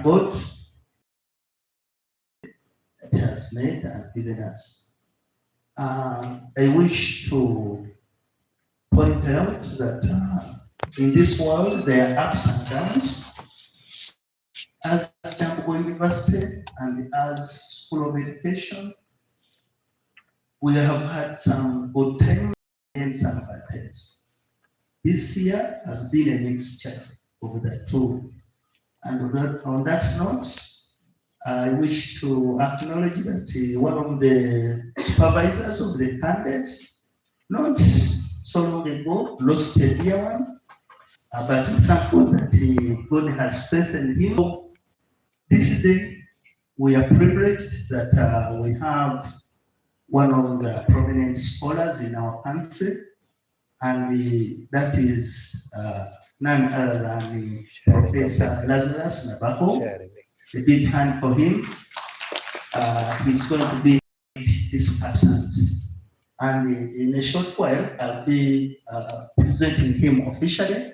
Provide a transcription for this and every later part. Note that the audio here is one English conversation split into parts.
God that has made and given us. I wish to point out that in this world there are ups and downs. As Jambo University and as School of Education, we have had some good times and some bad times. This year has been a mixture of the two. And on that note, I wish to acknowledge that one of the supervisors of the candidates, not so long ago, lost a dear one, but we thank God that God has strengthened him. This day, we are privileged that we have one of the prominent scholars in our country, and that is none other than Professor Lazarus Nabaho. A big hand for him. He's going to be discussant. And in a short while, I'll be presenting him officially.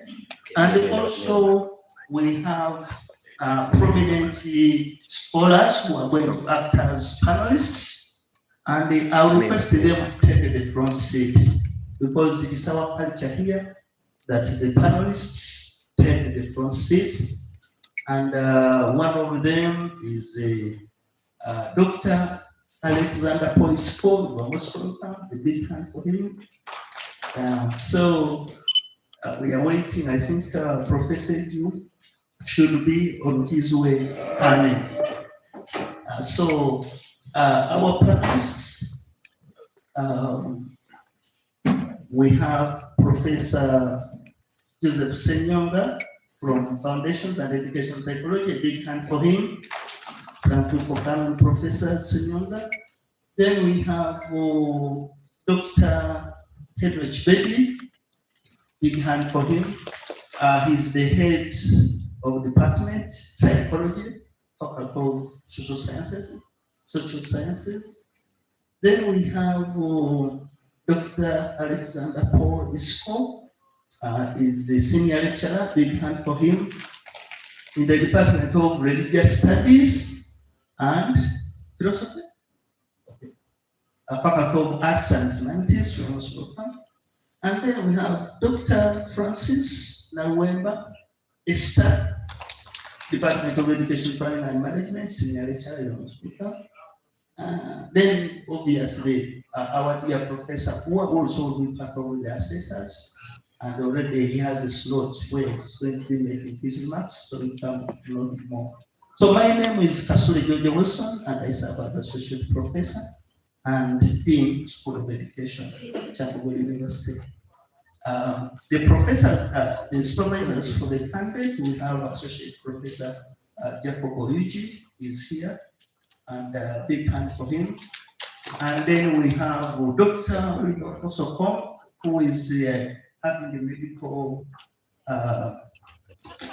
And also, we have prominent scholars who are going to act as panelists. And I'll request them to take the front seat because it is our culture here that the panelists take the front seats. And one of them is Dr. Alexander Poisko. We're most welcome. A big hand for him. So we are waiting. I think Professor Edu should be on his way coming. So our panelists, we have Professor Joseph Senyonga from Foundations and Education Psychology. A big hand for him. Thank you for coming, Professor Senyonga. Then we have Dr. Hedwig Bailey. Big hand for him. He's the head of Department Psychology, Faculty of Social Sciences. Then we have Dr. Alexander Paul Isco. Is the senior lecturer. Big hand for him. In the Department of Religious Studies and Philosophy. Okay. Faculty of Arts and Humanities. You're most welcome. And then we have Dr. Francis Nawemba Esther, Department of Education Planning and Management, senior lecturer. You're most welcome. Then obviously our dear professor who also will be part of the assessors. And already he has a slot where he's going to be making his remarks, so we can know him more. So my name is Kasuri George Wilson, and I serve as Associate Professor and Dean, School of Education, Changugu University. The professors, the supervisors for the candidate, we have Associate Professor Jacob Oryuji is here, and big hand for him. And then we have Dr. Osoko, who is having a medical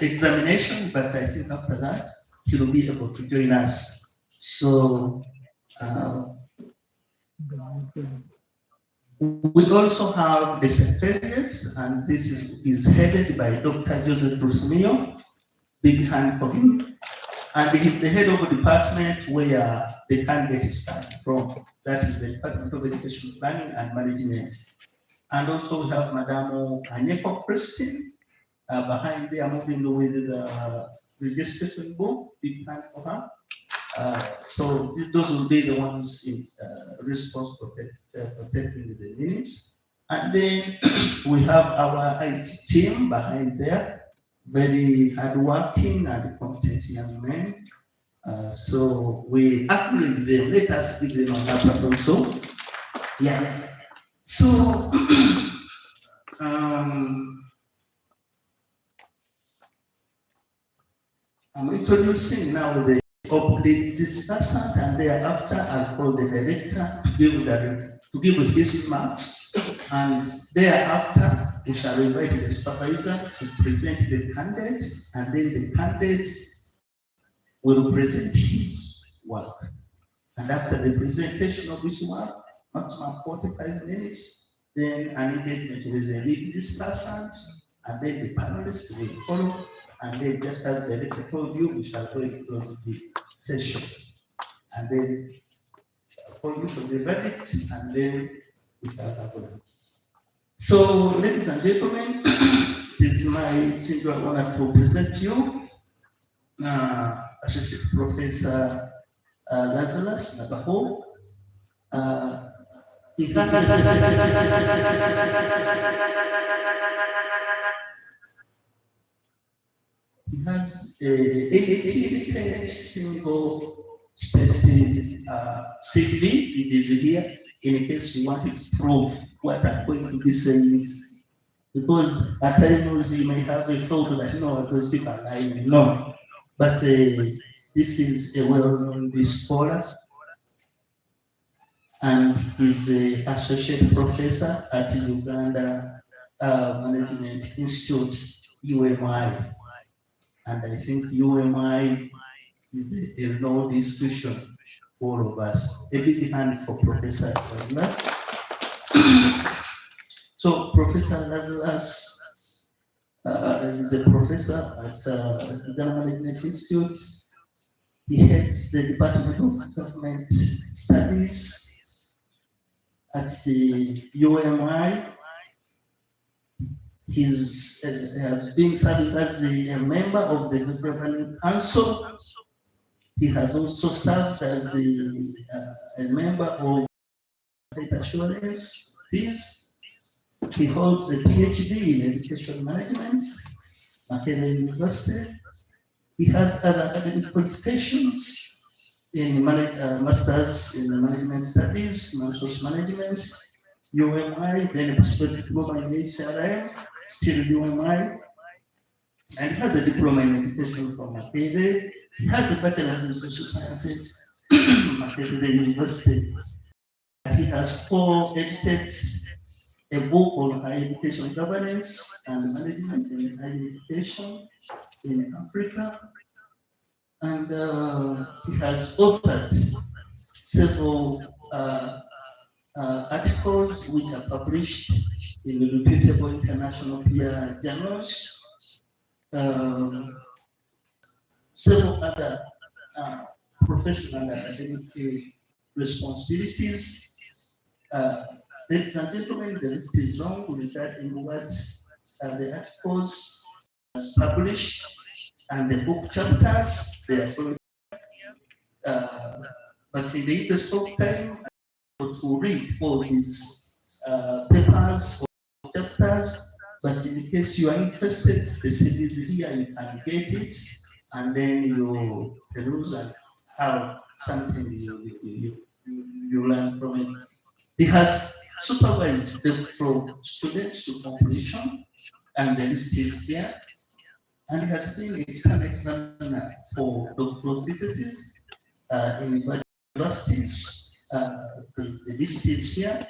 examination, but I think after that he will be able to join us. So we also have the secretariat, and this is headed by Dr. Joseph Rusumio. Big hand for him. And he's the head of a department where the candidate is starting from. That is the Department of Education Planning and Management. And also we have Madame Anyeko Christine behind there, moving with the registration book. Big hand for her. So those will be the ones responsible for protecting the minutes. And then we have our IT team behind there, very hardworking and competent young men. So we acknowledge them. Let us give them an applause also. Yeah. So, I'm introducing now the discussant, and thereafter I'll call the director to give his remarks, and thereafter they shall invite the supervisor to present the candidate, and then the candidate will present his work. And after the presentation of his work, maximum 45 minutes, then an engagement with the lead discussant, and then the panelists will follow, and then just as the director told you, we shall go and close the session. And then shall call you for the verdict, and then we shall have lunch. So, ladies and gentlemen, it is my singular honor to present you Associate Professor Lazarus Nabaho. He has a single specific CV. It is here in case you want to prove what I'm going to be saying. Because at times you may have a thought that no, those people are lying. No. But this is a well-known scholar, and he's an associate professor at Uganda Management Institute, UMI. And I think UMI is a known institution for all of us. A big hand for Professor Lazarus. So Professor Lazarus is a professor at the Uganda Management Institute. He heads the Department of Government Studies at the UMI. He has been serving as a member of the Governing Council. He has also served as a member of Data Assurance. He holds a PhD in Education Management, Makerere University. He has other academic qualifications in Masters in Management Studies, Human Resource Management, UMI, then a postgraduate diploma in HRM, still UMI, and he has a diploma in education from Makerere. He has a bachelor's in social sciences, Makerere University. He has co-edited a book on higher education governance and management in higher education in Africa. And he has authored several articles which are published in reputable international peer journals. Several other professional and academic responsibilities. Ladies and gentlemen, the list is long regarding what the articles published and the book chapters. They are going, but in the interest of time, to read all these papers or chapters. But in case you are interested, the CD is here, you can get it, and then you peruse and have something you learn from it. He has supervised them from students to completion, and the list is here. And he has been a external examiner for doctoral theses in universities. The list is here.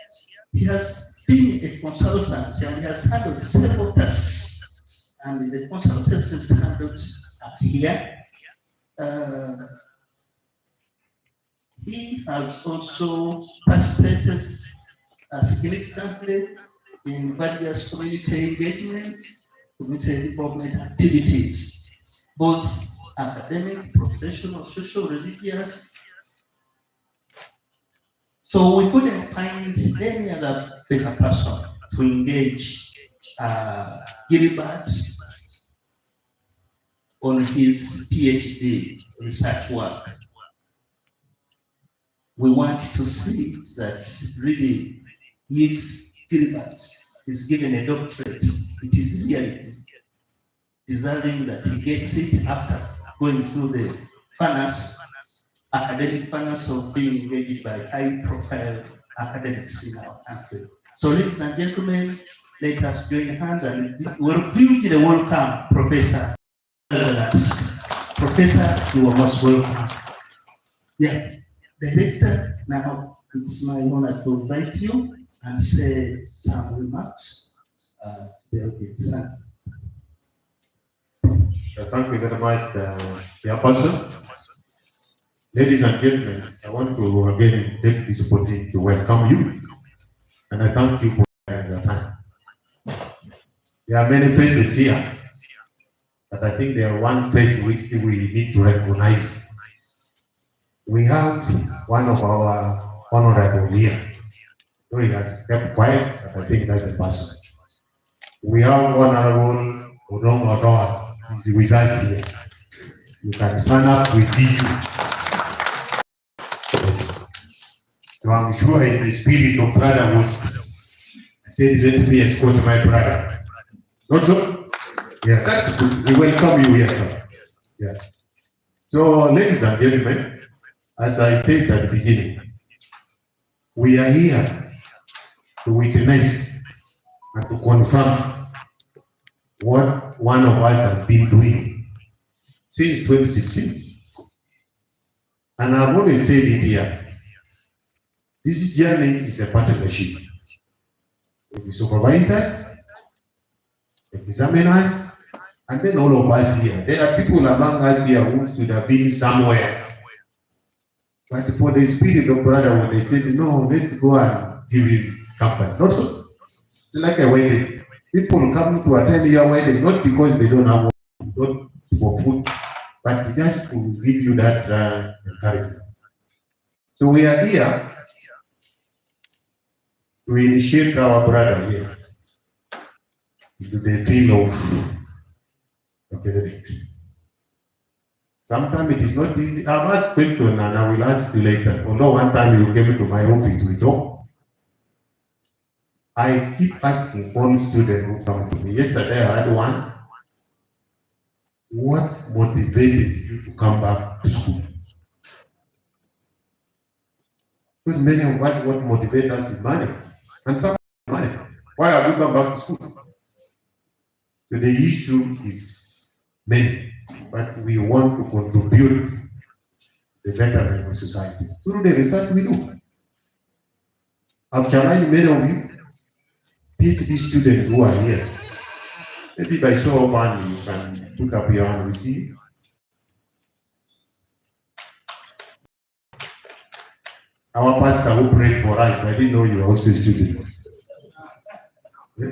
He has been a consultant and he has handled several tasks, and the consultancy is handled here. He has also participated significantly in various community engagement, community involvement activities, both academic, professional, social, religious. So we couldn't find any other better person to engage Gilbert on his PhD research work. We want to see that really, if Gilbert is given a doctorate, it is really deserving that he gets it after going through the academic finance of being engaged by high-profile academics in our country. So, ladies and gentlemen, let us join hands and welcome Professor Lazarus. Professor, you are most welcome. Yeah, Director, now it's my honor to invite you and say some remarks. Thank you. Thank you very much, Chairperson. Ladies and gentlemen, I want to again take this opportunity to welcome you, and I thank you for your time. There are many faces here, but I think there are one face which we need to recognize. We have one of our honorable here. So he has kept quiet, but I think that's the person. We have Honorable Odong Odoa. He's with us here. You can stand up, we see you. So I'm sure in the spirit of brotherhood, I said, let me escort my brother. Not so? Yeah, that's good. We welcome you here, sir. Yeah. So, ladies and gentlemen, as I said at the beginning, we are here to witness and to confirm what one of us has been doing since 2016. And I've always said it here. This journey is a partnership with the supervisors, examiners, and then all of us here. There are people among us here who should have been somewhere. But for the spirit of brotherhood, they said, no, let's go and give him company. Not so. It's like a wedding. People come to attend your wedding, not because they don't have food, not for food, but just to give you that encouragement. So we are here to initiate our brother here into the field of academics. Sometimes it is not easy. I've asked questions and I will ask you later. Although one time you came to my office, we talk. I keep asking all students who come to me. Yesterday I had one. What motivated you to come back to school? Because many of us, what motivates us is money. And some money. Why have you come back to school? So the issue is many, but we want to contribute the betterment of society through the research we do. I've challenged many of you, pick these students who are here. Maybe by show of hands, you can put up your hand, we see. Our pastor who prayed for us, I didn't know you were also a student.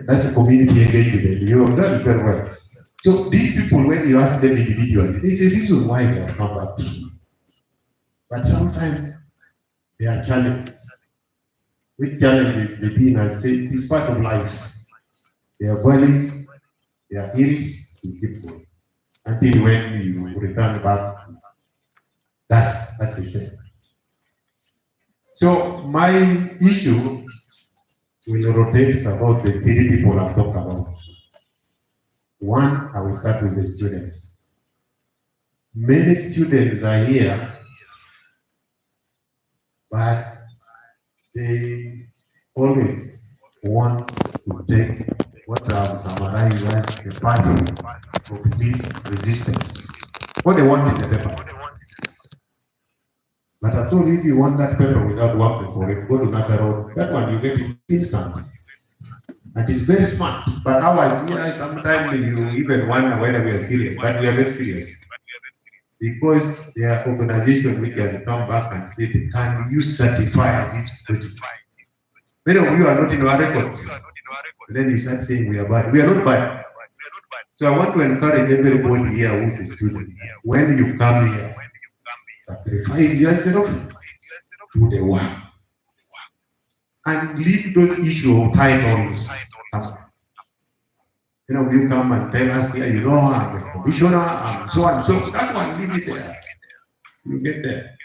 That's a community engagement. You have done very well. So these people, when you ask them individually, there's a reason why they have come back to school. But sometimes there are challenges. Which challenges the dean has said is part of life. There are valleys, there are hills, you keep going. Until when you return back, that's the same. So my issue will rotate about the three people I've talked about. One, I will start with the students. Many students are here, but they always want to take what I have summarized as the path of peace resistance. What they want is the paper. But I told you, if you want that paper without working for it, go to Nazareth. That one you get it instantly. And it's very smart. But ours here, sometimes you even wonder whether we are serious. But we are very serious. Because there are organizations which have come back and said, can you certify this project? Many of you are not in our records. And then you start saying we are bad. We are not bad. So I want to encourage everybody here who is a student. When you come here, sacrifice yourself, do the work. And leave those issues of titles somewhere. You know, you come and tell us here, you know, I'm a commissioner, I'm so and so. That one, leave it there. You get there.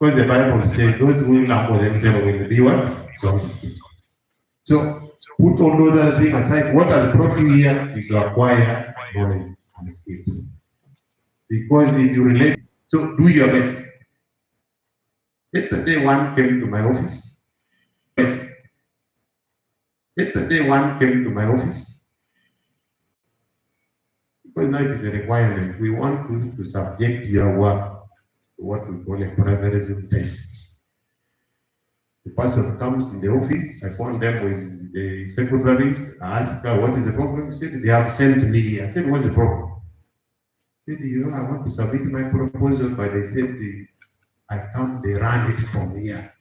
Because the Bible says those who humble themselves will be what? So put all those other things aside. What has brought you here is to acquire knowledge and skills. Because if you relate, so do your best. Yesterday one came to my office. Yesterday one came to my office. Because now it is a requirement. We want to subject your work to what we call a plagiarism test. The person comes in the office, I found them with the secretaries, I asked her what is the problem. She said, they have sent me here. I said, what's the problem? She said, you know, I want to submit my proposal, but they said I come, they ran it from here.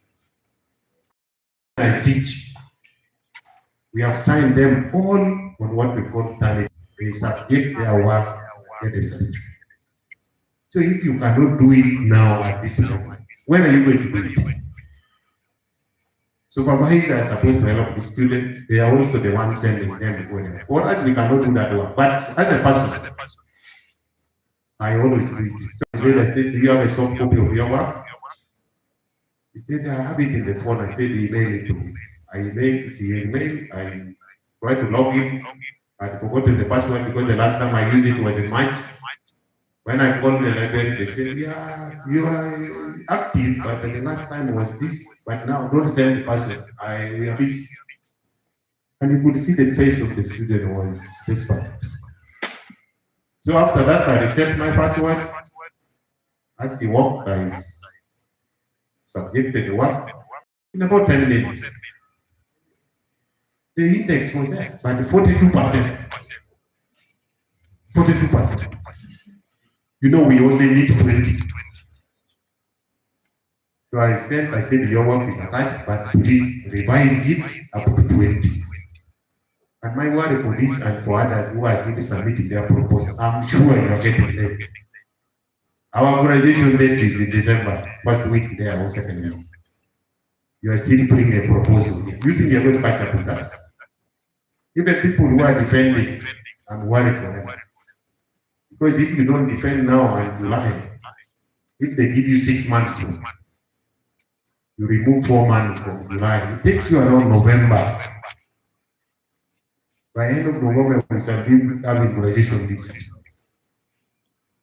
I teach. We have signed them all on what we call talent. They subject their work and get a certificate. So if you cannot do it now at this level, when are you going to do it? Supervisors are supposed to help the students. They are also the ones sending them to go there. For us, we cannot do that work. But as a person, I always do it. So I said, do you have a soft copy of your work? He said, I have it in the phone. I said, email it to me. I tried to log in. I forgot the password because the last time I used it was in March. When I called the library, they said, yeah, you are active, but the last time was this. But now don't send the password. We are busy. And you could see the face of the student was desperate. So after that, I reset my password. As he walked, I subjected the work. In about 10 minutes, the index was there, but 42%. 42%. You know, we only need 20. So I said, your work is right, but please revise it up to 20. And my worry for this and for others who are still submitting their proposal, I'm sure you are getting late. Our graduation date is in December, first week there or second week. You are still putting a proposal here. You think you're going to catch up with that? Even people who are defending, I'm worried for them. Because if you don't defend now and July, if they give you 6 months, you remove 4 months from July, it takes you around November. By end of November, we shall be having graduation this year.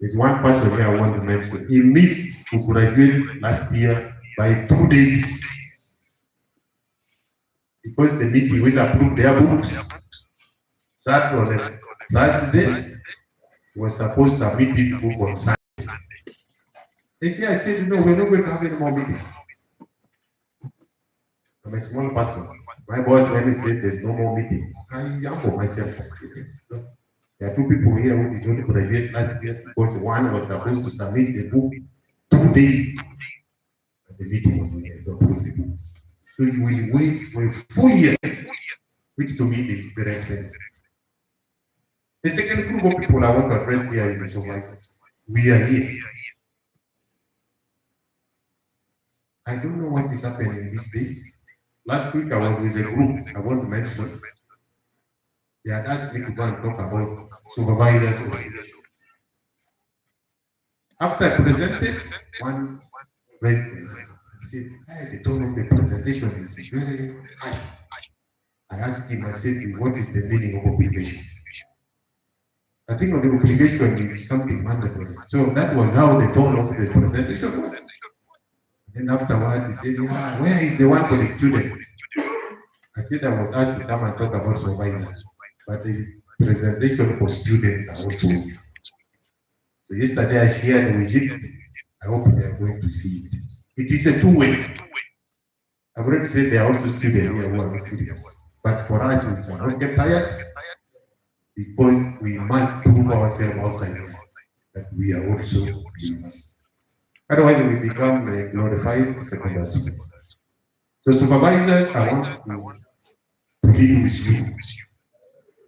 There's one person here I want to mention. He missed to graduate last year by 2 days because the meeting was approved their books. Sat on a Thursday, he was supposed to submit this book on Sunday. And I said, no, we're not going to have any more meetings. I'm a small person. My boss, when he said there's no more meeting, I am for myself. I said, yes. So, there are 2 people here who did not graduate last year because one was supposed to submit the book 2 days. And the meeting was to approve the book. So you will wait for a full year, which to me is very expensive. The second group of people I want to address here is the supervisors. We are here. I don't know what is happening these days. Last week I was with a group I want to mention. They had asked me to go and talk about supervisors. After I presented, one president said, hey, the tone of the presentation is very high. I asked him, I said, what is the meaning of obligation? I think of the obligation is something mandatory. So that was how the tone of the presentation was. And afterward, he said, yeah, where is the one for the student? I said I was asked to come and talk about supervisors, but the presentation for students are also here. So yesterday I shared with it. I hope they are going to see it. It is a two-way. I've already said there are also students here who are not serious. But for us, we shall not get tired because we must prove ourselves outside there that we are also university. Otherwise, we become a glorified secondary school. So supervisors, I want to plead with you.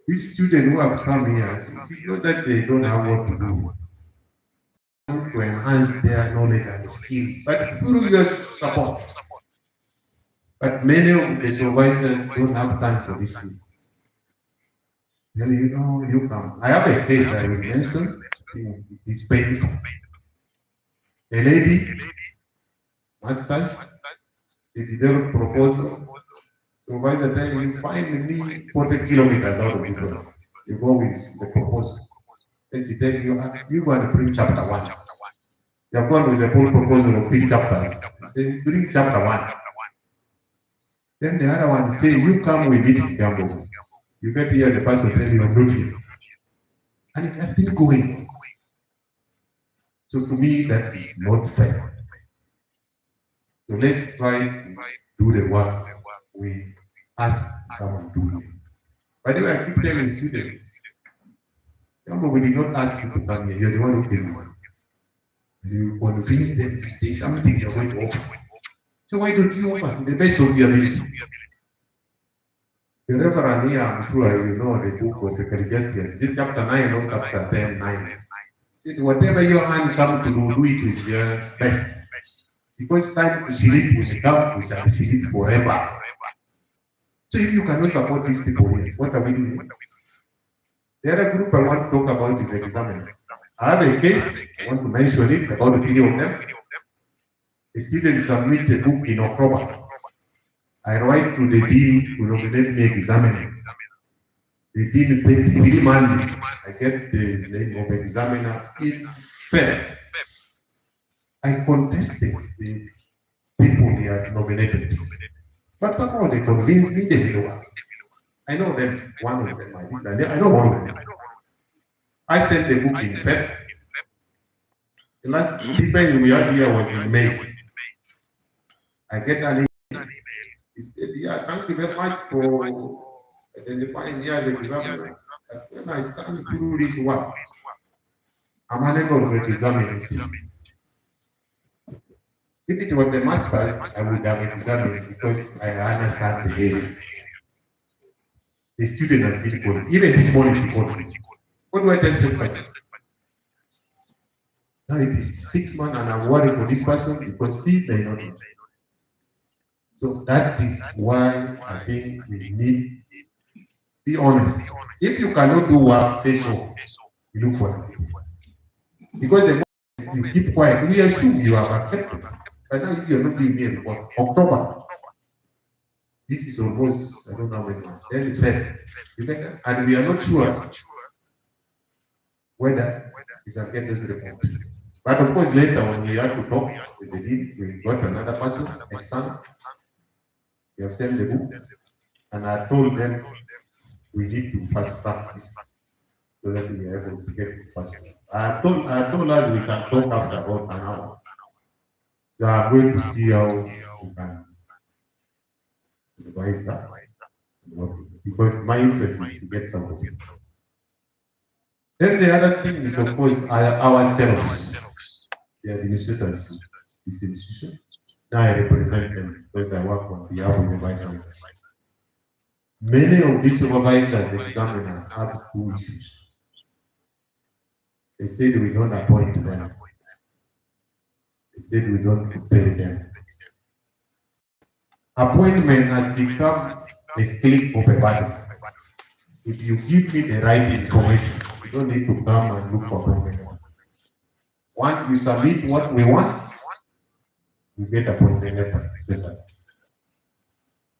These students who have come here, it's not that they don't have what to do. To enhance their knowledge and skill, but through your support. But many of the supervisors don't have time for this thing. Then you know, you come. I have a case I will mention. It is painful. A lady, masters, she developed proposal. Supervisor tell you find me 40 kilometers out of the place. You go with the proposal. Then she tell you, you go and bring chapter 1. You have gone with a full proposal of 3 chapters. You say, bring chapter 1. Then the other one say, you come with it in Gambo. You get here, the person tell you, I'm not here. And it has still going. So to me, that is not fair. So let's try to do the work we ask to come and do here. By the way, I keep telling students, we did not ask you to come here, you're the one who came here. You convince them that there is something you're going to offer. So why don't you offer the best of your ability? The Reverend here, I'm sure you know the book of Ecclesiastes. Is it chapter 9 or chapter 10, 9? He said, whatever your hand comes to do it with your best. Because time to sleep will come, we shall sleep forever. So if you cannot support these people here, what are we doing? The other group I want to talk about is examiners. I have a case, I want to mention it, about the 3 of them. A student submitted a book in October. I write to the dean to nominate me examiner. The dean takes 3 months. I get the name of examiner in Feb. I contested the people they had nominated. But somehow they convinced me they will work. I know them, one of them, I know all of them. I sent the book in Feb. The last event we had here was in May. I get an email. He said, yeah, thank you very much for identifying me as an examiner. But when I stand through this work, I'm unable to examine it. If it was a master's, I would have examined because I understand the area. The student has been called. Even this morning she called me. What do I tell this person? Now it is 6 months and I'm worried for this person because he may not know. So that is why I think we need to be honest. If you cannot do work, say so. You look for them. Because the moment you keep quiet, we assume you have accepted. But now if you are not giving me a report, October, this is almost, I don't know how many months. Then it's said, and we are not sure whether it's a get this report. But of course, later when we had to talk with the dean, we got another person, external. We have sent the book, and I told them we need to fast track this so that we are able to get this person. I told us we can talk after about an hour. So I'm going to see how we can revise that. Because my interest is to get somebody. Then the other thing is, of course, ourselves, the administrators of this institution. Now I represent them because I work on behalf of the vice chancellor. Many of these supervisors, examiners, have 2 issues. They said we don't appoint them. They said we don't pay them. Appointment has become a click of a button. If you give me the right information, you don't need to come and look for appointment. Once you submit what we want, you get appointment letter.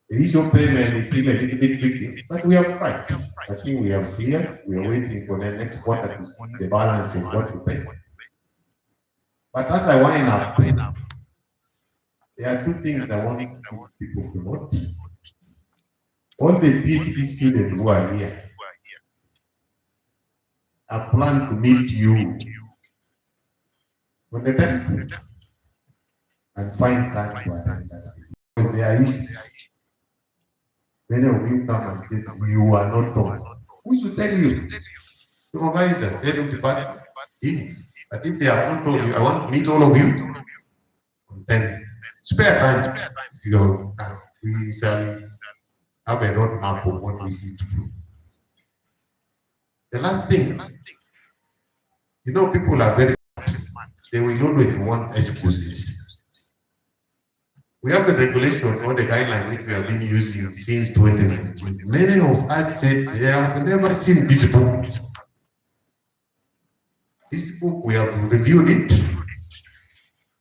The issue of payment is still a little bit tricky, but we have tried. I think we have clear. We are waiting for the next quarter to see the balance of what to pay. But as I wind up, there are 2 things I want people to note. All the PhD students who are here, I plan to meet you on the 10th and find time to attend that. Because there are issues. Many of you come and say, you are not told. Who should tell you? Supervisor, head of department, deans. But if they are not told you, I want to meet all of you. Then spare time. You know, we shall have a roadmap of what we need to do. The last thing, you know, people are very smart. They will always want excuses. We have the regulation or the guideline which we have been using since 2019. Many of us said they have never seen this book. This book, we have reviewed it.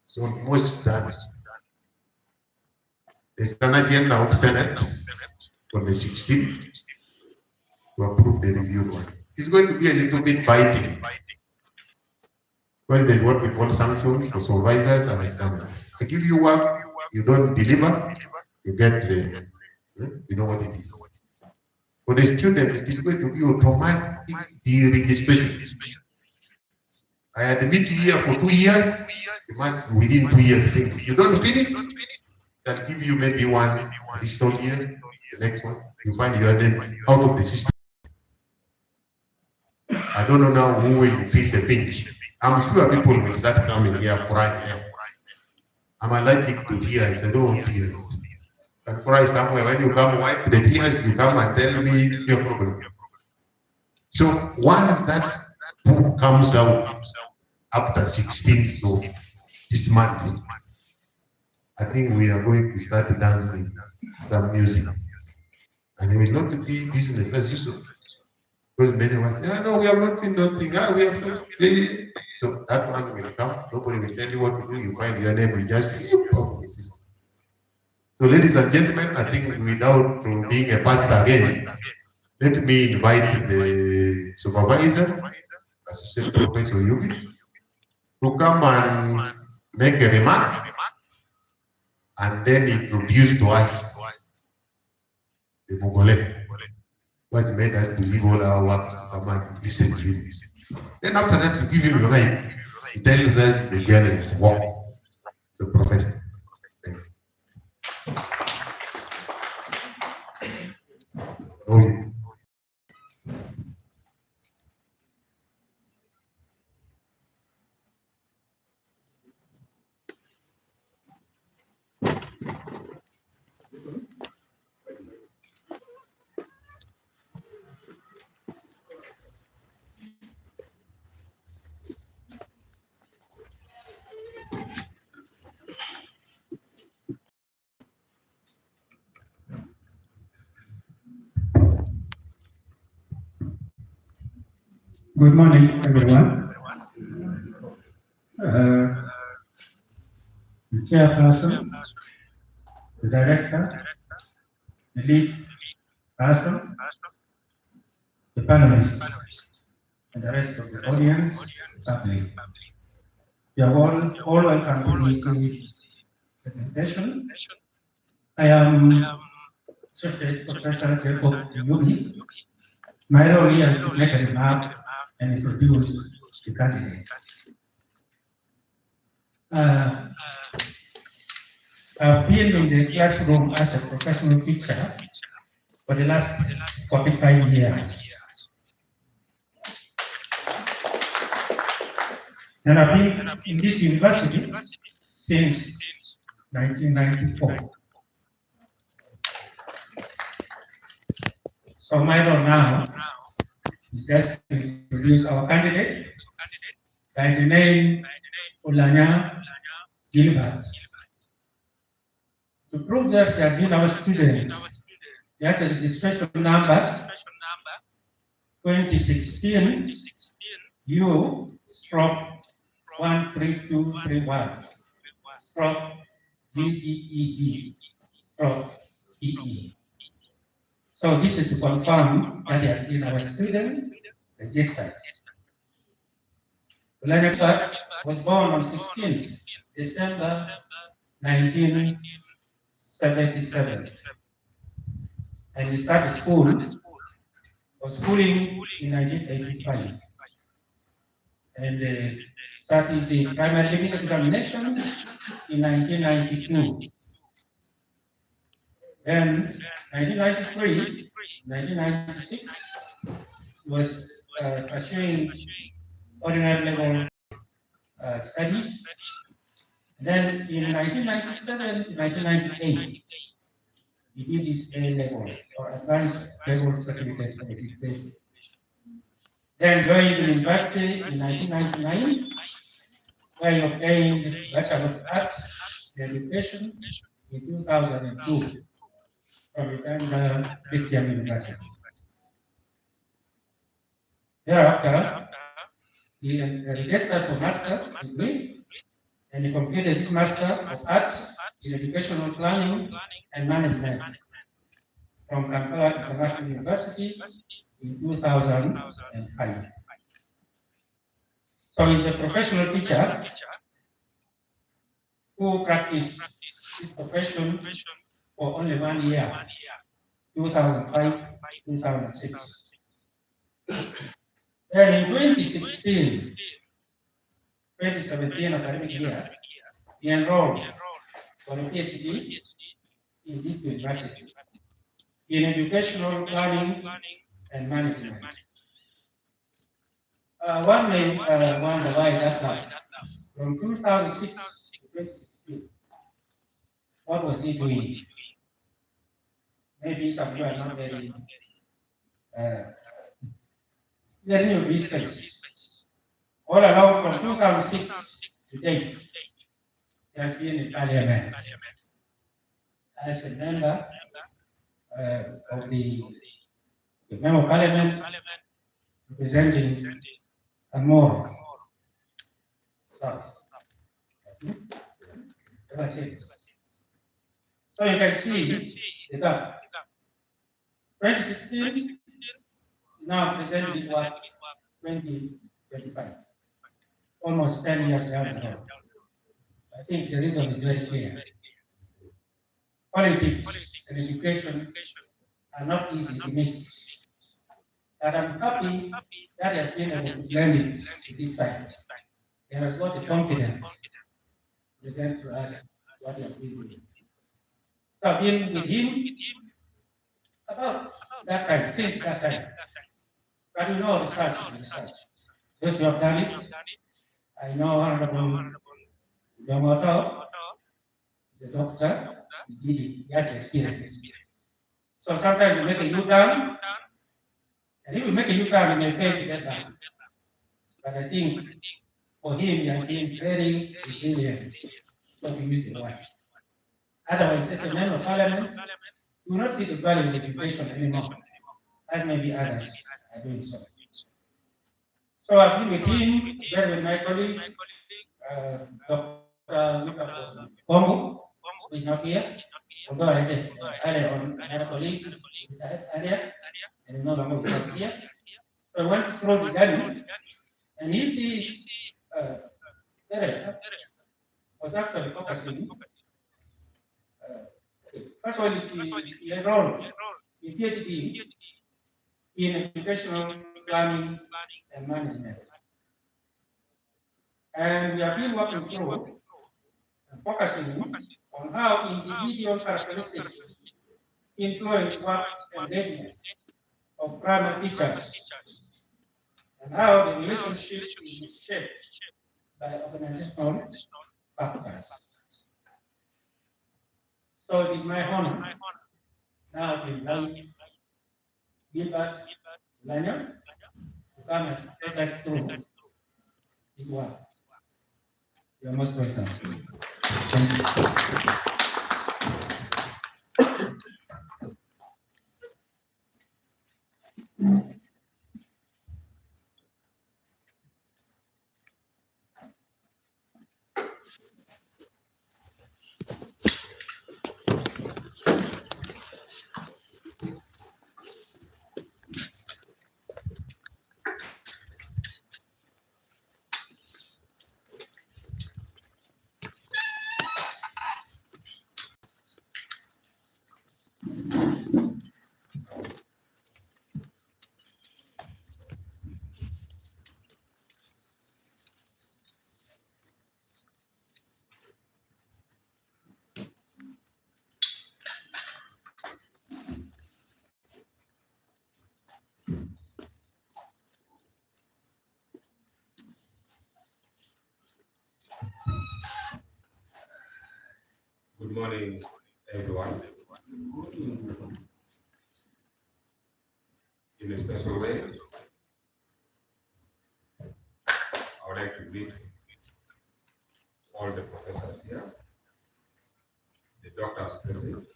It's almost done. There's an agenda of Senate on the 16th to approve the reviewed one. It's going to be a little bit biting. Because there's what we call sanctions for supervisors and examiners. I give you work, you don't deliver, you get the, you know what it is. For the student, it is going to be automatic deregistration. I admit you here for 2 years, you must within 2 years finish. You don't finish, I'll give you maybe 1 additional year, the next one, you find your name out of the system. I don't know now who will feel the pinch. I'm sure people will start coming here crying. I'm allergic to tears, I don't want tears. can cry somewhere. When you come wipe the tears, you come and tell me your problem. So once that book comes out after 16th of this month, I think we are going to start dancing some music. And it will not be business as usual. Because many of us say, oh, no, we have not seen nothing. Ah, we have to play. So that one will come. Nobody will tell you what to do. You find your name, you just So ladies and gentlemen, I think without being a pastor again, let me invite the supervisor, Associate Professor Yugi, to come and make a remark and then introduce to us the Mogole, what made us to leave all our work to come and listen to him. Then after that, to give him the right, he tells us the journey is walk. So, Professor. Okay. Good morning, everyone. The chairperson, the director, the lead person, the panelists, and the rest of the audience, the public. You are all welcome to this presentation. I am Associate Professor Jacob Yugi. My role here is to make a remark and introduce the candidate. I've been in the classroom as a professional teacher for the last 45 years. And I've been in this university since 1994. So my role now is just to introduce our candidate by the name Olanya Gilbert. To prove that she has been our student, she has a registration number 2016 U/13231 GGED/EE. So this is to confirm that he has been our student registered. Olanya was born on 16th December 1977, and he started schooling in 1985, and started the primary living examination in 1992. Then 1993, 1996 was pursuing ordinary level studies. Then in 1997 to 1998, he did his A level or advanced level certificate of education. Then joined the university in 1999, where he obtained Bachelor of Arts in Education in 2002 from Uganda Christian University. Thereafter, he registered for master's degree, and he completed his Master of Arts in Educational Planning and Management from Kampala International University in 2005. So he's a professional teacher who practiced his profession for only 1 year, 2005-2006. Then in 2017 academic year, he enrolled for a PhD in this university in educational planning and management. One may wonder why that happened. From 2006 to 2016, what was he doing? maybe some of you are not very new to this space. All along from 2006 to date, he has been in Parliament as a member of the Member of Parliament representing Amor South. That's it. So you can see the gap. 2016 now presented is what 2025. Almost 10 years down the road. I think the reason is very clear. Politics and education are not easy to mix. But I'm happy that he has been able to blend it this time. He has got the confidence to present to us what he has been doing. So I've been with him about that time, since that time. But you know, research is research. Those who have done it, I know Honorable Domoto is a doctor, he did it, he has the experience. So sometimes you make a U-turn, and if you make a U-turn, you may fail to get back. But I think for him, he has been very resilient, so to use the word. Otherwise, as a member of parliament, you will not see the value of education anymore, as maybe others are doing so. So I've been with him, together with my colleague, Dr. Kombo, who is not here, although I had earlier on another colleague earlier, and no longer with us here. So I went through the journey, and he see was actually focusing. First of all, he enrolled in PhD in educational planning and management. And we have been working through and focusing on how individual characteristics influence work engagement of primary teachers and how the relationship is shaped by organizational factors. So it is my honor now to invite GilbertOlanya to come and take us through his work. You are most welcome. Thank you. Good morning, everyone. In a special way, I would like to greet all the professors here, the doctors present,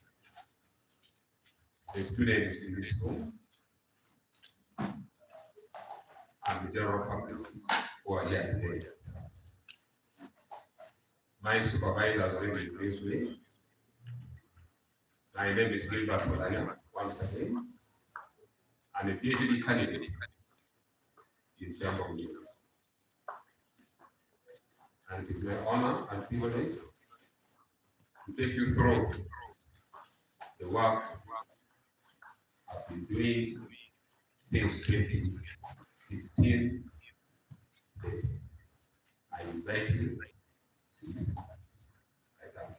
the students in this room, and the general public who are here today. My supervisor has already introduced me. My name is GilbertOlanya, once again. I'm a PhD candidate in Chamber University. And it is my honor and privilege to take you through the work I've been doing since 2016. I invite you to listen. I thank you.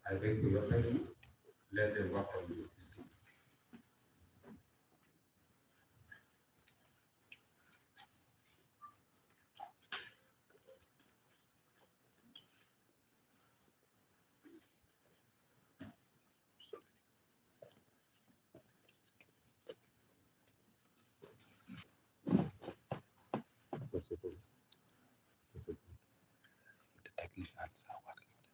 I beg for your pardon. Let them work on the system. The technicians are working on it.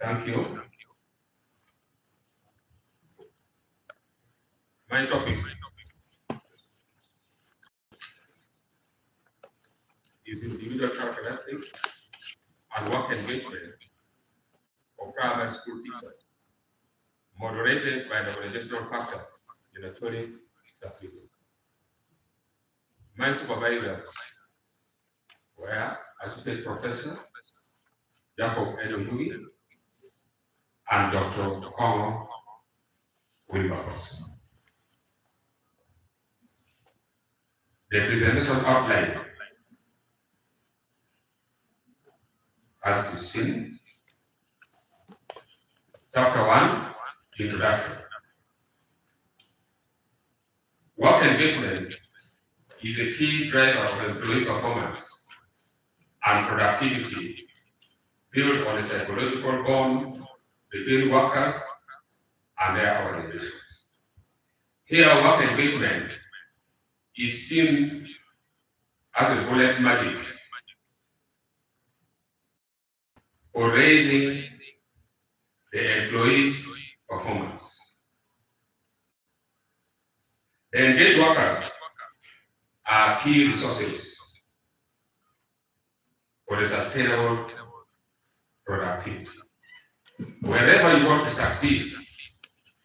Thank you. My topic is individual characteristics and work engagement of private school teachers, moderated by the organizational factors in Acholi subfield. My supervisors were Associate Professor Jacob Edonhui and Dr. Congo Wilberforce. The presentation outline as it is seen. Chapter 1, Introduction. Work engagement is a key driver of employee performance and productivity built on a psychological bond between workers and their organizations. Here, work engagement is seen as a bullet magic for raising the employees' performance. The engaged workers are key resources for the sustainable productivity. Wherever you want to succeed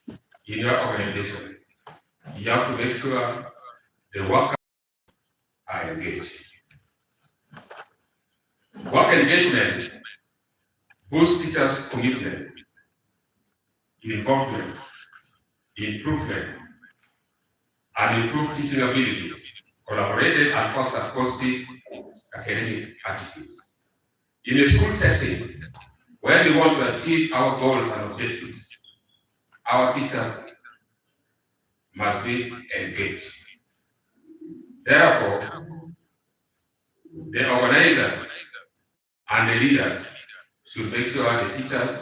in your organization, you have to make sure the workers are engaged. Work engagement boosts teachers' commitment, involvement, improvement, and improved teaching abilities, collaborated and foster positive academic attitudes. In a school setting, where we want to achieve our goals and objectives, our teachers must be engaged. Therefore, the organizers and the leaders should make sure the teachers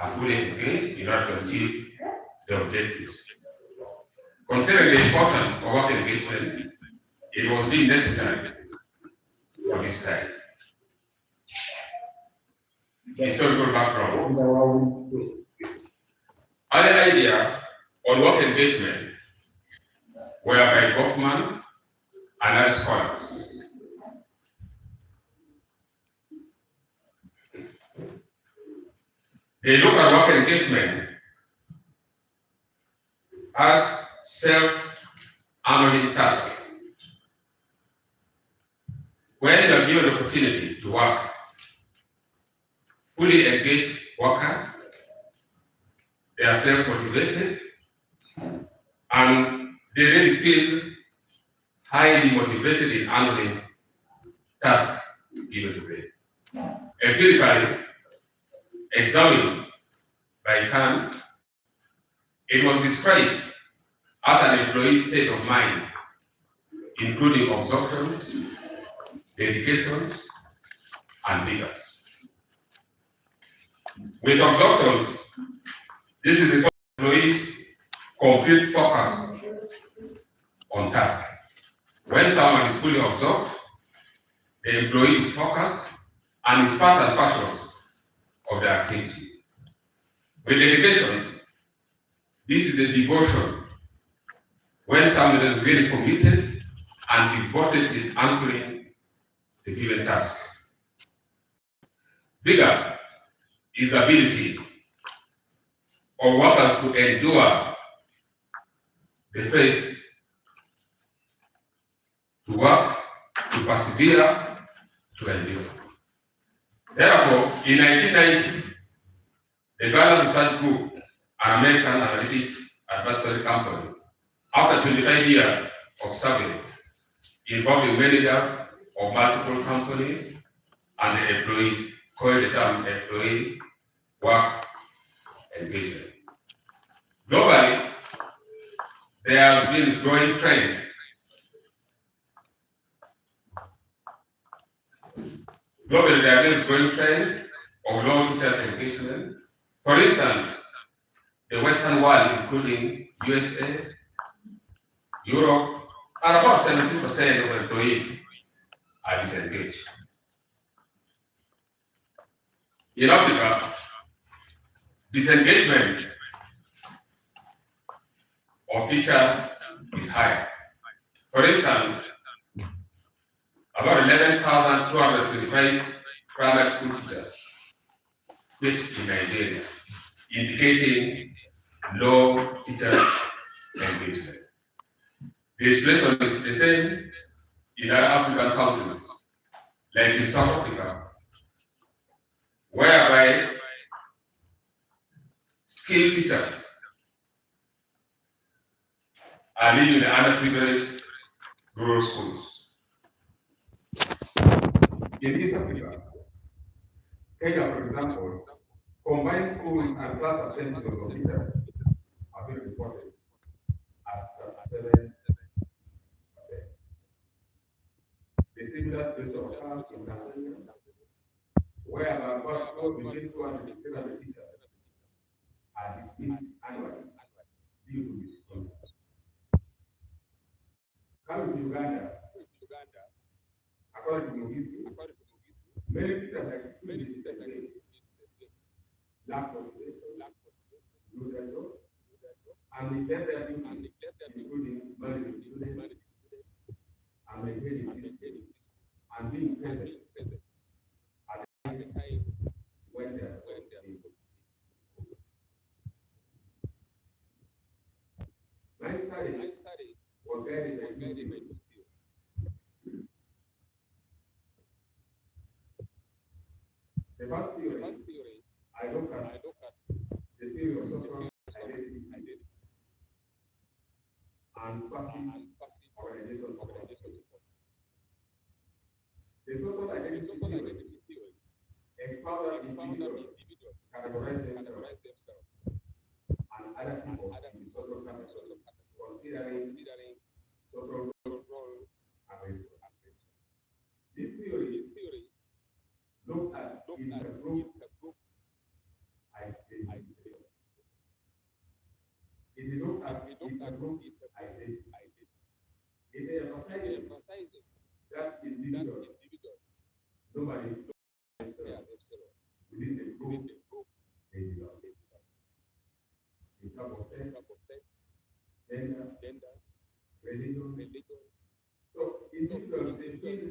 are fully engaged in order to achieve the objectives. Considering the importance of work engagement, it was deemed necessary for this time. Historical background. Other idea on work engagement were by Goffman and other scholars. They look at work engagement as self-honoring task. When you are given the opportunity to work, fully engaged worker, they are self-motivated and they really feel highly motivated in honoring tasks given to them. Empirically examined by Khan, it was described as an employee's state of mind, including absorptions, dedications, and vigors. With absorptions, this is because employees complete focus on task. When someone is fully absorbed, the employee is focused and is part and parcel of the activity. With dedication, this is a devotion. When someone is really committed and devoted in anchoring the given task. Vigor is the ability of workers to endure the phase, to work, to persevere, to endure. Therefore, in 1990, the Ghana Research Group, an American analytics advisory company, after 25 years of survey involving managers of multiple companies and the employees, coined the term employee work engagement. Globally, there has been a growing trend of low teachers engagement. For instance, the Western world, including USA, Europe, are about 70% of employees are disengaged. In Africa, disengagement of teachers is higher. For instance, about 11,225 primary school teachers quit in Nigeria, indicating low teacher engagement. The situation is the same in other African countries, like in South Africa, whereby skilled teachers are living in underprivileged rural schools. In East Africa, Kenya, for example, combined school and class absenteeism of teachers have been reported at 7%. The similar situation occurs in Tanzania, where about 4,200 teachers are dismissed annually due to misconduct. Coming to Uganda, according to Mugizi, many teachers are extremely disengaged, lack motivation, lose their job, and neglect their duties, including managing students and maintaining discipline and being present at the time when they are able. My study was guided by two. The first theory, I look at the theory of social identity and passive organization support. The social identity theory expounds that individuals categorize themselves and other people in social categories, considering social role and racial. This theory looked at intergroup identity. It looked at intergroup identity. It emphasizes that individuals nobody themselves within the group they belong. In terms of sex, gender, religion. So individuals they feel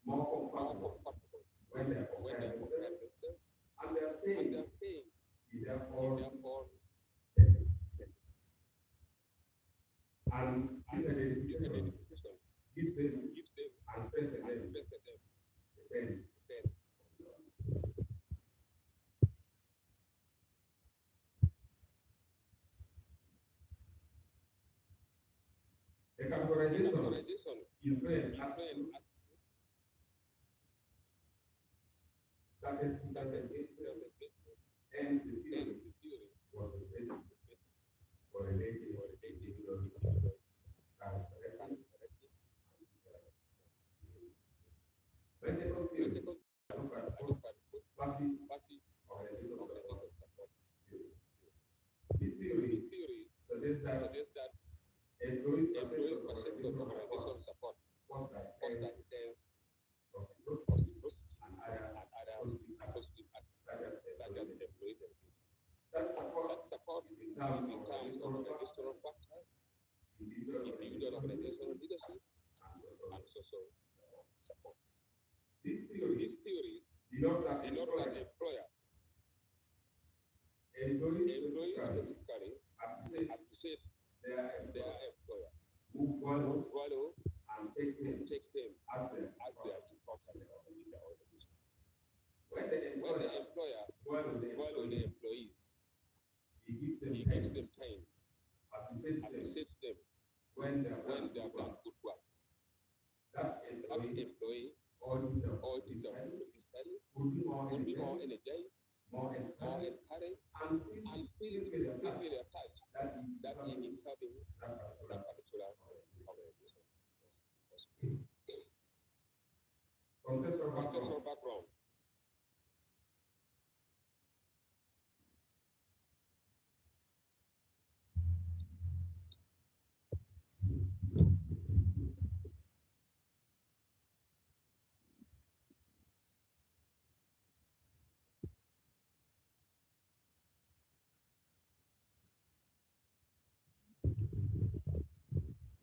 more comfortable when they are comparing themselves and they are saying in their own setting. And this identification gives them and strengthens them the same. The categorization in brain and the theory was the basis for relating individual characteristics. My second theory, I look at passive organizational support theory. This theory suggests that employees perception of organizational support caused by sense of reciprocity and other positive attributes such as employee engagement. Such support is in terms of organizational factors, individual organizational leadership, and social support. This theory did not that employer. Employees specifically appreciate their employer who follow and take them as their important When the employer dwell on the employees, he gives them time, appreciates them when they have done good work. That employee or teacher will be study, will be more energized, more encouraged, and feel attached that he is serving that particular organization. Conceptual background.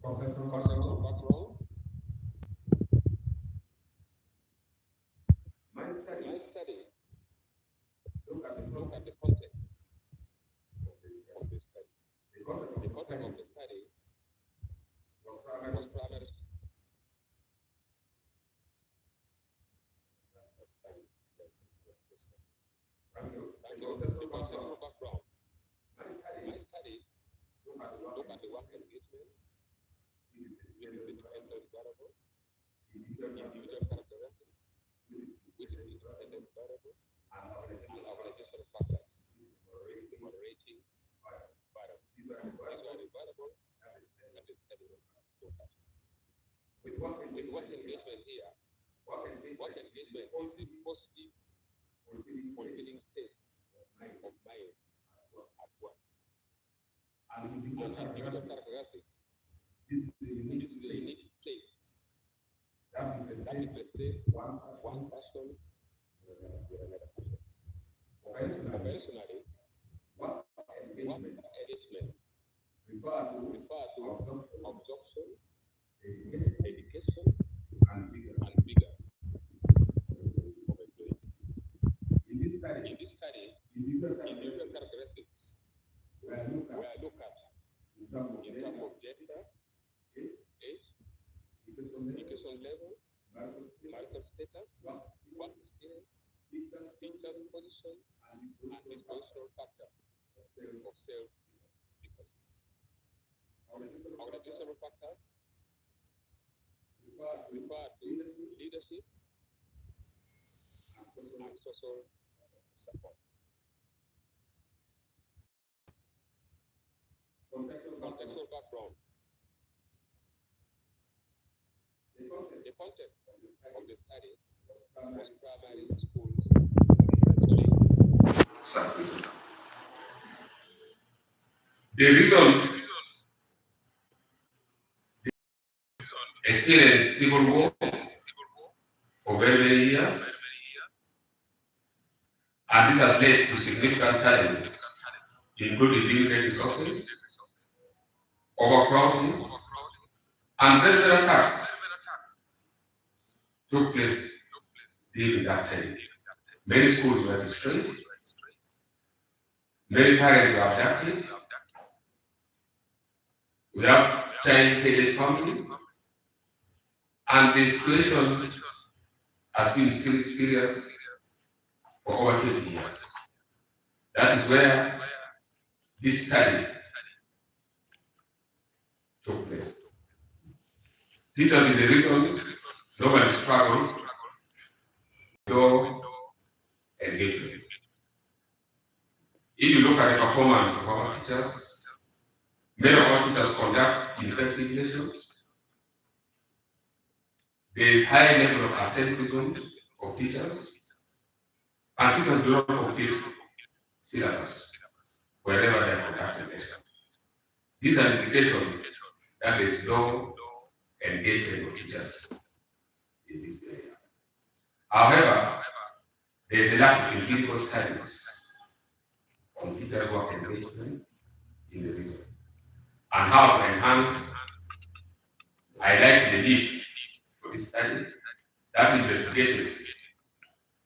Conceptual background. My study. Look at the context of the study. The context of the study was primary school. Thank you. The conceptual background. My study. Look at the work engagement. This is the dependent variable. Individual characteristics, which is independent variable, and organizational factors, moderating variable. These are the variables that the study will look at. With work engagement here, work engagement is the positive, fulfilling state of mind at work. And individual characteristics. This is a unique place that differentiates one person with another person. Conventionally, what engagement refer to absorption, education, and vigor of employees. In this study, individual characteristics were looked at in terms of gender, age, education level, marital status, work experience, teacher's position, and dispositional factor of self-efficacy. Organizational factors refer to leadership and social support. Contextual background. The context of the study was primary schools. The reasons experienced civil war for very many years, and this has led to significant challenges, including limited resources, overcrowding, and very attacks took place during that time. Many schools were destroyed, many parents were abducted, we have child-headed family, and the situation has been serious for over 20 years. That is where this study took place. Teachers in the regions normally struggle with low engagement. If you look at the performance of our teachers, many of our teachers conduct ineffective lessons. There is high level of absenteeism of teachers, and teachers do not complete syllabus wherever they are conducting lessons. This is an indication that there is low engagement of teachers in this area. However, there is a lack of empirical studies on teachers' work engagement in the region and how to enhance, highlight the need for this study that investigated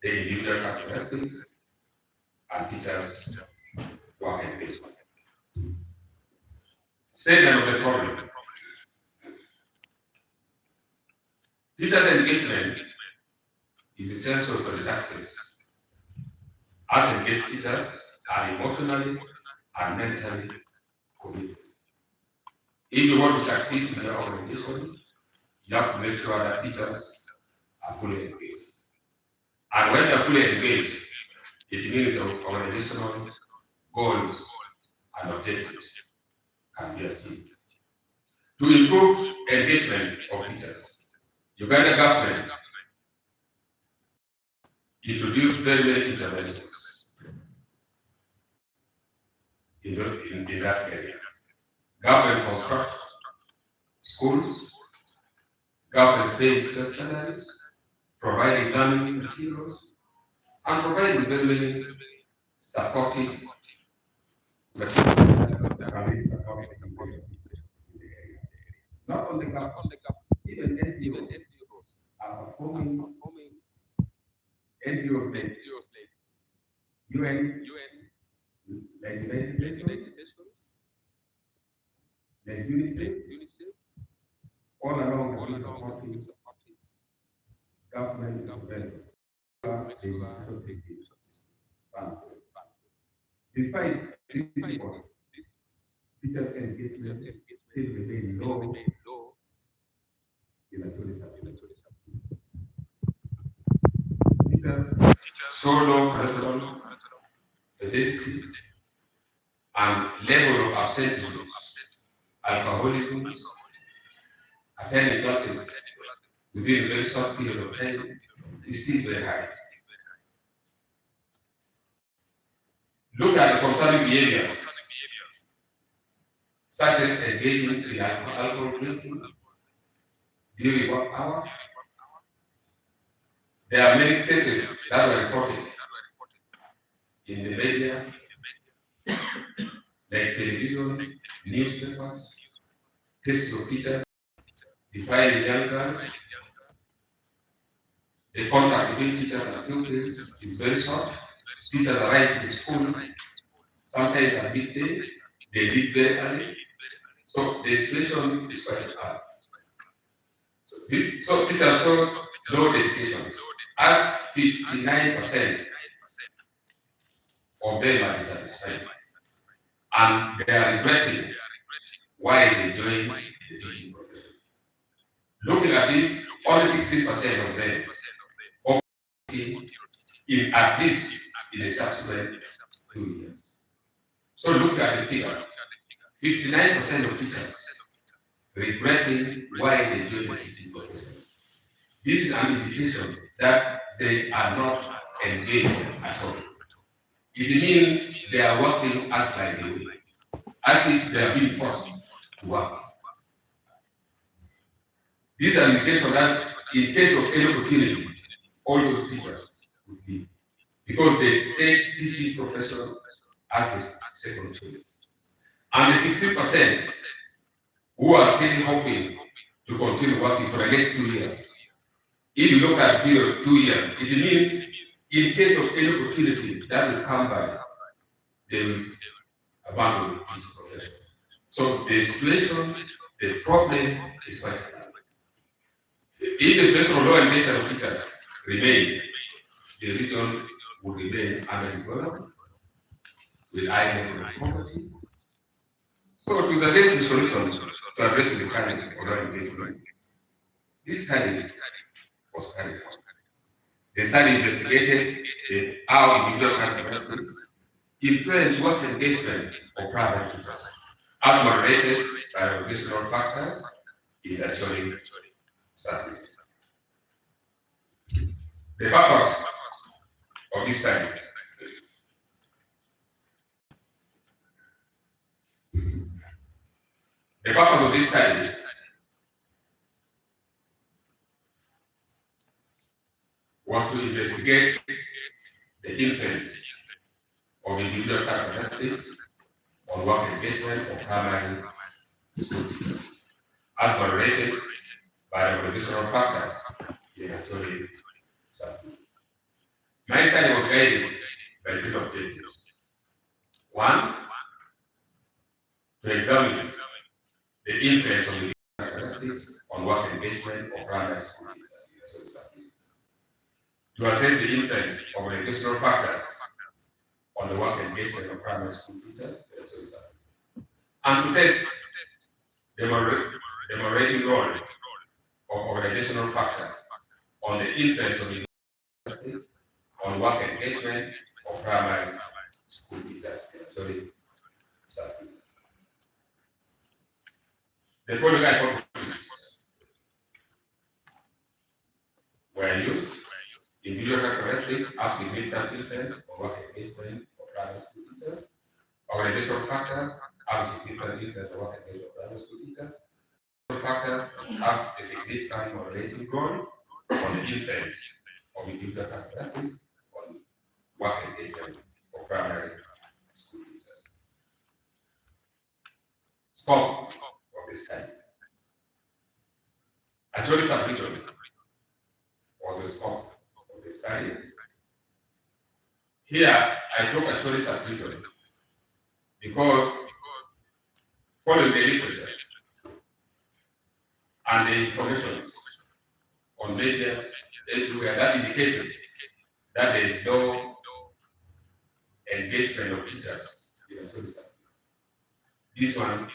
the individual characteristics and teachers' work engagement. Statement of the problem. Teachers' engagement is essential for the success. As engaged teachers are emotionally and mentally committed. If you want to succeed in your organization, you have to make sure that teachers are fully engaged. And when they're fully engaged, it means the organizational goals and objectives can be achieved. To improve engagement of teachers, Uganda government introduced very many interventions in that area. Government construct schools, government paying teacher salaries, providing learning materials, and providing very many supportive materials. Not only government, even NGOs are performing NGOs like UN, like United Nations, like UNICEF, all along the way supporting government intervention. Despite this effort, teachers' engagement still remain low in Acholi subject. Teachers show low curriculum, fidelity, and level of absenteeism, alcoholism, attending classes within a very short period of time is still very high. Look at the concerning behaviors, such as engaging in alcohol drinking during work hours. There are many cases that were reported in the media, like television, newspapers, cases of teachers defying young girls. The contact between teachers and pupils is very short. Teachers arrive in school sometimes at midday, they leave very early. So the situation is quite hard. So teachers show low dedication, as 59% of them are dissatisfied. And they are regretting why they joined the teaching profession. Looking at this, only 16% of them in at least in the subsequent 2 years. So look at the figure. 59% of teachers regretting why they joined the teaching profession. This is an indication that they are not engaged at all. It means they are working as by the way, as if they are being forced to work. This is an indication that in case of any opportunity, all those teachers would leave, because they take teaching profession as the second choice. And the 16% who are still hoping to continue working for the next 2 years, if you look at the period of 2 years, it means in case of any opportunity that will come by, they will abandon the teaching profession. So the situation, the problem is quite hard. If the situation of low engagement of teachers remain, the region will remain underdeveloped with high level of poverty. So to suggest the solution to address the challenge of low engagement, this study was carried out. The study investigated how individual characteristics influence work engagement of private teachers, as moderated by organizational factors in the Acholi study. The purpose of this study was to investigate the influence of individual characteristics on work engagement of primary school teachers, as moderated by the organizational factors in the Acholi study. My study was guided by 3 objectives. 1, to examine the influence of the characteristics on work engagement of primary school teachers. to assess the influence of organizational factors on the work engagement of primary school teachers, and to test the moderating role of organizational factors on the influence of the on work engagement of primary school teachers. The following hypotheses were used. Individual characteristics have significant influence on work engagement of primary school teachers. Organizational factors have a significant influence on work engagement of primary school teachers. Factors have a significant moderating role on the influence of individual characteristics on work engagement of primary school teachers. Scope of the study. Acholi Broadcaster was the scope of the study. Here, I took Acholi Broadcaster because following the literature and the information on media everywhere that indicated that there is no engagement of teachers in Acholi. This one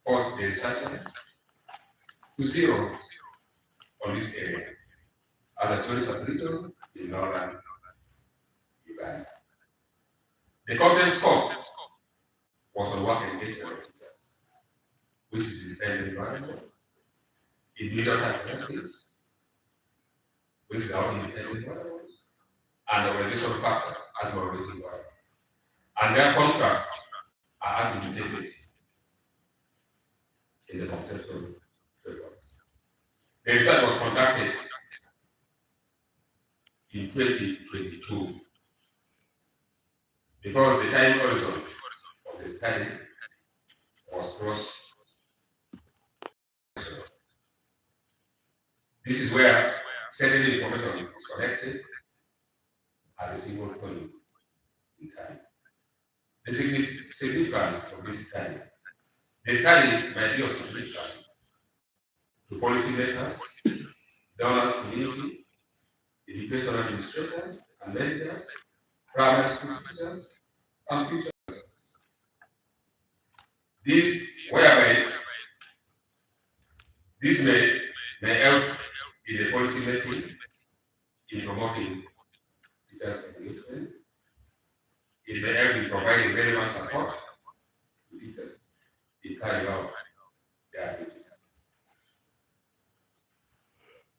forced the researcher to zero on this area as Acholi Broadcaster in northern Uganda. The content scope was on work engagement of teachers, which is the defense environment, individual characteristics, which is our independent variables, and organizational factors as moderating variables. And their constructs are as indicated in the conceptual frameworks. The research was conducted in 2022 because the time horizon of the study was cross. This is where certain information is collected at a single point in time. The significance of this study. The study might be of significance to policymakers, donor community, educational administrators and managers, primary school teachers, and future. This may help in the policy making, in promoting teachers' engagement. It may help in providing relevant support to teachers in carrying out their activities.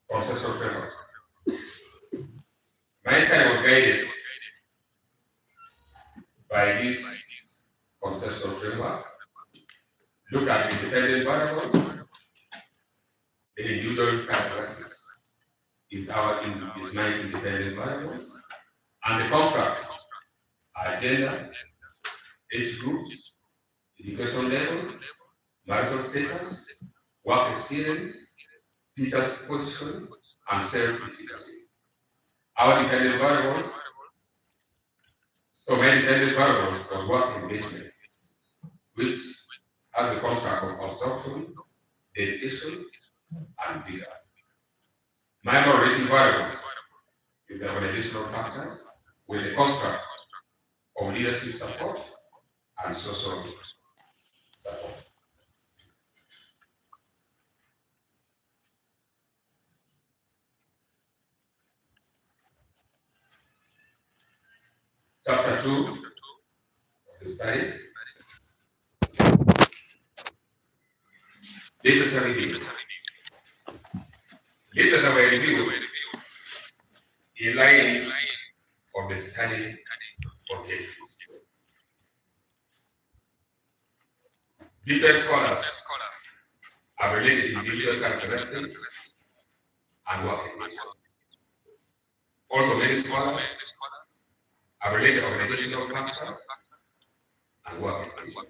Conceptual framework. My study was guided by this conceptual framework. Look at independent variables, the individual characteristics is my independent variable, and the construct are gender, age groups, education level, marital status, work experience, teacher's position, and self-efficacy. Our dependent variables, so my dependent variables was work engagement, which has a construct of absorption, dedication, and vigor. My moderating variables is the organizational factors with the construct of leadership support and social support. Chapter 2 of the study. Literature review. Literature review in line of the study objectives. Different scholars have related individual characteristics and work engagement. Also, many scholars have related organizational factors and work engagement.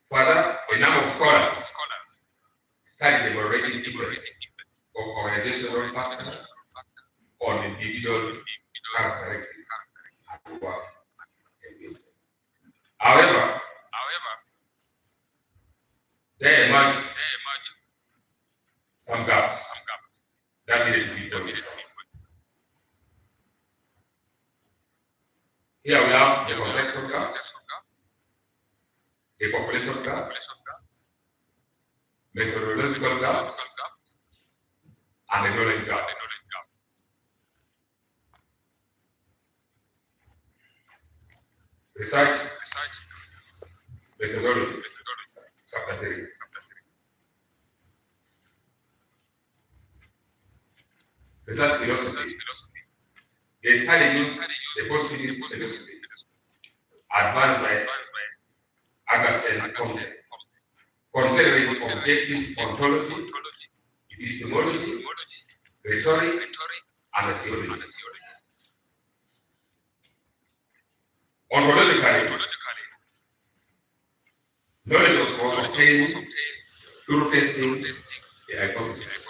Further, a number of scholars study the moderating effect of organizational factors on individual characteristics and work engagement. However, there emerge some gaps that needed to be done. Here we have the contextual gaps, the population gaps, methodological gaps, and the knowledge gaps. Research methodology, chapter 3. Research philosophy. They study the positivist philosophy advanced by Augustine Comte, considering objective ontology, epistemology, rhetoric, and theology. Ontologically, knowledge was obtained through testing the hypothesis.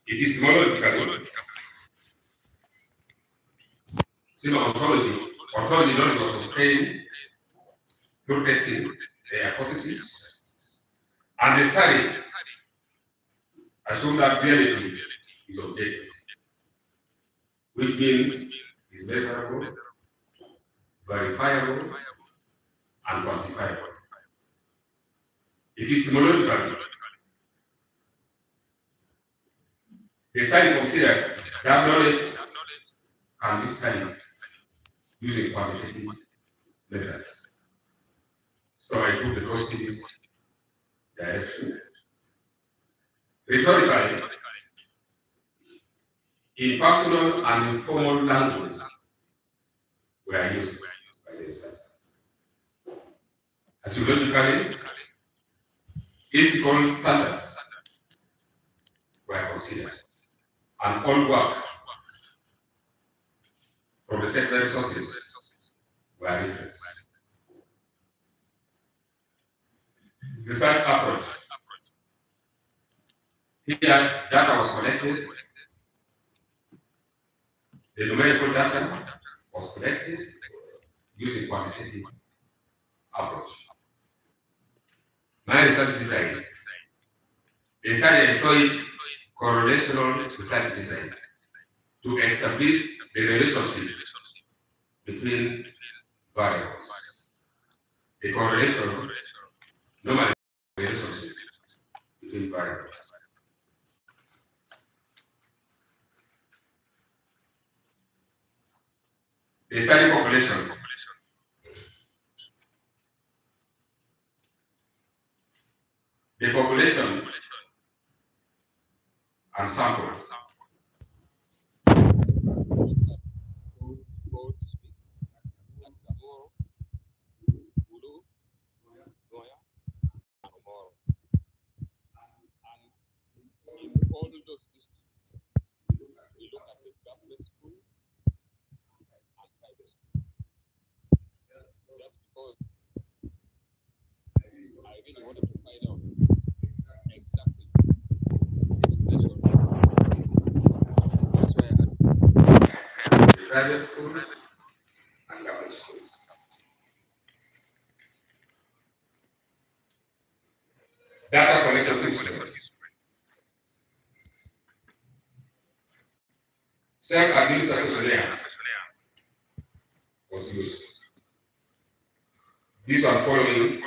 Epistemologically, ontology knowledge was obtained through testing the hypothesis, and the study assumed that reality is objective, which means is measurable, verifiable, and quantifiable. Epistemologically, the study considered that knowledge can be studied using quantitative methods. So I took the positivist direction. Rhetorically, impersonal and informal language were used by the study. Sociologically, ethical standards were considered, and all work from the secondary sources were referenced. Research approach. Here, data was collected. The numerical data was collected using quantitative approach. My research design. The study employed correlational research design to establish the relationship between variables. The correlation, normally relationship between variables. The study population. The population and sample. All those districts, we look at the government school and private school. Just because I really wanted to find out exactly this pressure. That's why I had Private school and government school. Data collection principles. Self-administered questionnaire was used. These are following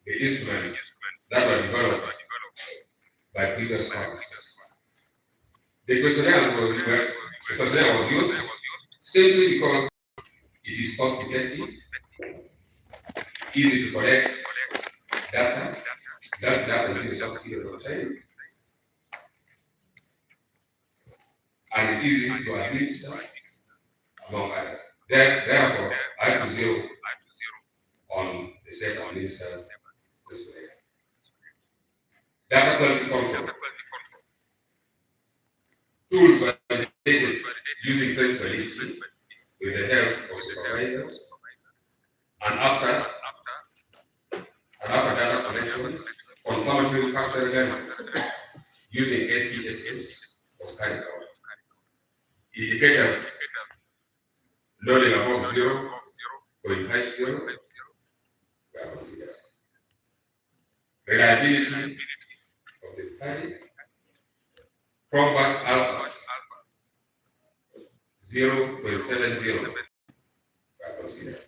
the instruments that were developed by previous scholars. The questionnaire was used simply because it is cost effective, easy to collect data, that data in a short period of time, and it's easy to administer, among others. Therefore, I have to zero on the self-administered questionnaire. Data quality control. Tools were created using face validity with the help of supervisors, and after data collection, confirmatory factor analysis using SPSS was carried out. Indicators loading above 0.50 were considered. Reliability of the study, progress alphas 0.70 by consider.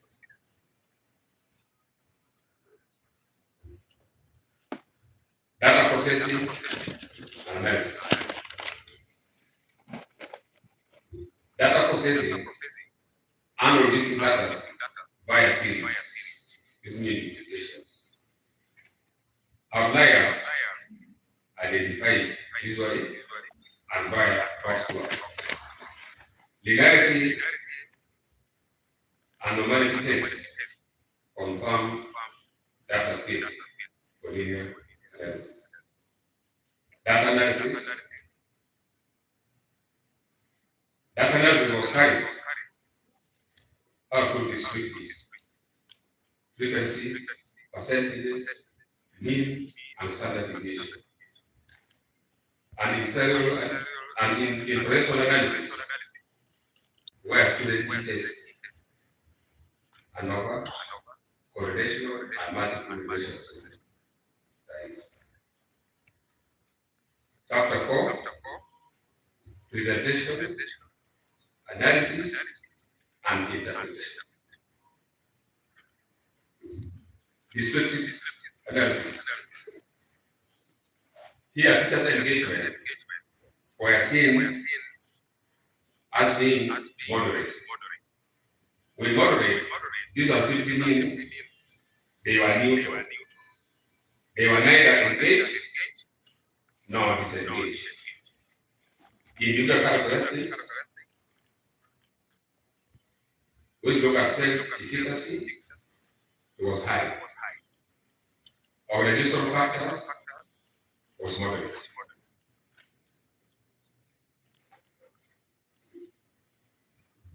Data processing and analysis. Data processing and releasing data via series using implications. Outliers identified visually and via crosswalk. Legality and normality tests confirm data fit for linear analysis. Data analysis. Data analysis was carried out through descriptives, frequencies, percentages, mean, and standard deviation. And in inferential analysis, where students test ANOVA, correlation, and multiple relations. Chapter 4, presentation, analysis, and interpretation. Descriptive analysis. Here, teachers' engagement were seen as being moderate. With moderate, this was simply mean they were neutral. They were neither engaged nor disengaged. Individual characteristics, which look at self-efficacy, it was high. Organizational factors was moderate.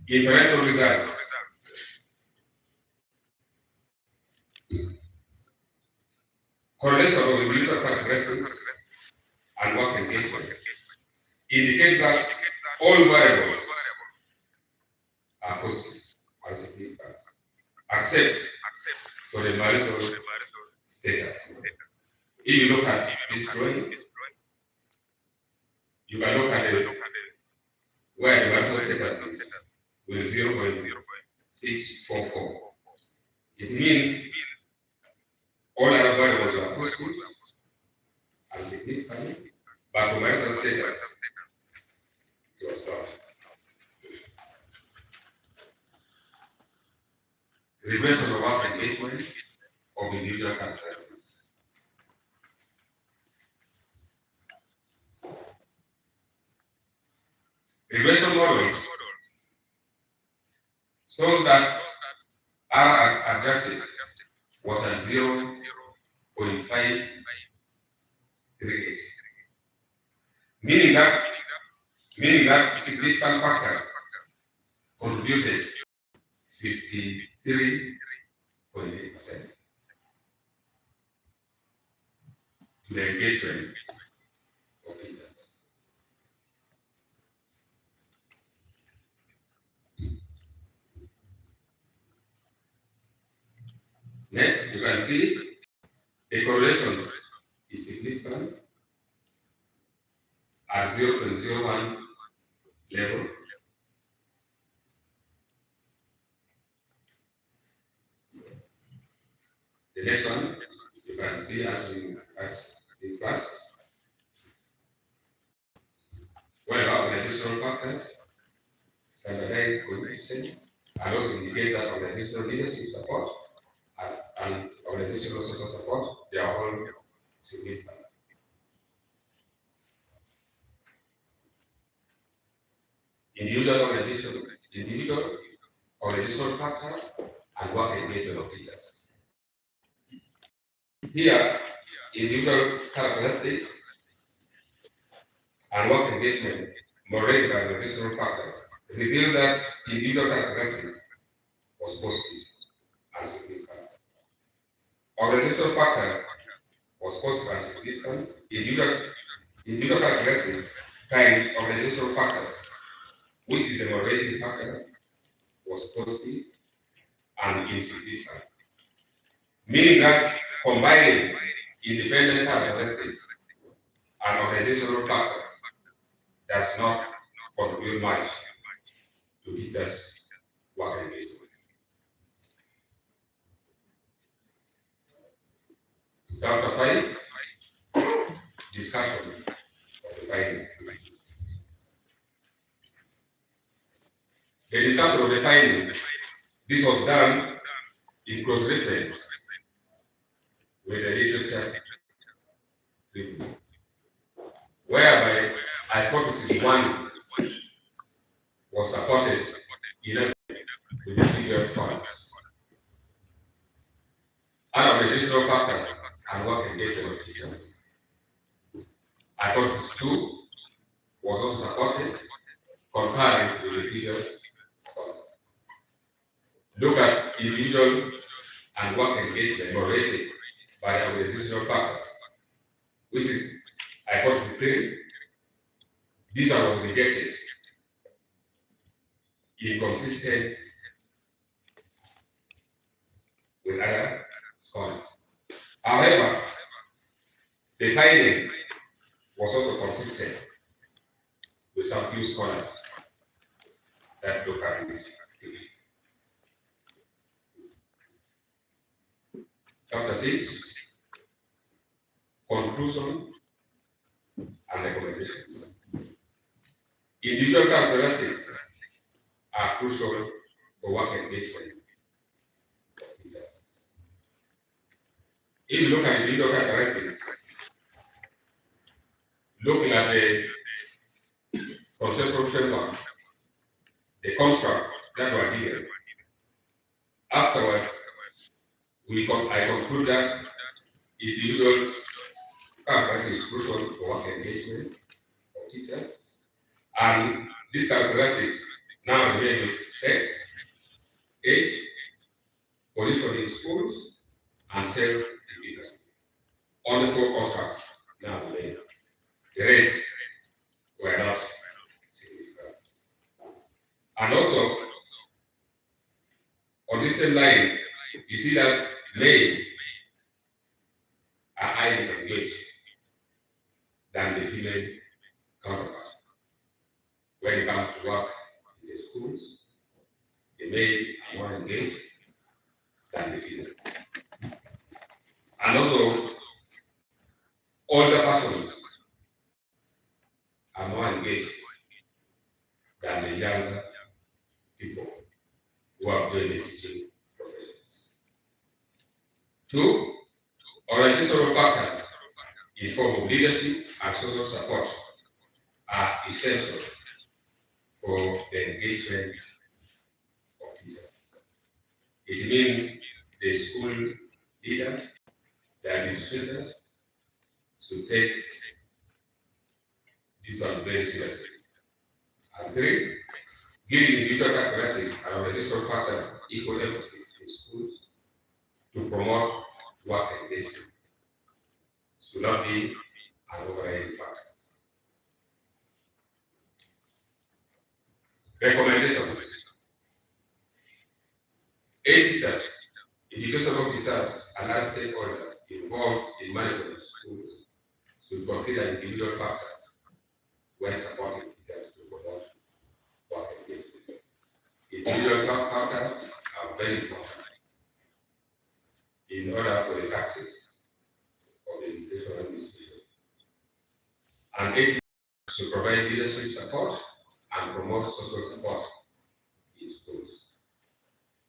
Inferential results. Correlation of individual characteristics and work engagement indicates that all variables are positive and significant, except for the marital status. If you look at this drawing, you can look at where the marital status is with 0.644. It means all other variables are positive and significant, but for marital status, it was not. Regression of work engagement of individual characteristics. Regression model shows that R adjusted was at 0.538, meaning that significant factors contributed 53.8% to the engagement of teachers. Next, you can see the correlations is significant at 0.01 level. The next one, you can see as we discussed. What about organizational factors? Standardized coefficients, and also indicate that organizational leadership support and organizational social support, they are all significant. Individual organizational factor and work engagement of teachers. Here, individual characteristics and work engagement moderated by organizational factors reveal that individual characteristics was positive and significant. Organizational factors was positive and significant. Individual characteristics times organizational factors, which is a moderating factor, was positive and insignificant. Meaning that combining independent characteristics and organizational factors does not contribute much to teachers' work engagement. Chapter 5, discussion of the finding. The discussion of the finding, this was done in close reference with the literature review, whereby hypothesis 1 was supported in with the previous scholars. Out of the additional factors and work engagement of teachers. Hypothesis 2 was also supported, comparing with the previous scholars. Look at individual and work engagement moderated by our additional factors, which is hypothesis 3. This one was rejected, inconsistent with other scholars. However, the finding was also consistent with some few scholars that look at this activity. Chapter 6, conclusion and recommendations. Individual characteristics are crucial for work engagement of teachers. If you look at individual characteristics, looking at the conceptual framework, the constructs that were given, afterwards, I conclude that individual characteristics is crucial for work engagement of teachers, and these characteristics now remain with sex, age, position in schools, and self-efficacy. Only 4 constructs now remain. The rest were not significant. And also, on this same line, you see that males are highly engaged than the female counterpart. When it comes to work in the schools, the male are more engaged than the female. And also, older persons are more engaged than the younger people who have joined the teaching professions. 2, organizational factors in form of leadership and social support are essential for the engagement of teachers. It means the school leaders, the administrators, should take this one very seriously. And 3, giving individual characteristics and organizational factors equal emphasis in schools to promote work engagement should not be an overriding factor. Recommendations. 8 teachers, education officers, and other stakeholders involved in management of schools should consider individual factors when supporting teachers to promote work engagement. Individual factors are very important in order for the success of the educational institution. And 8 teachers should provide leadership support and promote social support in schools.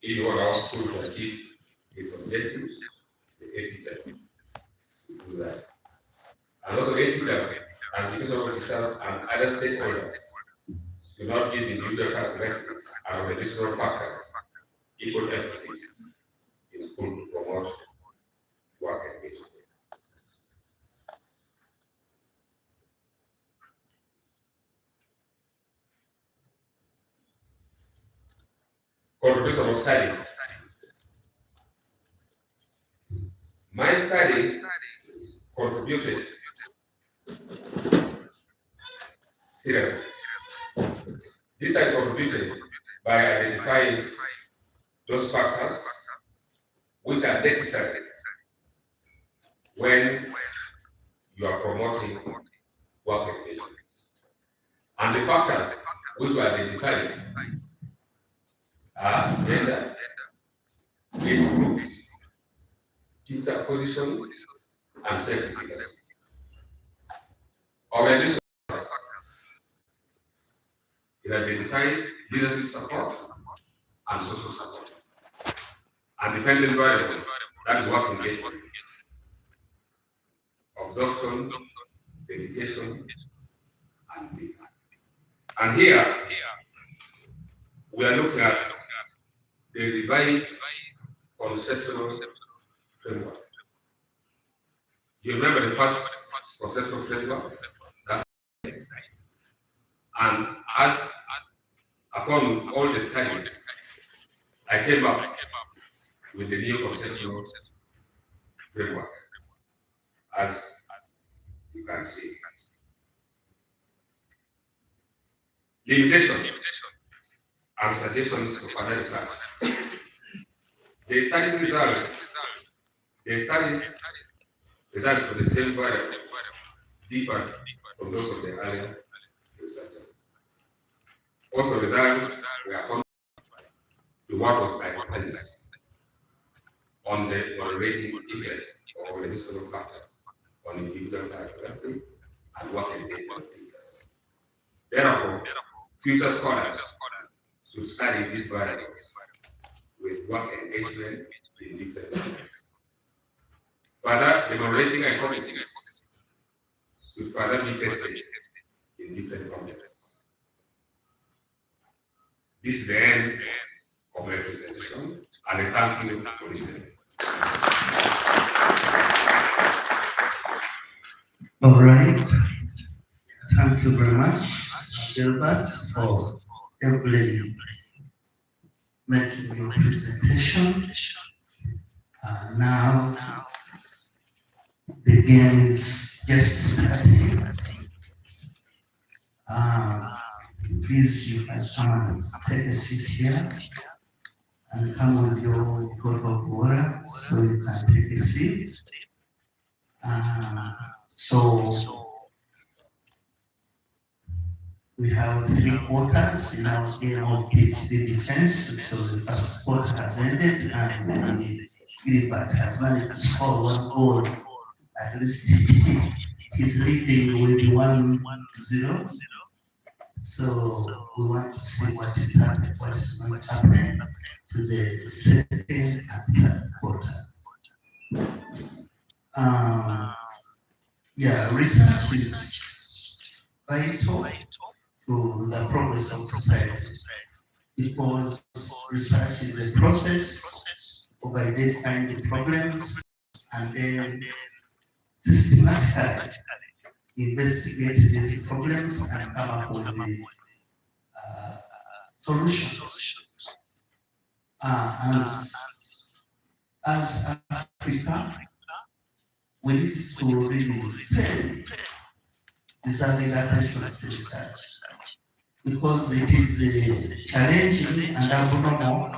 If you want our school to achieve its objectives, the 8 teachers should do that. And also 8 teachers and educational officers and other stakeholders should not give individual characteristics and additional factors equal emphasis in school to promote work engagement. Contribution of study. My study contributed seriously. This I contributed by identifying those factors which are necessary when you are promoting work engagement. And the factors which were identified gender, age group, teacher position, and self-efficacy. Organization it identified leadership support and social support. And dependent variables, that is work engagement, absorption, dedication, and feedback. And here, we are looking at the revised conceptual framework. You remember the first conceptual framework? And as upon all the studies, I came up with the new conceptual framework, as you can see. Limitation and suggestions for further research. The studies results for the same virus differ from those of the earlier researchers. Also, results were according to what was hypothesis on the moderating effect of organizational factors on individual characteristics and work engagement features. Therefore, future scholars should study these variables with work engagement in different contexts. Further, the moderating hypothesis should further be tested in different contexts. This is the end of my presentation, and I thank you for listening. All right. Thank you very much, Gilbert, for ably making your presentation. Now, the game is just starting. Please, you can come and take a seat here and come with your bottle of water so you can take a seat. So we have 3 quarters in our game of PhD defense. So the first quarter has ended and Gilbert has managed to score 1 goal. At least he's leading with 1-0. So we want to see what is going to happen to the second and third quarter. Research is vital to the progress of society because research is the process of identifying the problems and then systematically investigate these problems and come up with the solutions. And as Africa, we need to really pay deserving attention to research because it is challenging and abnormal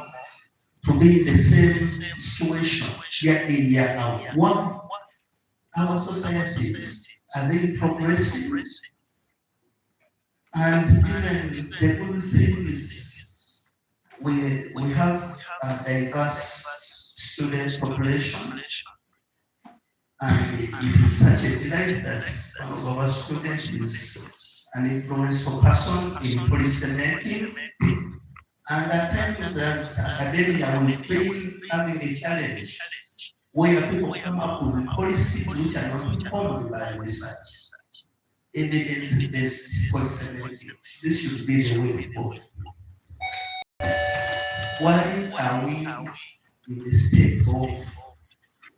to be in the same situation year in, year out. One, our societies, are they progressing? And even the good thing is we have a diverse student population, and it is such a delight that one of our students is an influential person in policy making. And at times as academia, we've been having a challenge where people come up with policies which are not informed by research. Evidence-based policy making. This should be the way we go. Why are we in the state of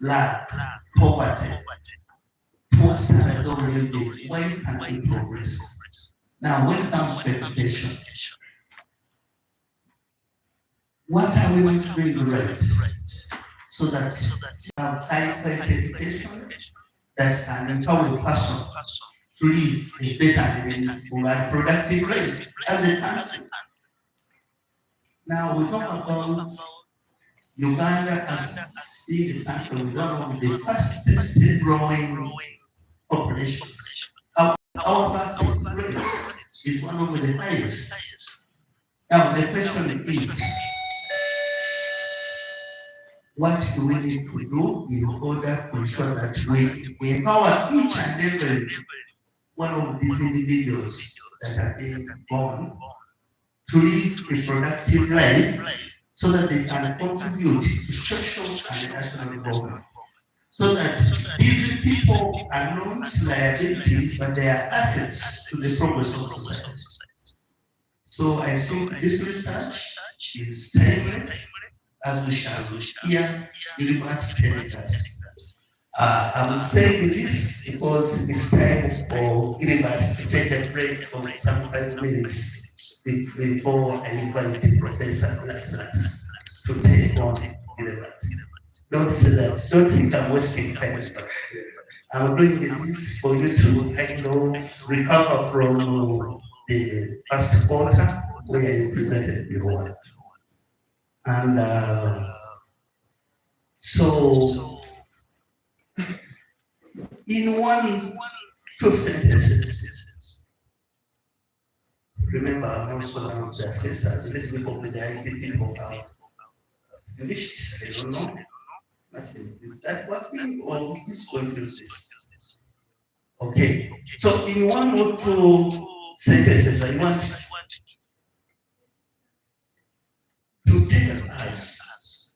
lack, poverty, poor standards of living? Why can't we progress? Now, when it comes to education, what are we going to bring right so that we have high quality education that can empower a person to live a better, meaningful, and productive life as a country? Now, we talk about Uganda as being a country with one of the fastest growing populations. Our birth rate is one of the highest. Now, the question is, what do we need to do in order to ensure that we empower each and every one of these individuals that are being born to live a productive life so that they can contribute to social and national development. So that these people are not liabilities, but they are assets to the progress of society. So I think this research is timely, as we shall hear Gilbert telling us. I'm saying this because it's time for Gilbert to take a break of some 5 minutes before I invite Professor Laslas to take on Gilbert. Don't say that. Don't think I'm wasting time. I'm doing this for you to kind of recover from the first quarter where you presented your work. And so, in 2 sentences, remember, I'm also one of the assessors. Let me hope the IT people have finished. I don't know. Martin, is that working or is going to use this? Okay. So, in 1 or 2 sentences, I want to tell us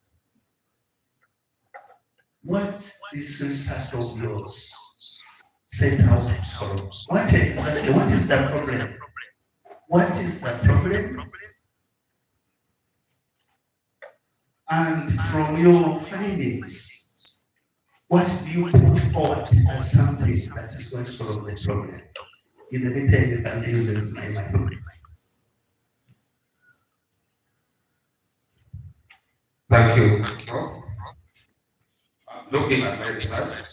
what this research of yours set out to solve. What is the problem? What is the problem? And from your findings, what do you put forward as something that is going to solve the problem? In the meantime, you can use my mind. Thank you. Looking at my research,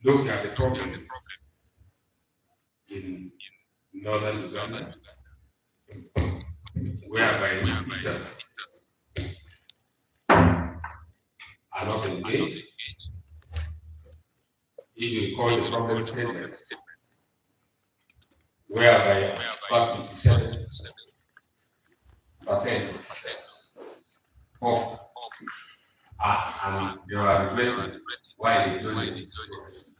looking at the problem in northern Uganda, whereby teachers are not engaged. If you recall the problem statement, whereby about 57% of and they are regretting why they joined this profession.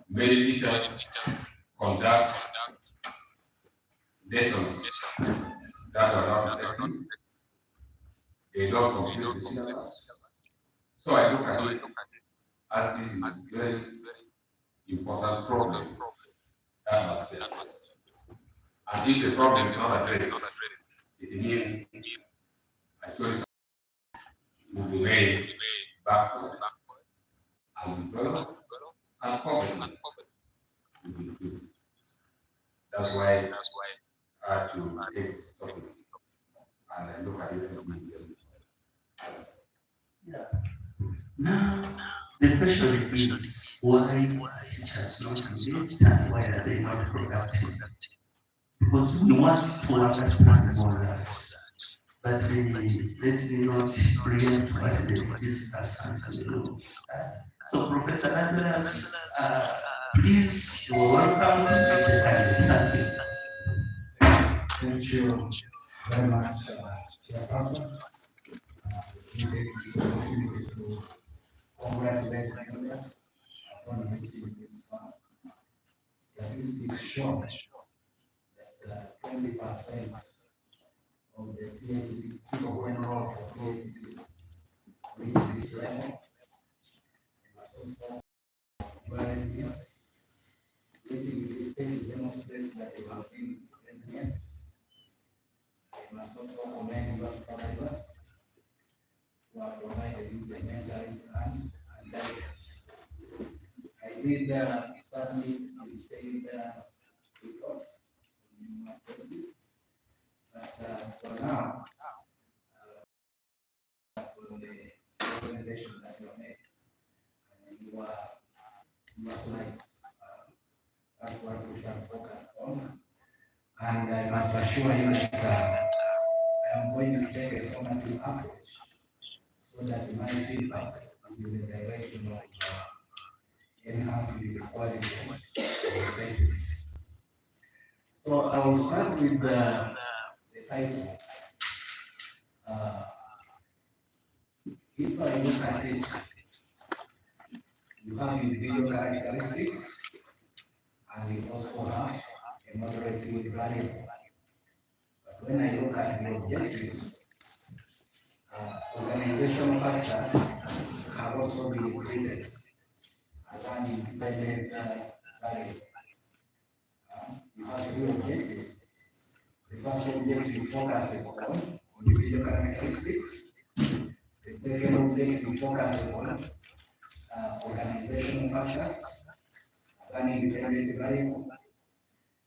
Many teachers conduct lessons that are not effective. They don't complete the syllabus. So I look at it as this is a very important problem that must be addressed. And if the problem is not addressed, it means Acholi will remain backward and develop and poverty will increase. That's why I had to take this topic and I look at it as being Yeah. Now, the question is why teachers not engaged and why are they not productive? Because we want to understand more that. But let me not preempt what the discussant will do. So, Professor Lazarus, please, you are welcome and thank you. Thank you very much, Chairperson. We take this opportunity to congratulate Gilbert upon reaching this far. Statistics show that 20% of the PhD people who enroll for PhDs reach this level. And also, during this, reaching this stage demonstrates that they have been resilient. I must also commend your supervisors who have provided you the mentoring and guidance. I did submit a detailed report in my thesis, but for now, that's on the presentation that you made. And your slides, that's what we shall focus on. And I must assure you that I'm going to take a summative approach so that my feedback is in the direction of enhancing the quality of the thesis. So I will start with the title. If I look at it, you have individual characteristics and you also have a moderating variable. But when I look at the objectives, organizational factors have also been treated as an independent variable. You have three objectives. The first objective focuses on individual characteristics. The second objective focuses on organizational factors as an independent variable.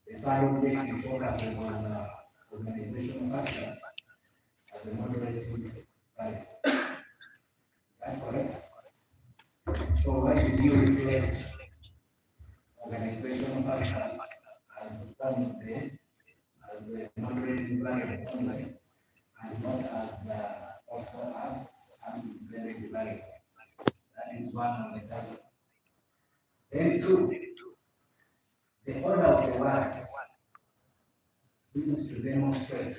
The third objective focuses on organizational factors as a moderating variable. Is that correct? So why did you reflect organizational factors as the moderating variable only, and not as also as an independent variable? That is one of the title. Then two, the order of the words seems to demonstrate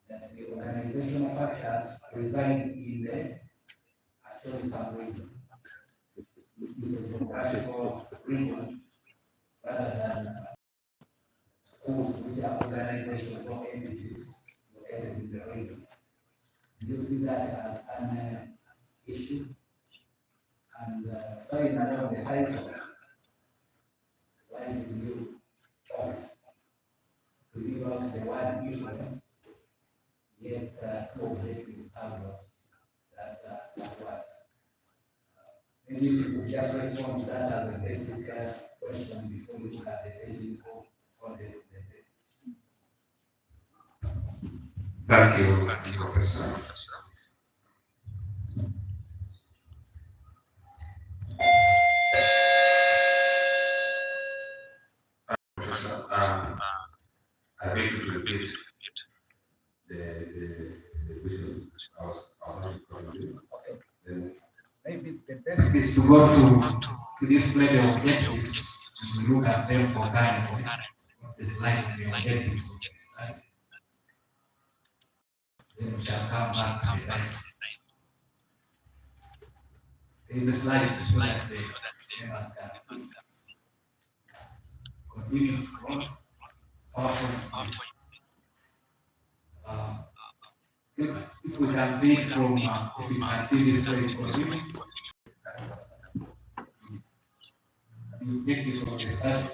that the organizational factors reside in the Acholi sub-region, which is a geographical region rather than schools, which are organizations or entities located in the region. Do you see that as an issue? And finally, on the title, why did you opt to leave out the word influence, yet two objectives have lost that word? Maybe if you could just respond to that as a basic question before we look at the technical content of the text. Thank you, Professor. Professor, I beg you to repeat the questions. I was not recording. Okay. Maybe the best is to go to display the objectives and look at them organically. The slide of the objectives of the slide. Then we shall come back to the title. In the slide so that the members can see. Continue scroll. PowerPoint is. If we can see it from, if we can see this way, continue. The objectives of the study.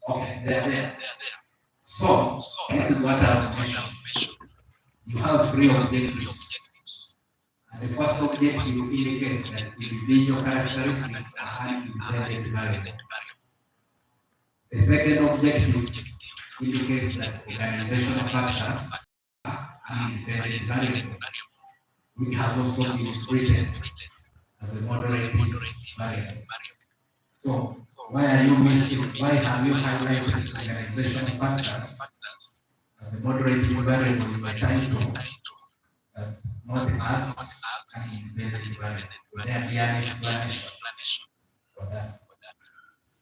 Okay, they are there. So, this is what I was mentioning. You have three objectives. And the first objective indicates that individual characteristics are an independent variable. The second objective indicates that organizational factors are an independent variable, which has also been treated as a moderating variable. So, why are you missing? Why have you highlighted organizational factors as a moderating variable in the title, not as an independent variable? Will there be an explanation for that?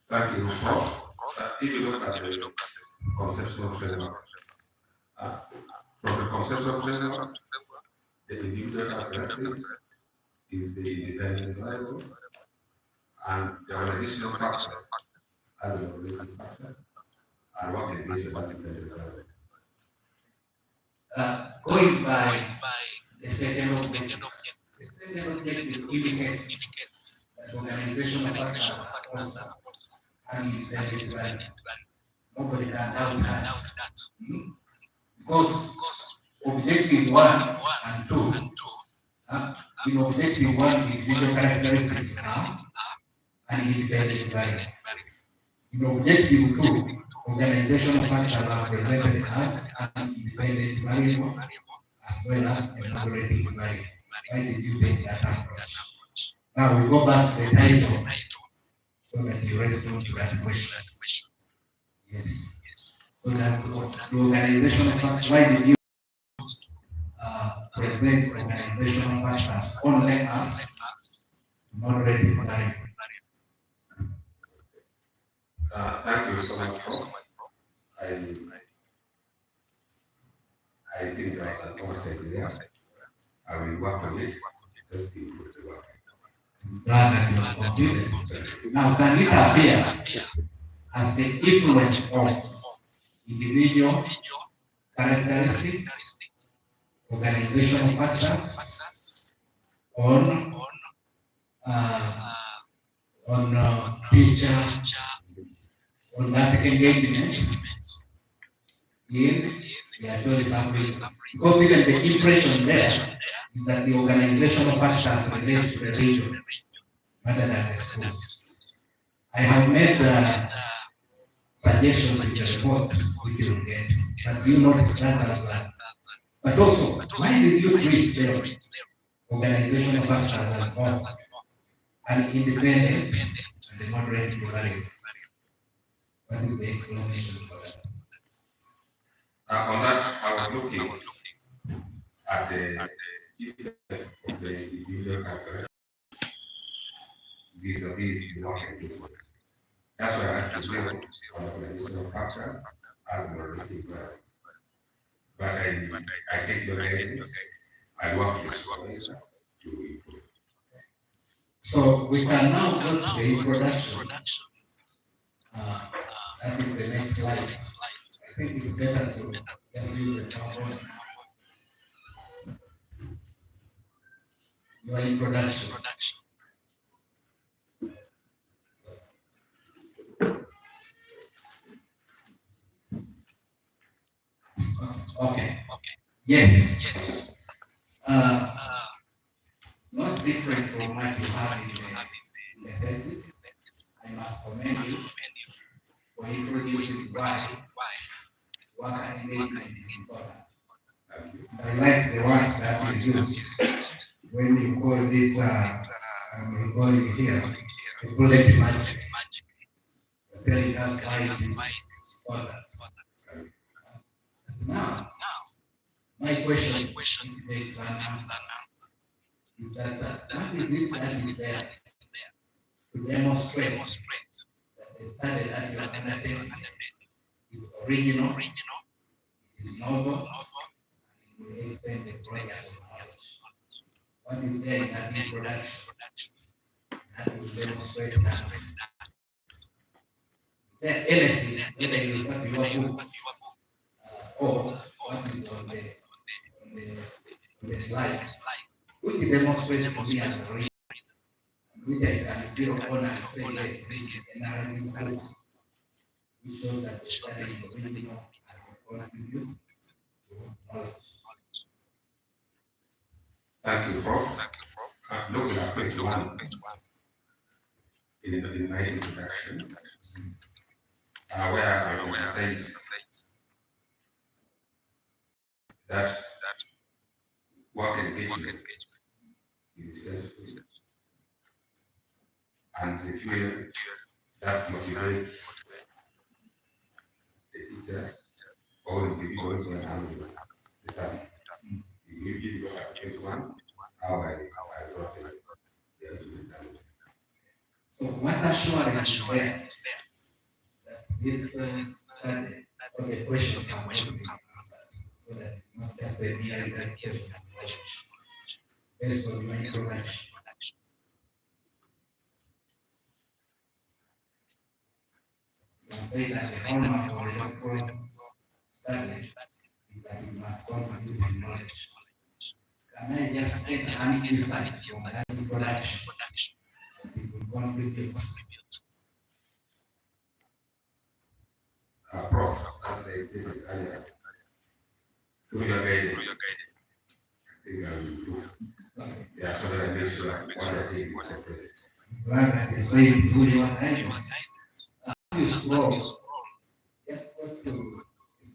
Thank you, Prof. If you look at the conceptual framework, from the conceptual framework, the individual characteristics is the independent variable, and the organizational factors as a moderating factor, and what engagement as independent variable. Going by the second objective, the second objective indicates that organizational factors are also an independent variable. Nobody can doubt that. Because objective 1 and 2, in objective 1, individual characteristics are an independent variable. In objective 2, organizational factors are presented as an independent variable as well as a moderating variable. Why did you take that approach? Now we go back to the title so that you respond to that question. Yes. So that's what the organizational factors. Why did you present organizational factors only as moderating variable? Thank you so much, Prof. I think oversight there. I will work on it. Just be able to work. Glad that you have considered. Now, can it appear as the influence of individual characteristics, organizational factors on teacher, on that engagement in the Acholi sub-region? Because even the impression there is that the organizational factors relate to the region rather than the schools. I have made suggestions in the report which you will get, but you notice that as well. But also, why did you treat the organizational factors as both an independent and a moderating value? What is the explanation for that? On that, I was looking at the effect of the individual characteristics vis-a-vis the work engagement. That's why I had to say on organizational factor as a moderating value. But I take your guidance. I work with the supervisor to improve. So we can now go to the introduction. That is the next slide. I think it's better to just use the PowerPoint. Your introduction. Okay. Yes. Not different from what you have in the thesis. I must commend you for introducing why worker engagement is important. I like the words that you use when you call it, I'm calling here, a bullet magic. You're telling us why it is important. Now, my question makes one answer is that what is it that is there to demonstrate that the study that you are undertaking is original, is novel, and it will extend the progress of knowledge? What is there in that introduction that will demonstrate that? Is there anything, whether you refer to your book or what is on the slide, which demonstrates to me as a reader, which I can zero on and say, yes, this is a narrative book, which shows that the study is original and will contribute to knowledge. Thank you, Prof. Looking at page 1 in my introduction, where I emphasize that work engagement is essential and the fuel that motivates the teachers or individuals who are handling the task. If you go at page 1, how I brought the ultimate damage. So what assurance is there that this study or the questions are going to be answered, so that it's not just a mere recitation of knowledge based on your introduction? You can say that the hallmark of a doctoral study is that it must contribute to knowledge. Can I just get an insight from that introduction that it will contribute? Prof, as I stated earlier, through your guidance, I think I will improve. Yeah, so that I make sure what I say is incorporated. I'm glad that you're saying through your guidance. As you scroll, just go to the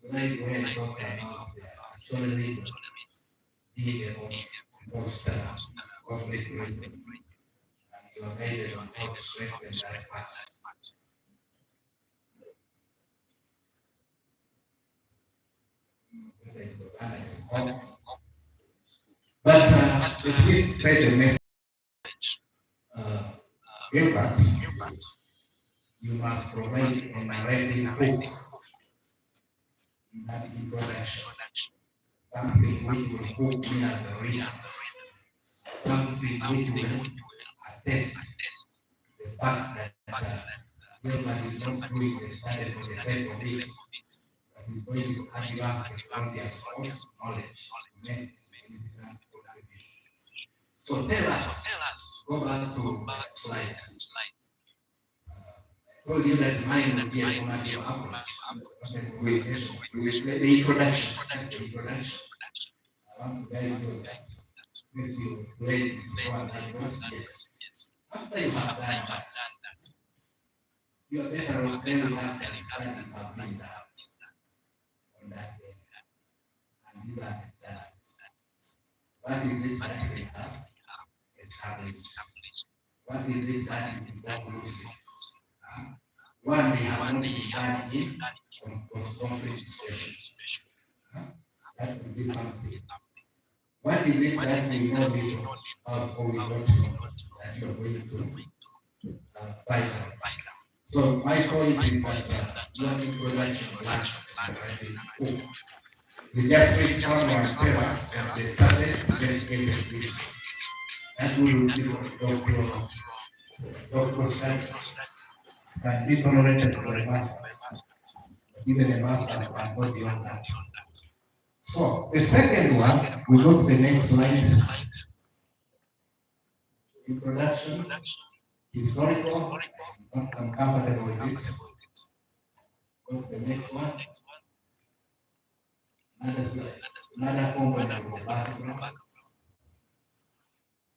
slide where I talk about the Acholi region being a most conflict region, and you are guided on how to strengthen that part. But let me say the message. Gilbert, you must provide a narrative hook in that introduction, something which will hook me as a reader, something which will attest the fact that Gilbert is not doing the study for the sake of it, but is going to give us the frontiers of knowledge to make significant contribution. So tell us, go back to slide. I told you that mine will be a formative approach. The introduction. The introduction. I want to guide you that since you played before that was yes. After you have done that, you are better off telling us that studies have been done on that day. And these are the studies. What is it that we have established? What is it that is inconclusive? One, they have not been done in post-conflict situations. That would be something. What is it that we know little or we don't know that you are going to find out? So my point is that your introduction lacks already. You just read someone tell us that they started investigating this. That will be for doctor study. Can be tolerated for a master's. Even a master's can go beyond that. So the second one, we go to the next slide. Introduction, historical, I'm comfortable with it. Go to the next one. Another slide. Another component of the background.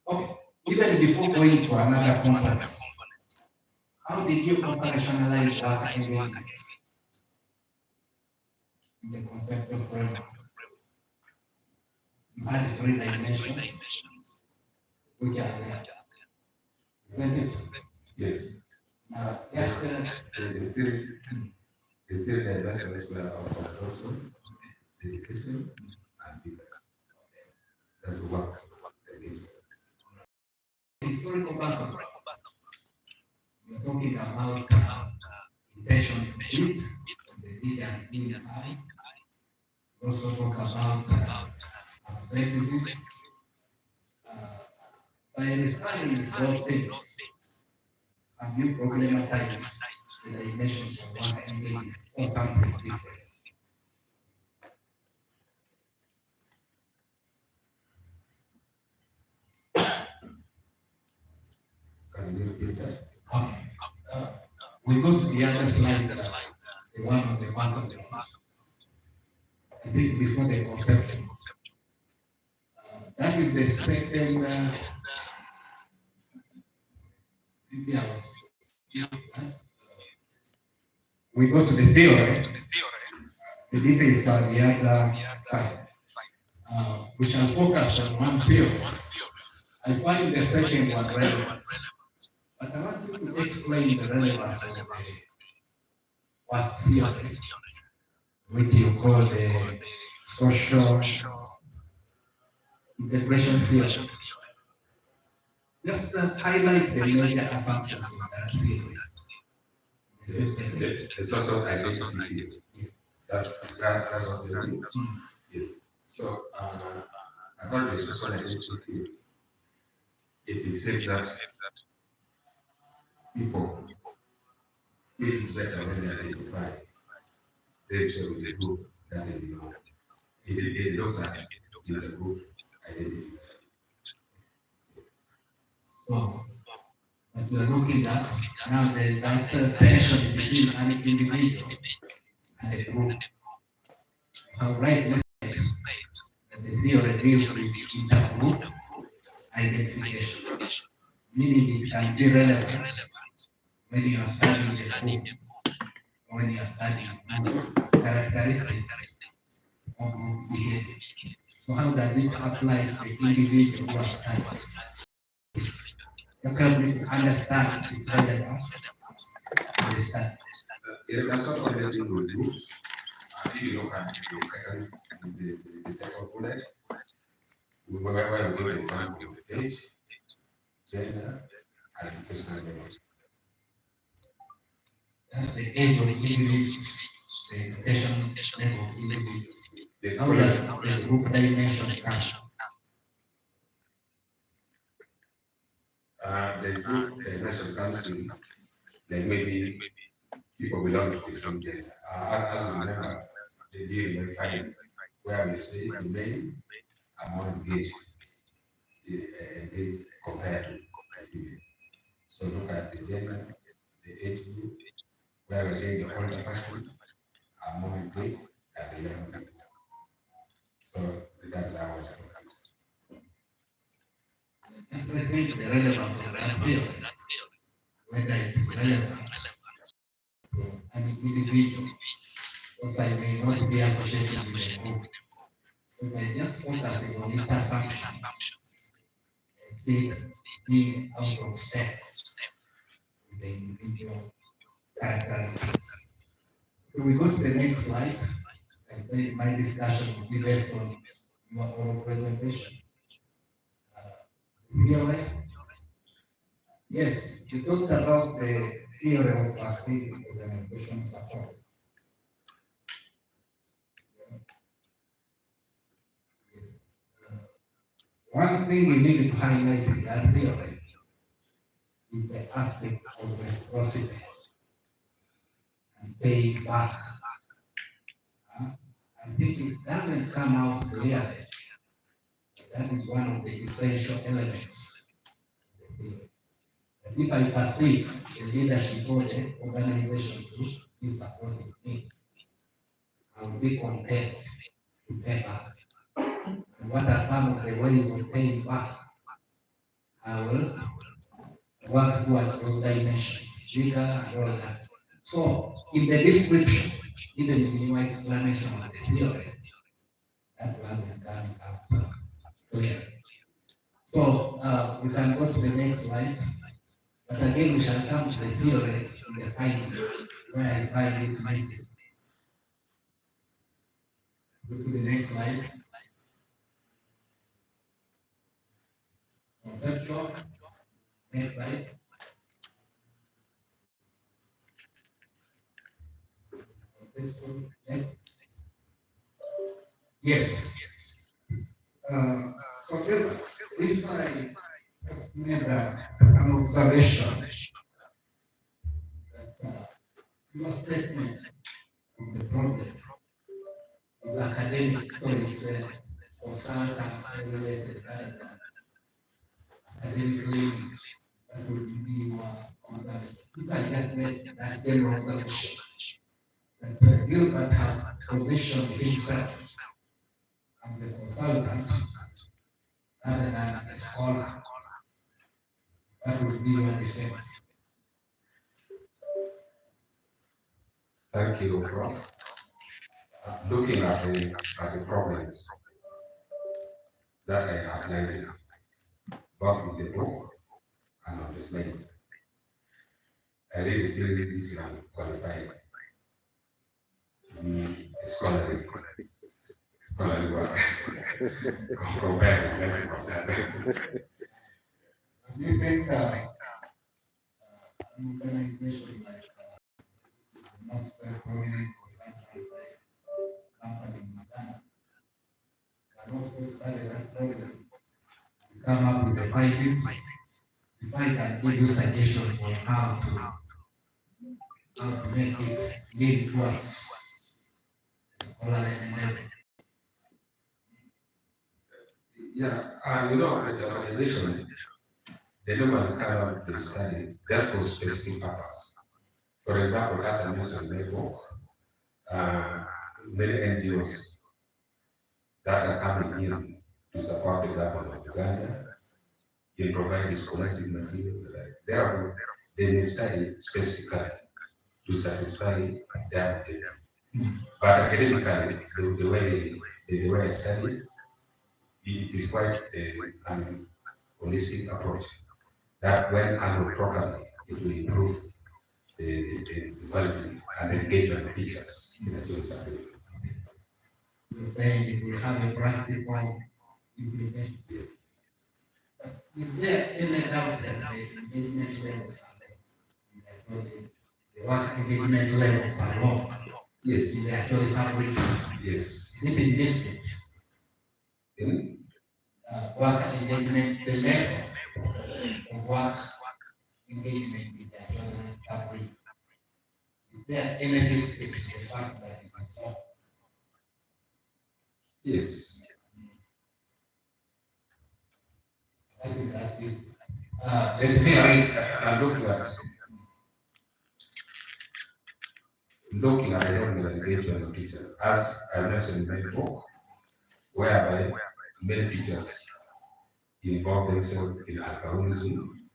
Okay, even before going to another component, how did you operationalize work engagement in the conceptual framework? You had 3 dimensions, which are there. Isn't it? Yes. Just The theory dimensions were of consumption, education, and business. That's the work. historical background. We're talking about intention to lead, the leaders being high. We also talk about absenteeism. By referring to those things, have you problematized the dimensions of work engagement or something different? Can you repeat that? We go to the other slide, the one on the back of the house. I think before the conception. That is the second. Maybe I was. We go to the theory. The details are the other side. We shall focus on one theory. I find the second one relevant. But I want you to explain the relevance of the first theory, which you call the social integration theory. Just highlight the major assumptions in that theory. The social identity theory. That's what they do. Yes. So, according to social identity theory, it states that people feels better when they identify themselves with the group that they belong. It looks at the group identity. So, what we are looking at now, that tension between an individual and a group. How right, let's say that the theory deals with intergroup identification, meaning it can be relevant when you are studying the group or when you are studying group characteristics of group behavior. So how does it apply to the individual who are studying? Just help me to understand its relevance in the study. It can sort of relate to groups. If you look at the second bullet, where we give an example of age, gender, and educational level. That's the age of individuals, the educational level of individuals. the How does the group dimension come? The group dimension comes in, like maybe people belong to the same gender. As we remember, the deal we find where we say the men are more engaged, compared to the female. So look at the gender, the age group, where we say the older person are more engaged than the young people. So that's how it happens. And I think the relevance of that field, whether it's relevant to an individual, because I may not be associated with a group. So by just focusing on these assumptions, instead being out of step with the individual characteristics. So we go to the next slide. I say my discussion will be based on your oral presentation. Theory. Yes, you talked about the theory of passive organization support. Yes. One thing we need to highlight in that theory is the aspect of reciprocity and paying back. I think it doesn't come out clearly. That is one of the essential elements of the theory. That if I perceive the leadership of the organization is supporting me, I will be compelled to pay back. And what are some of the ways of paying back? I will work towards those dimensions, bigger and all that. So, in the description, even in your explanation of the theory, that wasn't coming out clearly. So, we can go to the next slide. But again, we shall come to the theory in the findings, where I find it missing. Go to the next slide. Conceptual. Next slide. Conceptual. Next. Yes. So if I just made an observation that your statement of the problem is academic, so it's consultancy related rather than academically, that would be more observation. If I just made that general observation that Gilbert has positioned himself as a consultant rather than a scholar, that would be your defense. Thank you, Prof. Looking at the problems that I outlined both in the book and on the slide, I really feel this young qualified to be a scholarly work compared to less concerned. Do you think an organization like the most prominent consultant company in Ghana can also study that problem and come up with the findings? If I can give you suggestions on how to make it lead towards scholarly level. Yeah, and you know, the organization, they normally carry out the study just for specific purpose. For example, as I mentioned in my book, many NGOs that are coming in to support the government of Uganda in providing scholastic materials, therefore they may study specifically to satisfy their objective. But academically, the way I study, it is quite an holistic approach that when handled properly, it will improve the quality and engagement of teachers in the students' activities. You're saying it will have a practical implication. But is there any doubt that the engagement levels are low? The work engagement levels are low Yes. in the Acholi sub-region. Yes. Is it in district? In Work engagement, the level of work engagement in the Acholi sub-region. Is there any district the fact that it is not? yes. I think that is, Let me looking at the engagement of teachers, as I mentioned in my book, whereby many teachers involve themselves in alcoholism,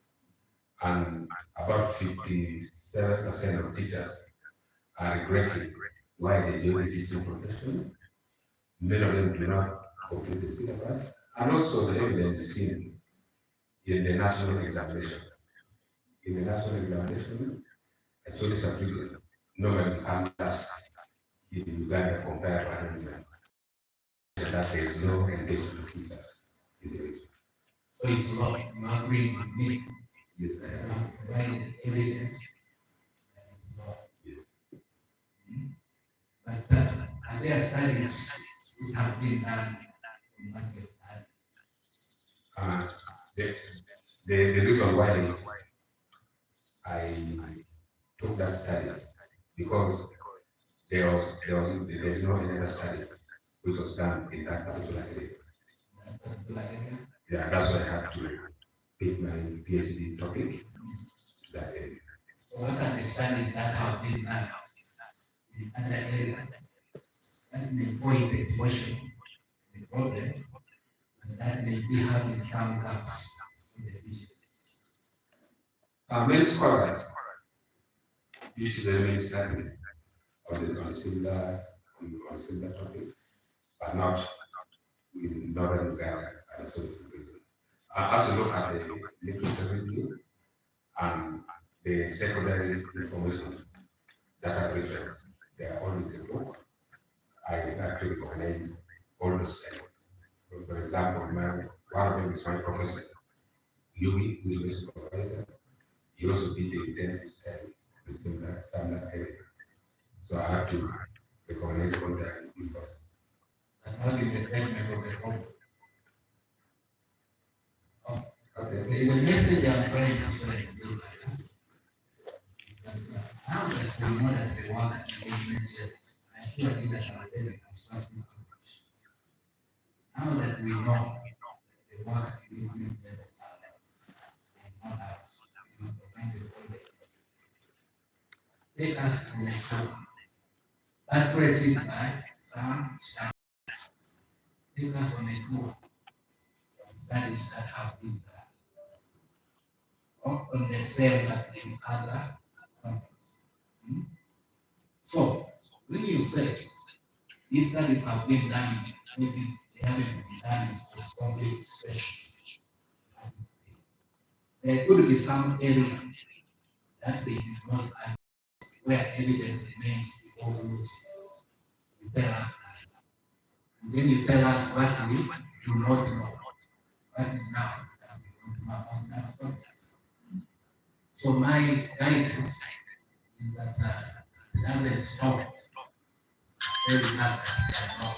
and about 57% of teachers are regretting why they joined the teaching profession. Many of them do not complete the syllabus, and also the evidence is seen in the national examination. In the national examination, actually subjected, nobody can last in Uganda compared to Angola. That there is no engagement of teachers in the region. so it's not, you agree with me, Yes, I am. provided evidence that it's not. Yes. But are there studies which have been done in market study? Uh, the, the reason why I took that study, because there's no another study which was done in that particular area. That particular area? Yeah, that's why I had to pick my PhD topic, that area. So what are the studies that have been done in other areas that may point the solution to the problem and that may be having some gaps in the vision? Many scholars teach the many studies on similar topic, but not in northern Uganda and so region. I also look at the literature review and the secondary information that are referenced. They are all in the book. I actually recognize all those studies. For example, one of them is my professor, Yugi, who is my supervisor. He also did the intensive study in the similar area. So I have to recognize all the efforts. But not in the statement of the problem. Okay. The message I'm trying to say is that now that we know that the work engagement is, I feel like that our daily constructive approach. Now that we know that the work engagement levels are there, and not out, we have provided all the evidence. Take us to the tour. Addressing by some standards. Take us on a tour of studies that have been done. Not on the same as in other countries. So, when you say these studies have been done, maybe they haven't been done in post-conflict situations. There could be some area that they did not address, where evidence remains inconclusive. You tell us that. And then you tell us what we do not know. What is now that we don't know on that subject. So my guidance is that it doesn't stop. Very nothing at all.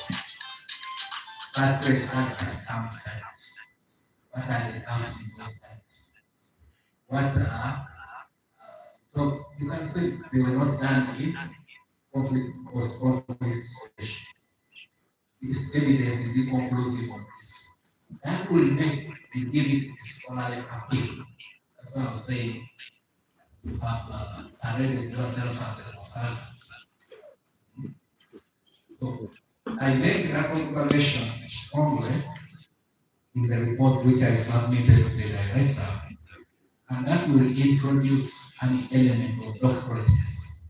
But first, some studies. What are the gaps in those studies? What are so you can say they were not done in conflict post-conflict situations. This evidence is inconclusive on this. That will make we give it a scholarly appeal. That's what I'm saying. You have arranged yourself as a consultant. So I make that observation strongly in the report which I submitted to the director, and that will introduce an element of doctorateness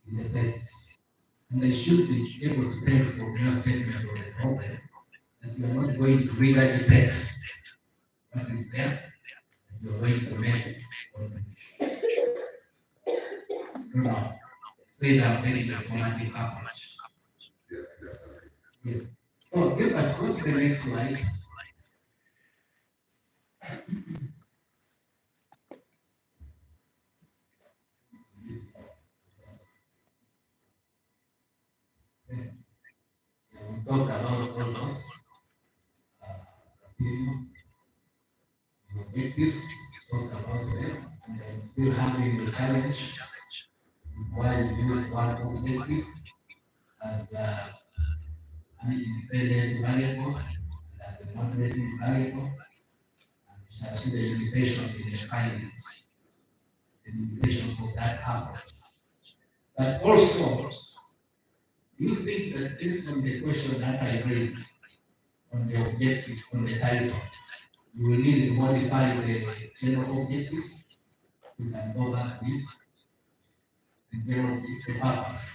in the thesis. And I should be able to tell from your statement of the problem that you are not going to regurgitate what is there, and you are going to make contribution. No. Say that very informative approach. Yes. So Gilbert, go to the next slide. talk about all those objectives, talk about them, and then still having the challenge why you use one objective as an independent variable, as a moderating variable, and we shall see the limitations in the findings, the limitations of that approach. But also, you think that based on the question that I raised on the objective, on the title, you will need to modify the general objective. You can go back with the general the purpose.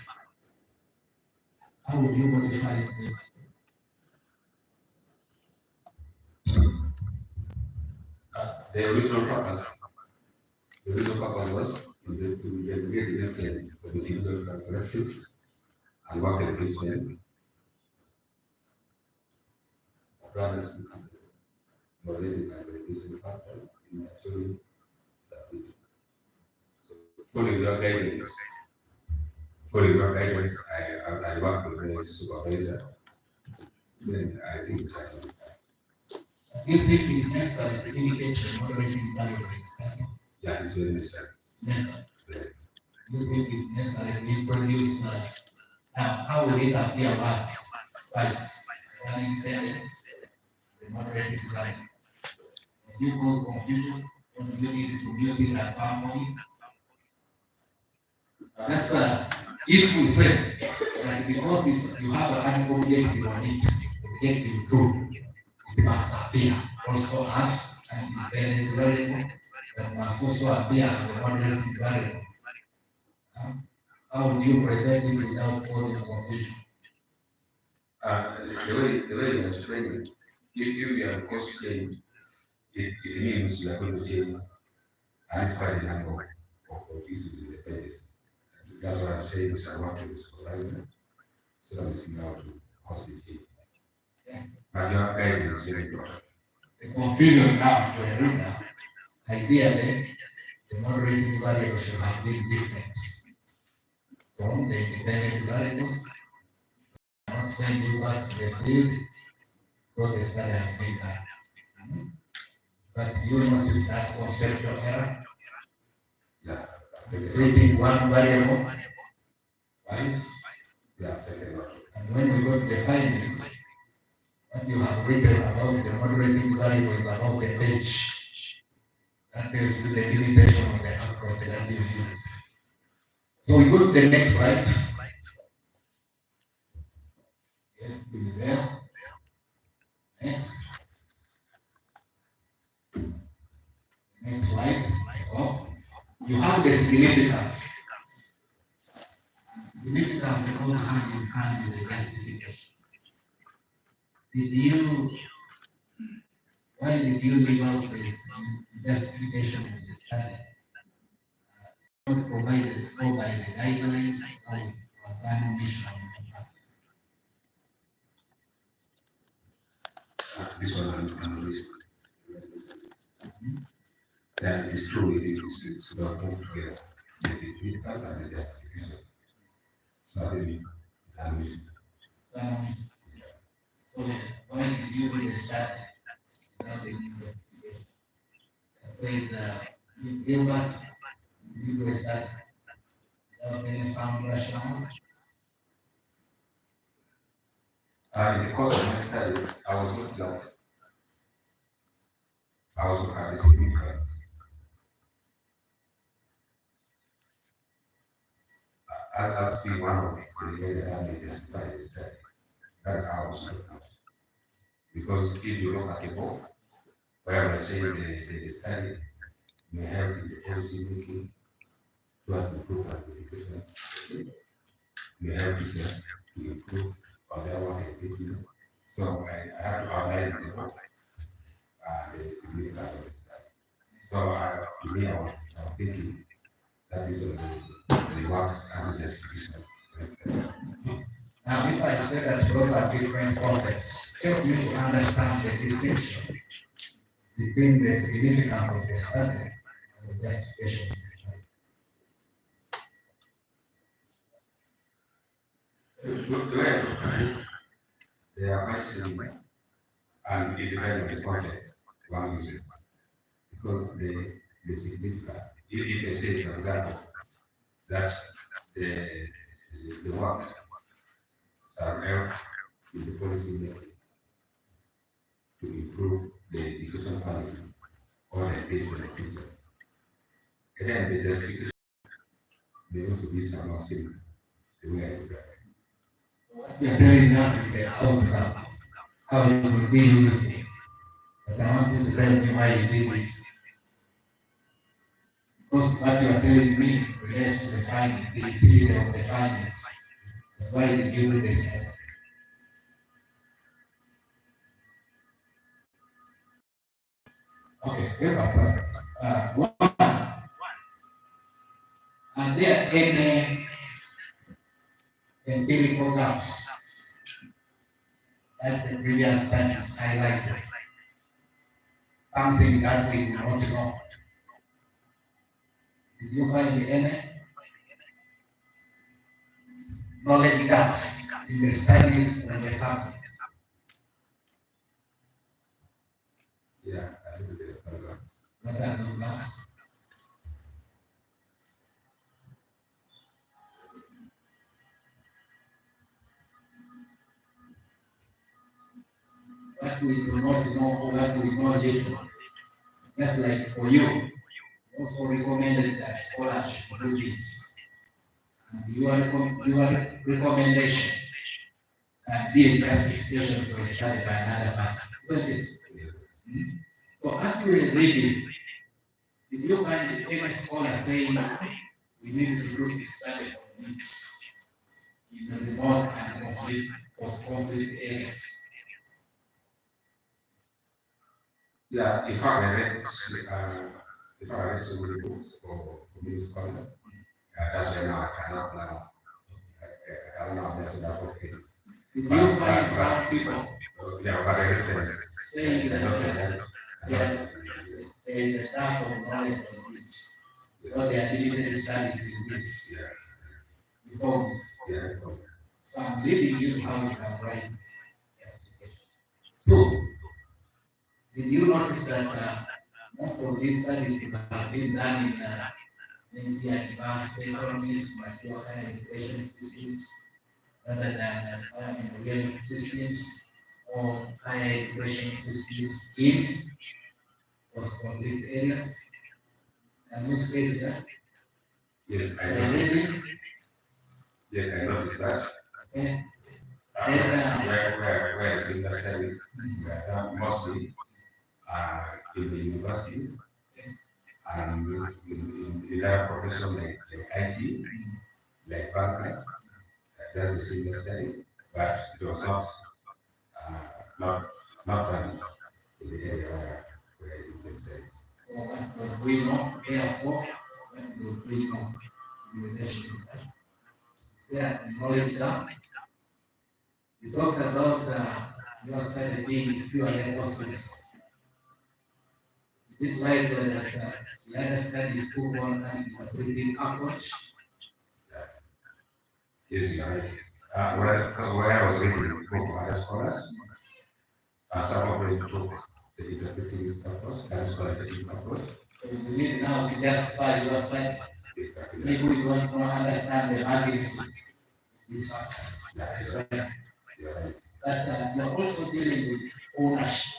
How would you modify it? The original purpose was to investigate the influence of individual characteristics and work engagement of brothers and sisters, motivated by the reducing factor in achieving stability. So, following your guidance, I work with the supervisor. Then I think it's actually You think it's necessary to indicate the moderating variable? yeah, it's very necessary. Necessary. You think it's necessary to introduce now how will it appear as an independent, the moderating variable? When you cause confusion, when you need to build it as harmony. That's if we say that because you have an objective on it, the objective two, it must appear also as an independent variable that must also appear as a moderating variable. How would you present it without causing confusion? The way you explain it, if you are constrained, it means you are going to change and it's quite a number of issues in the pages. That's what I'm saying, is I want to supervisor so that we see how to positive change. But your guidance is very important. The confusion now to a reader, ideally, the moderating variable should have been different from the independent variables. I'm not saying you back to the field because the study has been done. But you notice that conceptual error. Yeah. Creating one variable twice. Yeah, take a lot. And when we go to the findings, what you have written about the moderating variable is about the page. That tells you the limitation of the approach that you use. So we go to the next slide. Yes, be there. Next. Next slide. So you have the significance. Significance goes hand in hand with the justification. Why did you leave out this justification of the study? Not provided for by the guidelines of final mission. This one I'm risk. That it is true, it's not moved together. The significance and the justification. So I think I'm with you. So why did you do the study without any justification? I said, Gilbert, you do a study without any sound rationale. In the course of my study, I was looking at the significance. As being one of the way that I may justify the study. That's how I was looking at it. Because if you look at the book, where I say the study may help in the policy making towards improved education, may help teachers to improve on their work engagement. So I have to outline in the book the significance of the study. So to me, I was thinking that is the work as a justification. Now, if I say that those are different concepts, help me to understand the distinction between the significance of the study and the justification of the study. The way I look at it, They are quite similar, and it depends on the context one uses. Because the significant, if I say, for example, that the work serve help in the policy making to improve the education quality or the engagement of teachers. And then the justification may also be somewhat similar, the way I look at it. What you are telling us is the outcome, how it will be useful. But I want you to tell me why you did it. Because what you are telling me relates to the finding, the utility of the findings. Why did you do this? Okay, one, are there any empirical gaps that the previous studies highlighted? Something that we do not know. Did you find any knowledge gaps in the studies and the sample? Yeah, that is the standard. What are those gaps? What we do not know or what we know little. Just like for you, also recommended that scholarship do this. And your recommendation can be a justification for a study by another person, isn't it? So as we were reading, did you find any scholar saying we need to do this study on this in the remote and post-conflict areas? Yeah, in fact, I read so many books for these scholars. That's why now I cannot mention that. Okay. Did you find some people Yeah, but I read saying that there is a lack of knowledge on this, because they are limited studies in this before this? Yeah. So I'm leading you how you can write the application. Two, did you notice that most of these studies have been done in maybe advanced economies, mature higher education systems, rather than organic systems or higher education systems in post-conflict areas? Can you state that? Yes, I By know. reading, Yes, I noticed that. okay, Where similar studies were done mostly in the university and in other professions like IT, like bankers. That's a similar study, but it was uh, not not done in the area where it is studies. so what we know, therefore, what we know in relation to that? There, knowledge gap. You talked about your study being purely hospitals. Is it likely that the other studies took on an interpreting approach? Yes, you're right. Where I was reading book of other scholars, some of them took the interpreting approach, that qualitative approach. So you need now to justify your study. Exactly. Maybe we don't understand the magnitude of these factors. That is right. You're right. But you're also dealing with ownership.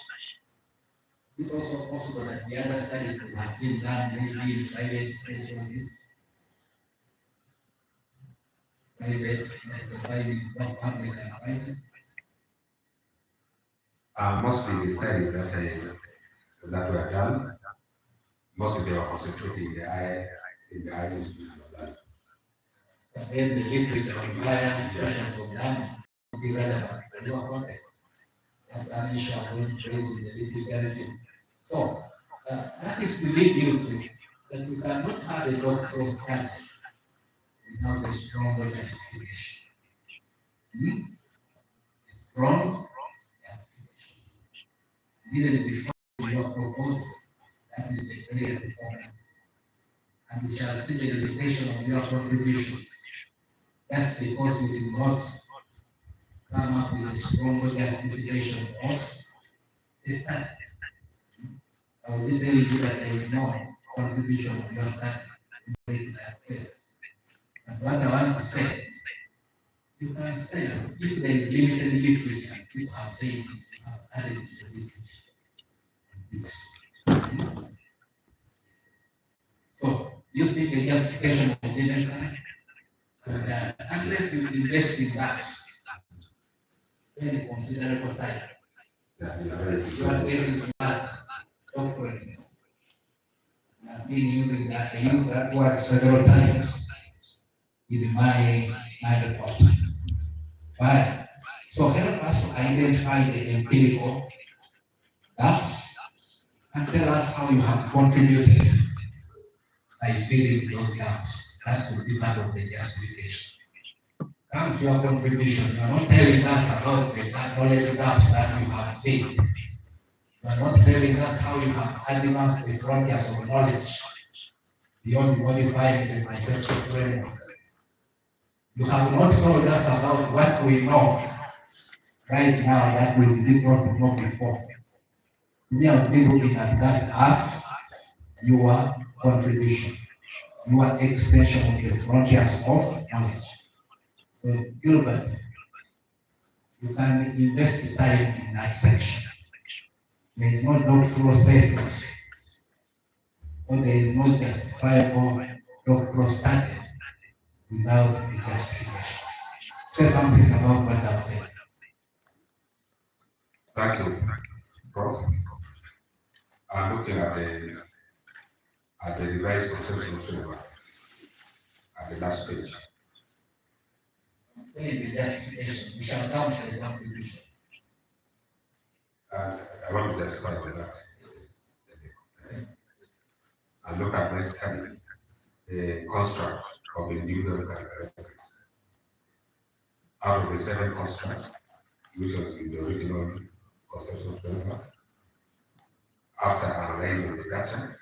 It's also possible that the other studies could have been done maybe in private specialties, private, providing both public and private. Mostly the studies that were done, mostly they were concentrating in the higher institution of learning. But then the literature on higher institutions of learning would be relevant for your context. That's an issue I'm going to raise in the literature review. So, that is to lead you to that you cannot have a doctoral study without a strong justification. Strong justification. Even before your proposal, that is the clear performance. And we shall see the limitation of your contributions. That's because you did not come up with a stronger justification of the study. I will tell you that there is no contribution of your study in that case. But what I want to say, you can say if there is limited literature, you have said it, you have added to the literature. So you think the justification of the necessary? Unless you invest in that, spend considerable time. You are saying is not doctrine. I've been using that. I use that word several times in my report. Right. So help us to identify the empirical gaps and tell us how you have contributed by filling those gaps. That will be part of the justification. Come to your contribution. You are not telling us about the knowledge gaps that you have filled. You are not telling us how you have advanced the frontiers of knowledge beyond modifying the conceptual framework. You have not told us about what we know right now that we did not know before. We have been looking at that as your contribution, your extension of the frontiers of knowledge. So, Gilbert, you can invest the time in that section. There is no doctoral thesis, or there is no justifiable doctoral studies without a justification. Say something about what I've said. Thank you, Prof. I'm looking at the revised conceptual framework at the last page. In the justification, we shall come to the contribution. I want to justify with that. And look at basically the construct of individual characteristics. Out of the 7 constructs, which was in the original conceptual framework, after analyzing the data,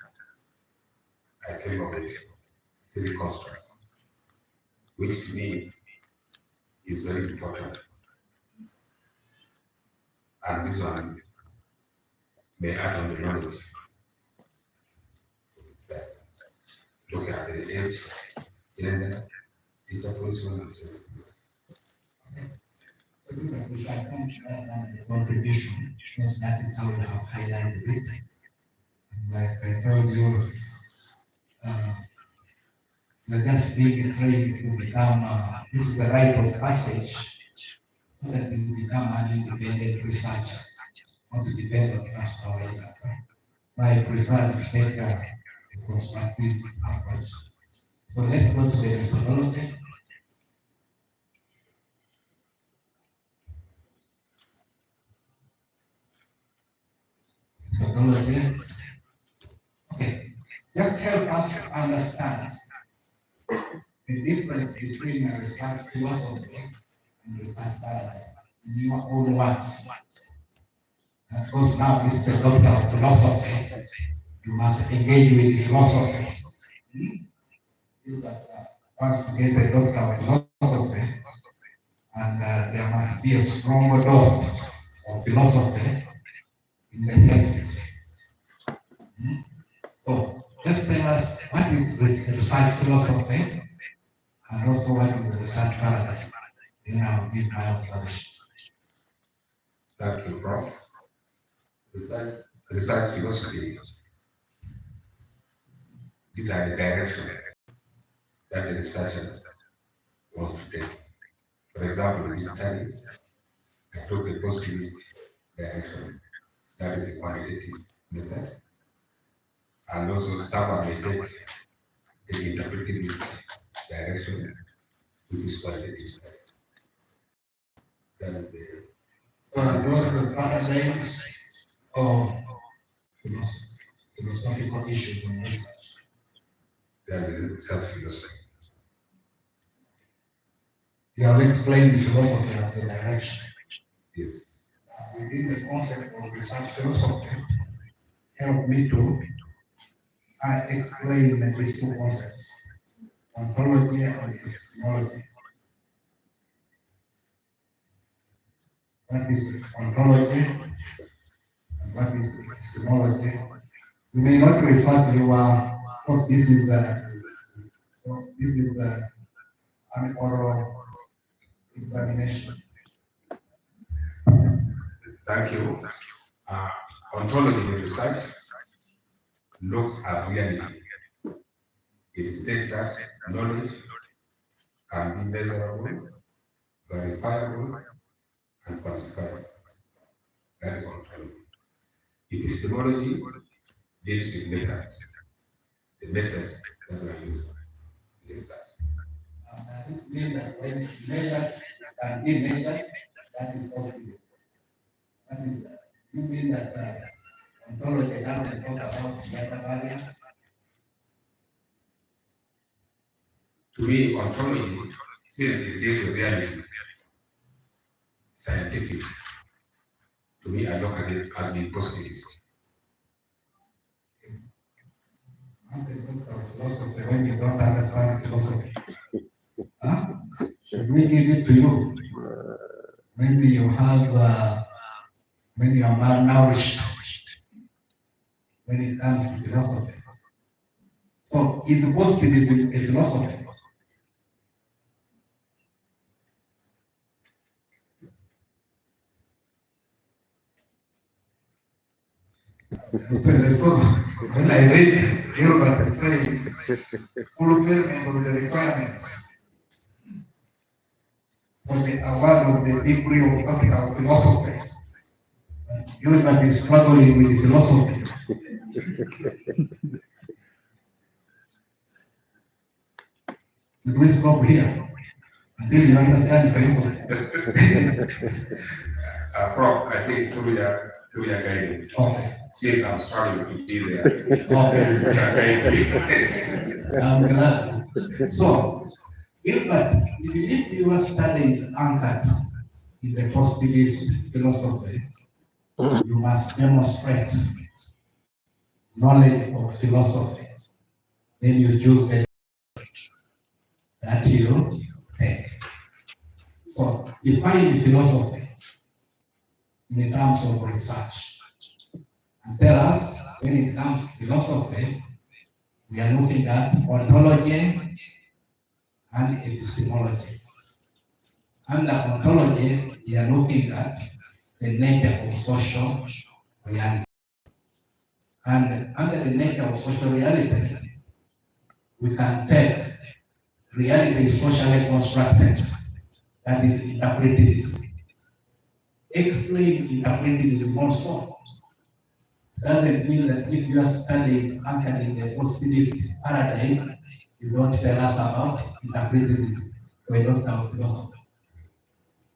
I came up with 3 constructs, which to me is very important. And this one may add on the knowledge. Look at the age, gender, teacher position, and so forth. So we shall come to that and the contribution, because that is how we have highlighted it. And like I told you, we're just being trained to become, this is a rite of passage, so that we become an independent researcher, not to depend on us always. I prefer to take a constructive approach. So let's go to the methodology. Methodology. Okay, just help us to understand the difference between a research philosophy and research paradigm in your own words. And of course, now this is a doctor of philosophy. You must engage with philosophy. You must get a doctor of philosophy, and there must be a strong dose of philosophy in the thesis. So, just tell us what is research philosophy and also what is the research paradigm. Then I will give my observation. Thank you, Prof. Research philosophy, these are the direction that the researcher wants to take. For example, in this study, I took the positivist direction, that is the quantitative method, and also someone may take the interpretivist direction, which is qualitative. That is the So those are paradigms of philosophical issues in research. that is the research philosophy. You have explained philosophy as the direction. Yes. Within the concept of research philosophy, help me to explain these 2 concepts, ontology and epistemology. what is ontology, and what is epistemology. You may not refer to your, because this is an oral examination. Thank you. Ontology research looks at reality. It states that knowledge can be measurable, verifiable, and quantifiable. That is ontology. Epistemology deals with methods, the methods that were used in research. I think mean that when it's measured can be measured, that is positive. What is that? You mean that ontology doesn't talk about data barriers? To me, ontology, since it deals with reality, scientific, to me, I look at it as being positivist. I'm the doctor of philosophy when you don't understand philosophy. Huh? Should we give it to you? When you have, when you are malnourished, when it comes to philosophy. So, is positivism a philosophy? So, when I read Gilbert saying fulfillment of the requirements for the award of the degree of Doctor of Philosophy, Gilbert is struggling with philosophy. Did we stop here until you understand philosophy? Prof, I think through your guidance, Okay. since I'm struggling to be there, Okay. I'm glad. So, Gilbert, if your study is anchored in the positivist philosophy, you must demonstrate knowledge of philosophy. Then you choose the that you take. So, define philosophy in terms of research. And tell us, when it comes to philosophy, we are looking at ontology and epistemology. Under ontology, we are looking at the nature of social reality. And under the nature of social reality, we can take reality is socially constructed, that is interpretivism. Explain interpretivism also. Doesn't mean that if your study is anchored in the positivist paradigm, you don't tell us about interpretivism, we don't have philosophy.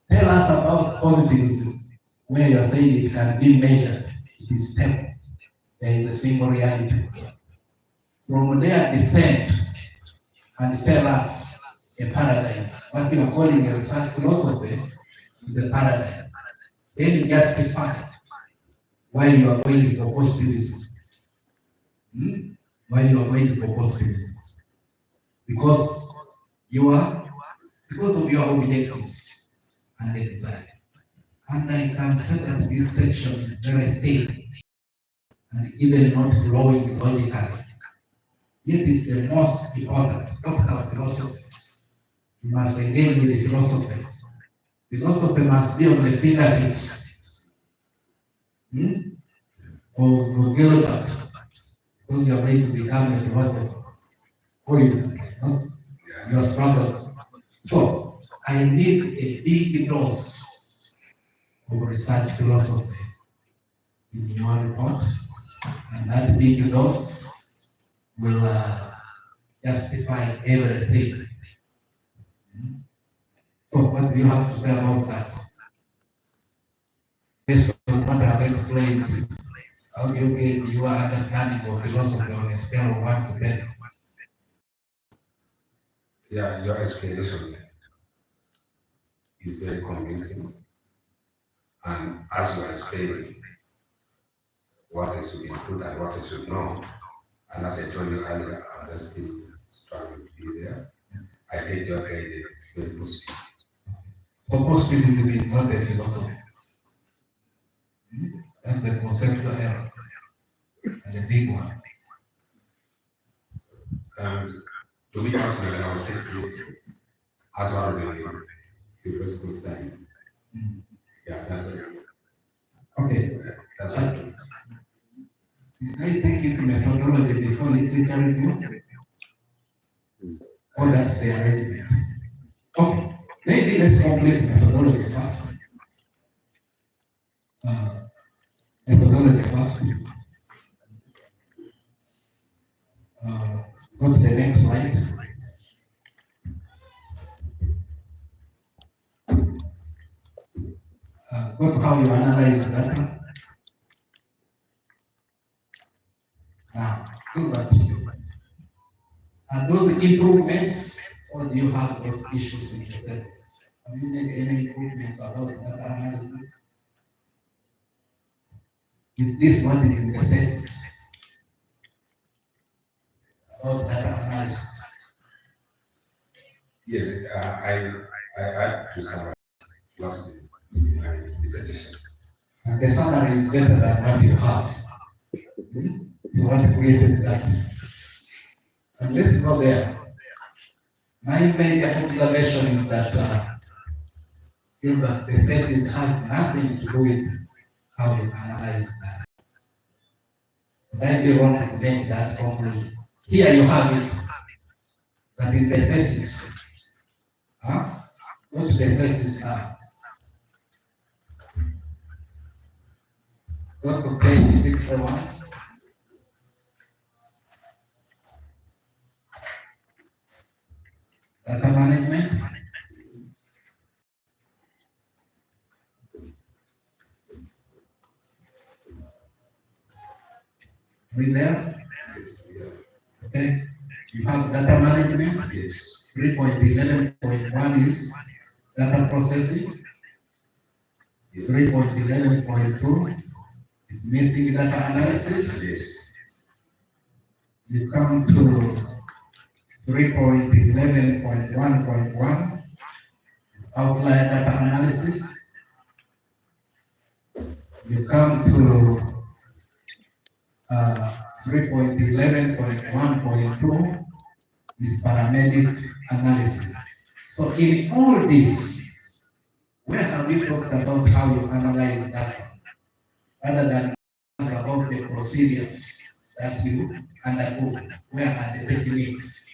Tell us about positivism, where you're saying it can be measured, it is stable. There is a single reality. From there, descend and tell us a paradigm. What you are calling a research philosophy is a paradigm. Then you justify why you are going for positivism. Why you are going for positivism? Because of your objectives and the desire. And I can say that this section is very thin and even not flowing logically. Yet it's the most important doctor of philosophy. You must engage with the philosophy. Philosophy must be on the fingertips of Gilbert, because you are going to become a philosopher. Or you are struggling. So I need a big dose of research philosophy in your report, and that big dose will justify everything. So what do you have to say about that? Based on what I have explained, how do you get your understanding of philosophy on a scale of 1 to 10? Yeah, your explanation is very convincing. And as you are explaining what is to be included and what is to know, and as I told you earlier, I'm just still struggling to be there. I take your guidance very positive. So positivism is not a philosophy. me personally, I was taking it as one of the philosophical studies. Yeah, that's what. Okay. That's what. I think it methodology before literature review. Oh, that's the arrangement. Okay. Maybe let's complete methodology first. Methodology first. Go to the next slide. Go to how you analyze the data. Now, do that. Are those improvements, or do you have those issues in the tests? Have you made any improvements about data analysis? Is this what is in the tests about data analysis? Yes, I add to summarize what is in my dissertation. And the summary is better than what you have. So what created that? And let's go there. My major observation is that Gilbert, the thesis has nothing to do with how you analyze that. Then you want to make that conclusion. Here you have it, but in the thesis, go to the thesis now. Go to page 61. Data management. Are we there? Okay. You have data management. Yes. 3.11.1 is data processing. 3.11.2 is missing data analysis. Yes. You come to 3.11.1.1 outlier data analysis. You come to 3.11.1.2 is paramedic analysis. So in all this, where have we talked about how you analyze data, rather than about the procedures that you undertook? Where are the techniques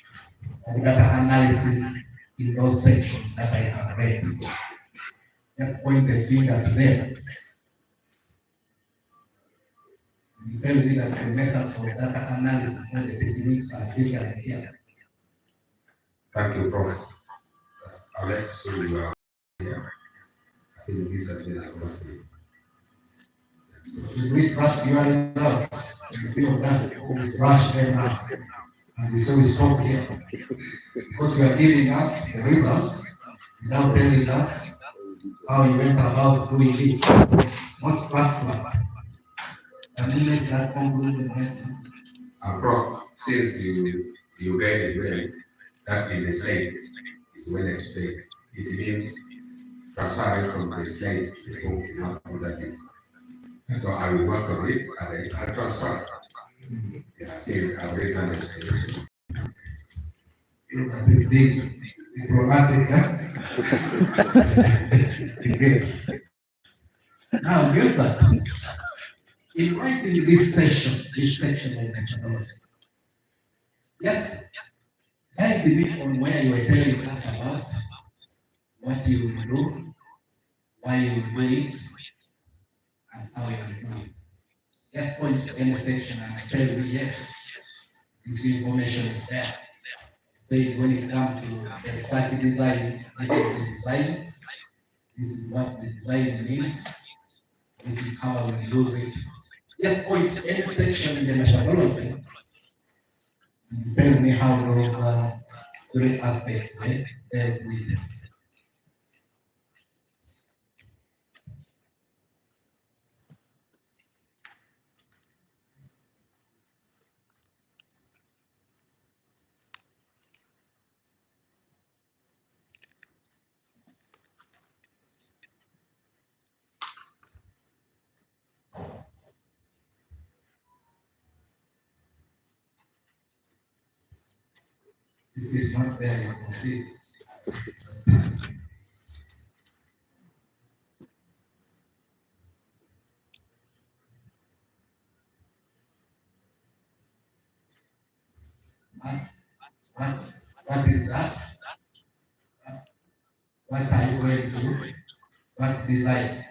of data analysis in those sections that I have read? Just point the finger to them. You tell me that the methods of data analysis and the techniques are figured here. Thank you, Prof. I'd like to say you are here. I think this has been a possibility. We trust your results. We feel that we rush them now. And so we stop here. Because you are giving us the results without telling us how you went about doing it. Not trustworthy. Can you make that conclusion right now? Prof, since you read it well, that in the slide is well explained. It means transferring from the slide to the book is not that difficult. So I will work on it and I'll transfer. Yeah, since I've read an explanation. Look at this big diplomatic, huh? Now, Gilbert, in writing this section of methodology, just dive deep on where you were telling us about what you will do, why you will do it, and how you will do it. Just point to any section and tell me, yes, this information is there. So when it comes to the research design, this is the design, this is what the design means, this is how I will use it. Just point to any section in the methodology and tell me how those three aspects dealt with. If it's not there, you can see. What, what is that? What are you going to? What design?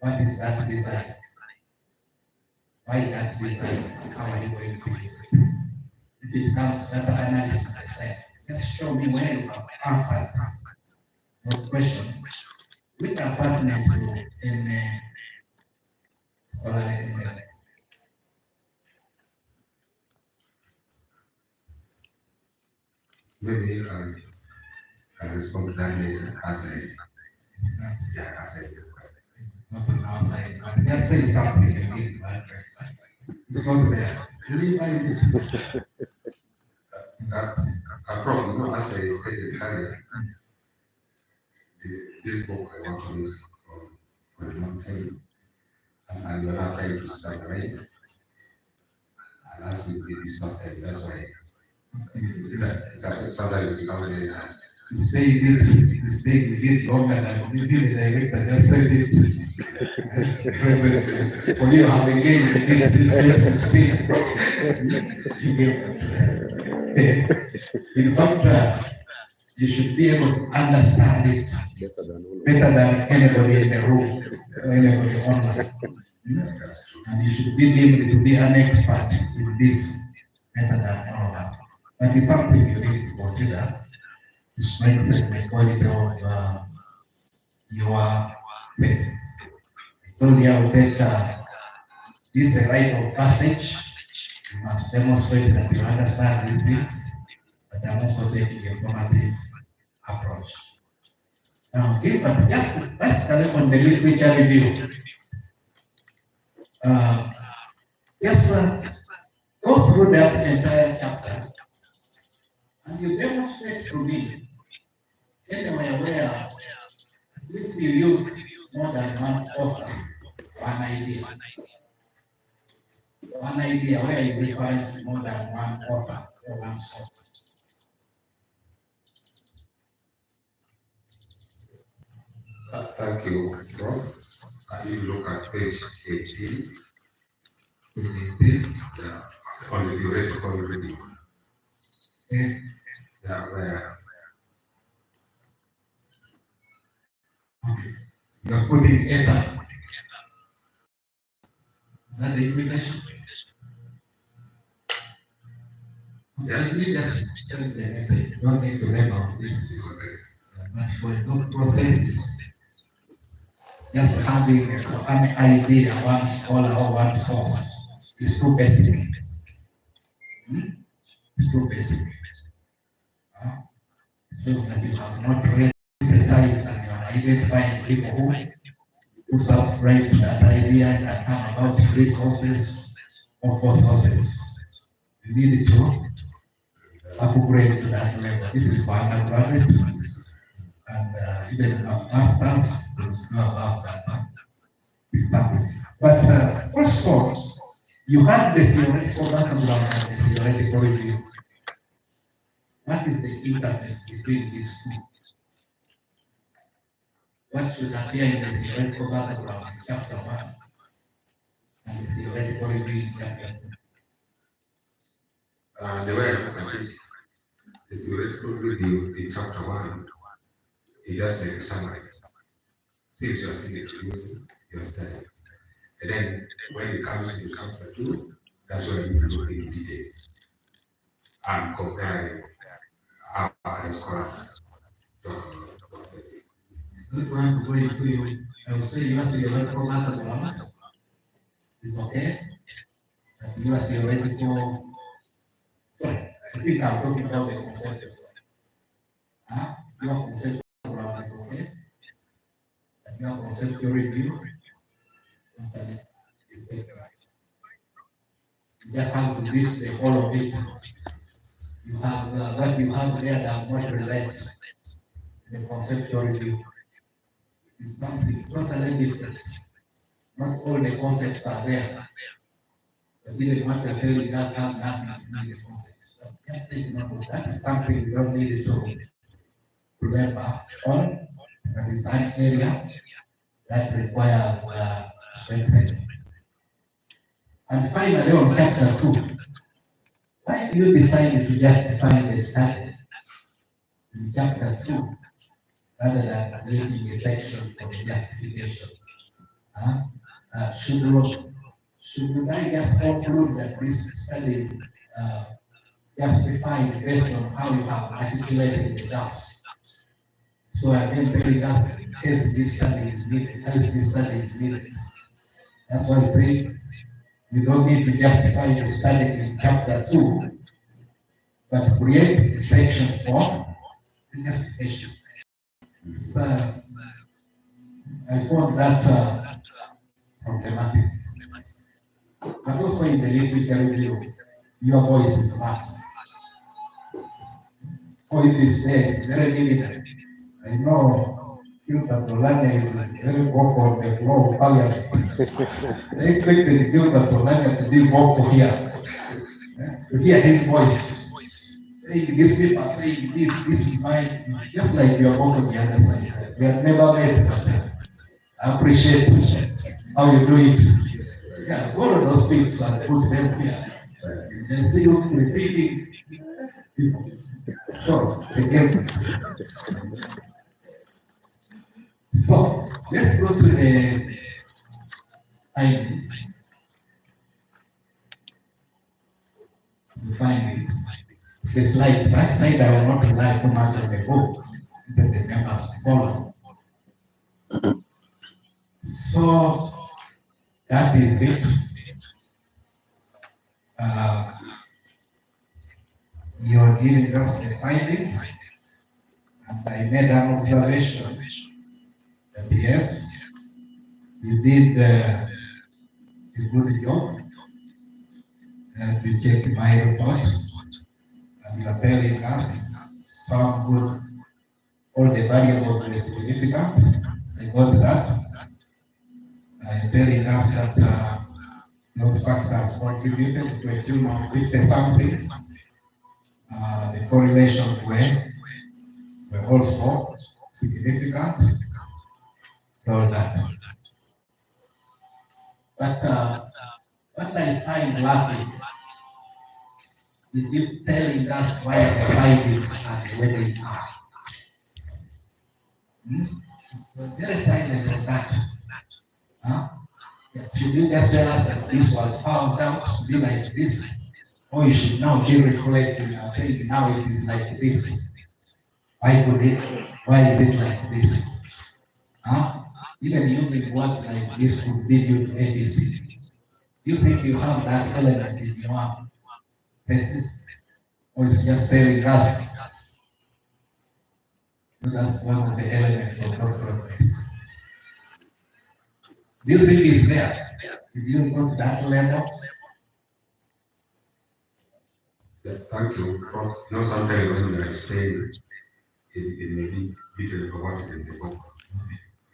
What is that design? Why that design? How are you going to use it? If it comes to data analysis, I said, just show me where you have answered those questions. Which apartment in Maybe I respond to that later as a yeah, as a open outside, but just say something and give the address. It's not there. Leave it. that approach, you know, as I stated earlier, this book I want to use for a long time, and you're not trying to summarize, and as we did this sometime, that's why sometimes it becomes very hard. This day we did longer than we did the director just said it. For you have engaged in this 2016. In fact, you should be able to understand it better than anybody in the room or anybody online. And you should be able to be an expert in this better than all of us. But it's something you need to consider to strengthen the quality of your thesis. I told you I'll take this a rite of passage. You must demonstrate that you understand these things, but I'm also taking a formative approach. Now, Gilbert, just basically on the literature review, go through that entire chapter and you demonstrate to me anywhere where at least you use more than one author, one idea. One idea where you reference more than one author or one source. Thank you, Rob. If you look at page 18, yeah, on the theoretical review. Yeah, where You're putting ether. That the invitation. Let me just send the message. You don't need to label this. But for those processes, just having an idea, one scholar or one source is too basic. It's too basic. It shows that you have not really emphasized and you are identifying people who subscribe to that idea and come about 3 sources or 4 sources. You need to upgrade to that level. This is for undergraduate and even a master's is not about that. But also, you have the theoretical background and the theoretical review. What is the interface between these two? What should appear in the theoretical background in chapter 1 and the theoretical review in chapter 2? the way I look at it, the theoretical review in chapter 1, it just like a summary. Since you're still introducing your study. And then when it comes to chapter 2, that's when you look in detail and comparing how other scholars talk about it. Not going to go into you. I will say your theoretical background is okay. But your theoretical, sorry, I think I'm talking about the concepts. Your conceptual background is okay. And your conceptual review, you just have to list the whole of it. You have what you have there does not relate to the conceptual review. It's something totally different. Not all the concepts are there. But even what they're telling us has nothing to do with the concepts. So just take note of that. Is something we don't need to remember on, but it's an area that requires strengthening. And finally, on chapter 2, why do you decide to justify the study in chapter 2 rather than creating a section for the justification? Should I just conclude that this study is justified based on how you have articulated the doubts? So I can tell us as this study is needed, as this study is needed. That's why I say you don't need to justify the study in chapter 2, but create a section for the justification. I found that problematic. But also in the literature review, your voice is marked. Or if it's there, it's very minimal. I know GilbertOlanya is very vocal on the floor of parliament. They expected GilbertOlanya to be vocal here. To hear his voice. Saying these people are saying this is mine. Just like you are vocal on the other side. We have never met, but I appreciate how you do it. Yeah, borrow those things and put them here. And still repeating people. So, again. So, let's go to the findings. The findings. The slides. I said I will not rely too much on the book that the members follow. So, that is it. You're giving us the findings, and I made an observation that yes, you did a good job, and you checked my report, and you are telling us some good, all the variables were significant. I got that. I'm telling us that those factors contributed to a tune of 50 something. The correlations were also significant. All that. But what I find lacking is you telling us why the findings are the way they are. You're very silent on that. Should you just tell us that this was found out to be like this? Or you should now be reflecting and saying now it is like this. Why is it like this? Even using words like this could lead you to ABC. You think you have that element in your thesis? Or it's just telling us? So that's one of the elements of doctoral thesis. Do you think it's there? Did you go to that level? Thank you. Prof. You know, sometimes when you explain, it may be different from what is in the book.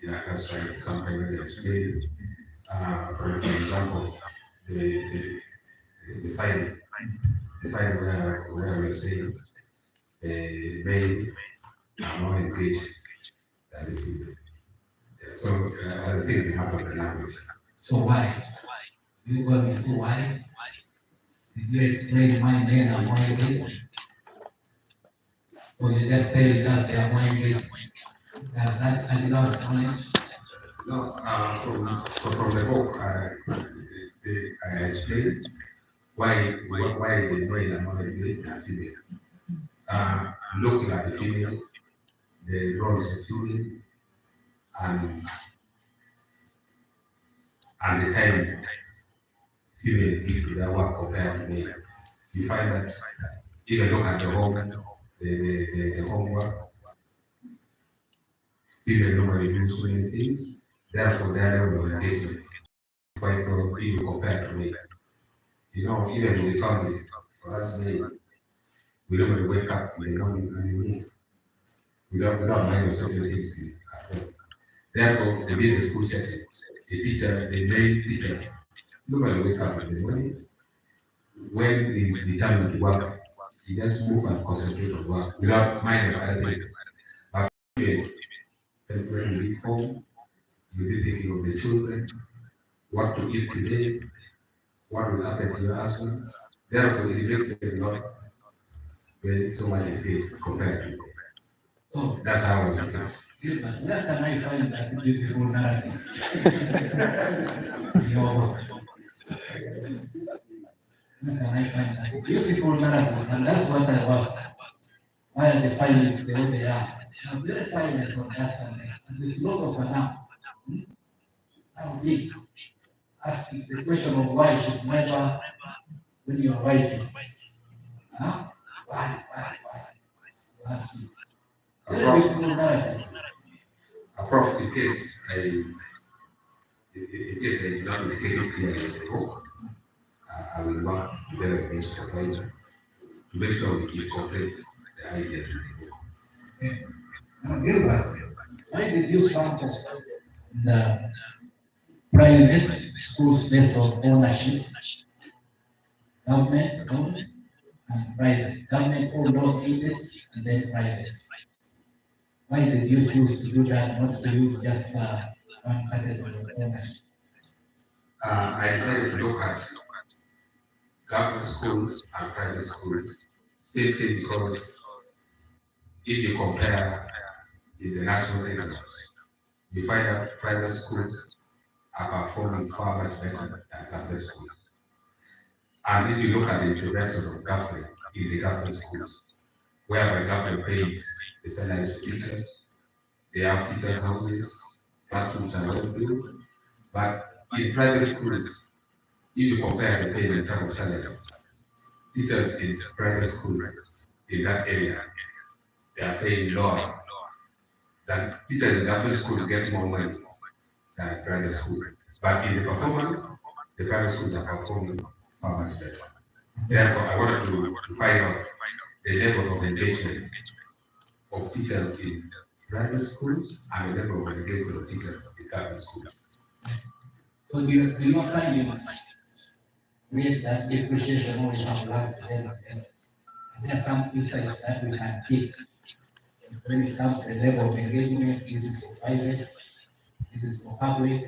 Yeah, that's right. Sometimes when you explain, for example, the file where we say the male are more engaged than the female. So I think we have a language. So why? You go into why? Did you explain why men are more engaged? Or you just telling us they are more engaged? Does that advance knowledge? No, from the book, I explained why the male are more engaged than female. Looking at the female, the roles of female, and the time female give to their work compared to male. You find that even look at the homework, female normally do so many things, therefore their level of engagement is quite low even compared to male. You know, even in the family, for us male, we normally wake up in the morning and we move without mind of certain things at home. Therefore, within the school setting, the male teachers normally wake up in the morning when he's determined to work, he just move and concentrate on work without minding other things. But when you leave home, you'll be thinking of the children, what to eat today, what will happen to your husband. Therefore, it makes them not very so much engaged compared to. So, That's how I look at it. Gilbert, where can I find that beautiful narrative? Your work. Where can I find that beautiful narrative? And that's what I want. Why are the findings the way they are? I'm very silent on that. And the philosopher now, now big, asking the question of why should never, when you are writing, huh? Why? You ask me. Very beautiful narrative. Prof, in case I do not indicate it clearly in the book, I will work together with Supervisor to make sure we incorporate the ideas in the book. Now, Gilbert, why did you sample the private schools based on ownership? Government owned and private. Government owned, all aided, and then private. Why did you choose to do that, not to use just one category of ownership? I decided to look at government schools and private schools simply because if you compare in the national exams, you find that private schools are performing far much better than government schools. And if you look at the intervention of government in the government schools, whereby government pays the salaries of teachers, they have teachers' houses, classrooms are well built, but in private schools, if you compare the payment in terms of salary, teachers in private schools in that area, they are paying lower than teachers in government schools get more money than private schools. But in the performance, the private schools are performing far much better. Therefore, I wanted to find out the level of engagement of teachers in private schools and the level of engagement of teachers in government schools. So do your findings create that differentiation we have learned together? There are some insights that we can take when it comes to the level of engagement. This is for private, this is for public.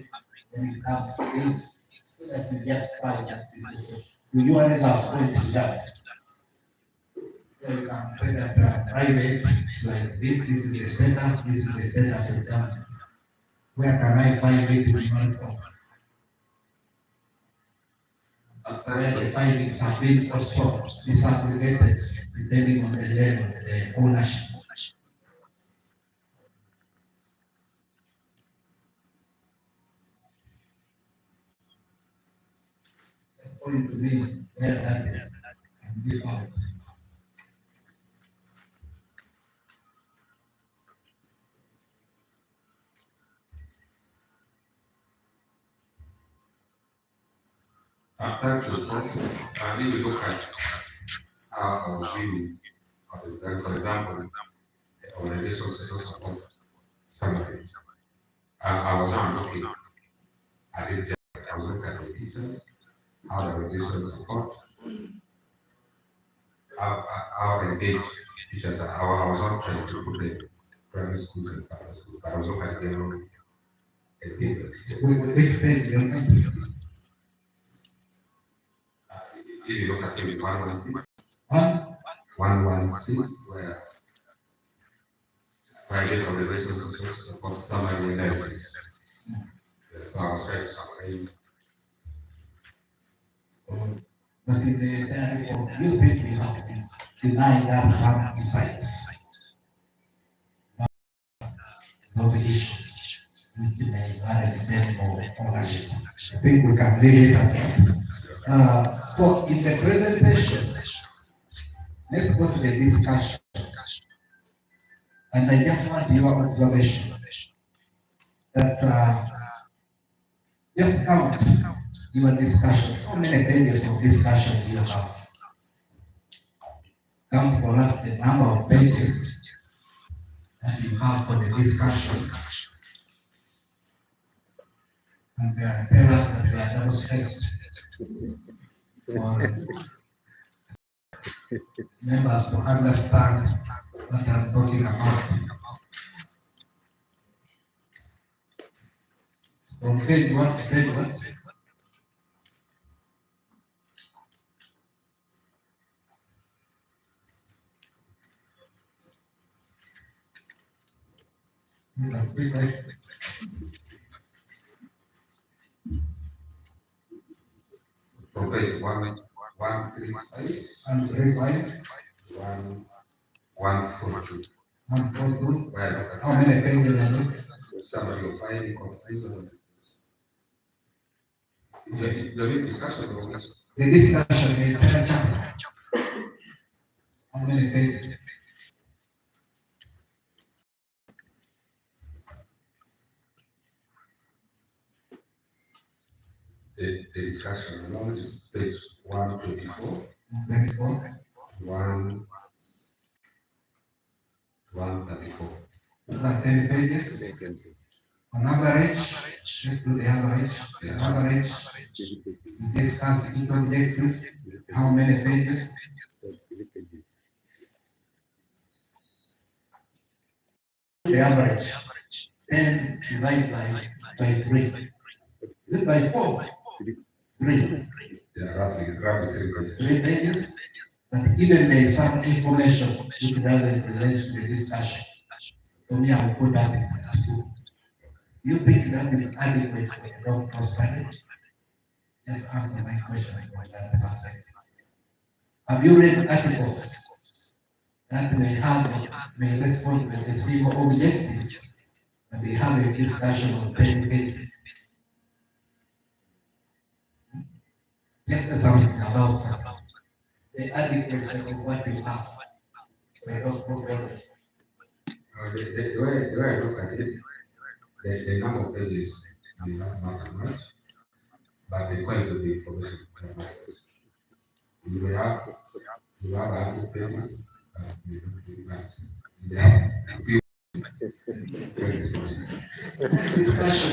When it comes to this, so that we just find that differentiation. Do you always have points to that? You can say that private is like this is the status, this is the status of that. Where can I find it in non-profit? Where the findings have been also disaggregated depending on the level, the ownership. That's going to be where that can be found. Thank you, Prof. If we look at our view of the, for example, the organizational social support summary, I was not looking at it, I was looking at the teachers, how the organizational support, how engaged teachers are. I was not trying to put the primary schools and public schools, but I was looking at the general engagement teachers. If you look at maybe 116, 116, where I did organizational social support summary analysis. So I was trying to summarize. But in the area of you think we have to deny that some insights. Those issues which may vary depending on the ownership. I think we can leave it at that. So in the presentation, let's go to the discussion. And I just want your observation that just count your discussion. How many pages of discussion do you have? Count for us the number of pages that you have for the discussion. And tell us that we are double spaced. Or members to understand what I'm talking about. From page 1 to page 1. From page 135, And 35, 142. 142. Where How many pages are this? somebody will find it confusing. You need discussion on this. The discussion, the entire chapter. How many pages? The discussion along is page 124, 24. 134. About 10 pages. On average, let's do the average. On average, discuss each objective. How many pages? The average. 10 divided by 3. Is it by 4? 3. Yeah, roughly 3 pages. 3 pages. But even there is some information which doesn't relate to the discussion. So me, I will put that in that too. You think that is adequate for a doctoral study? Just answer my question from that perspective. Have you read articles that may respond to the same objective, but they have a discussion on 10 pages? Just something about the adequacy of what you have. They don't problem. The way I look at it, the number of pages may not matter much, but the quality of the information matters. You may have 100 pages, but you don't have. They have a few pages. Discussion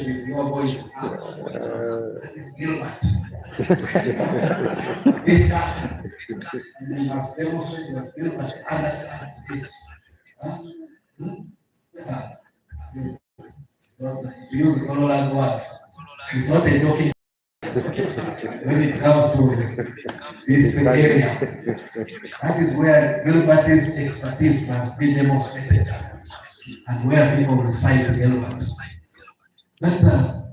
with your voice out. That is Gilbert. Discuss. And you must demonstrate that Gilbert understands this. To use Colorado words, it's not a joking when it comes to this area. That is where Gilbert's expertise must be demonstrated and where people recite Gilbert. But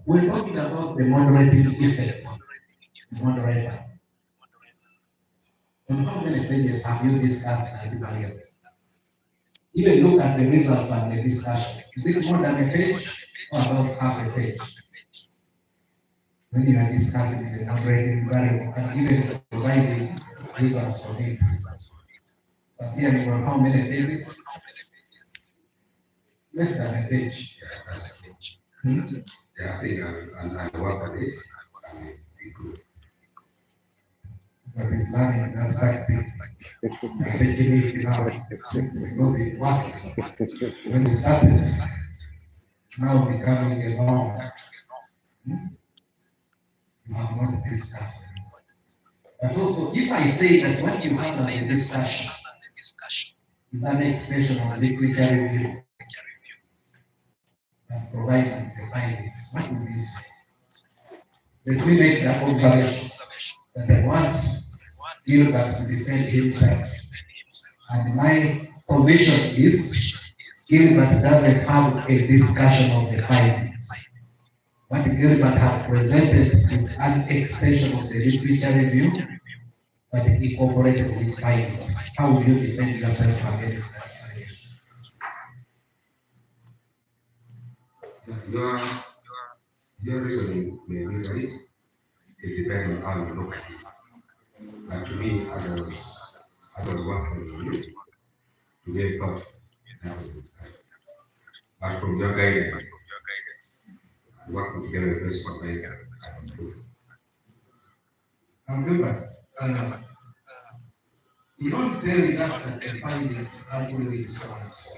we're talking about the moderating effect. The moderator. On how many pages have you discussed article? Even look at the results of the discussion. Is it more than a page or about half a page? When you are discussing the moderating variable and even providing results on it. But here you have how many pages? Less than a page. Yeah, I think I'll work on it and improve. But it's learning, that's like taking it now. Because it works. When it started, now becoming a norm. You have not discussed it. But also, if I say that when you have a discussion, is an expression of literature review and providing the findings, what would you say? Let me make that observation that I want Gilbert to defend himself. And my position is Gilbert doesn't have a discussion of the findings. What Gilbert has presented is an extension of the literature review, but he incorporated his findings. How will you defend yourself against that allegation? Your reasoning may be right. It depends on how you look at it. But to me, as I was working on it, today thought that was discussion. But from your guidance, and working together with this supervisor, I improve. Gilbert, you don't tell us that the findings are really so and so.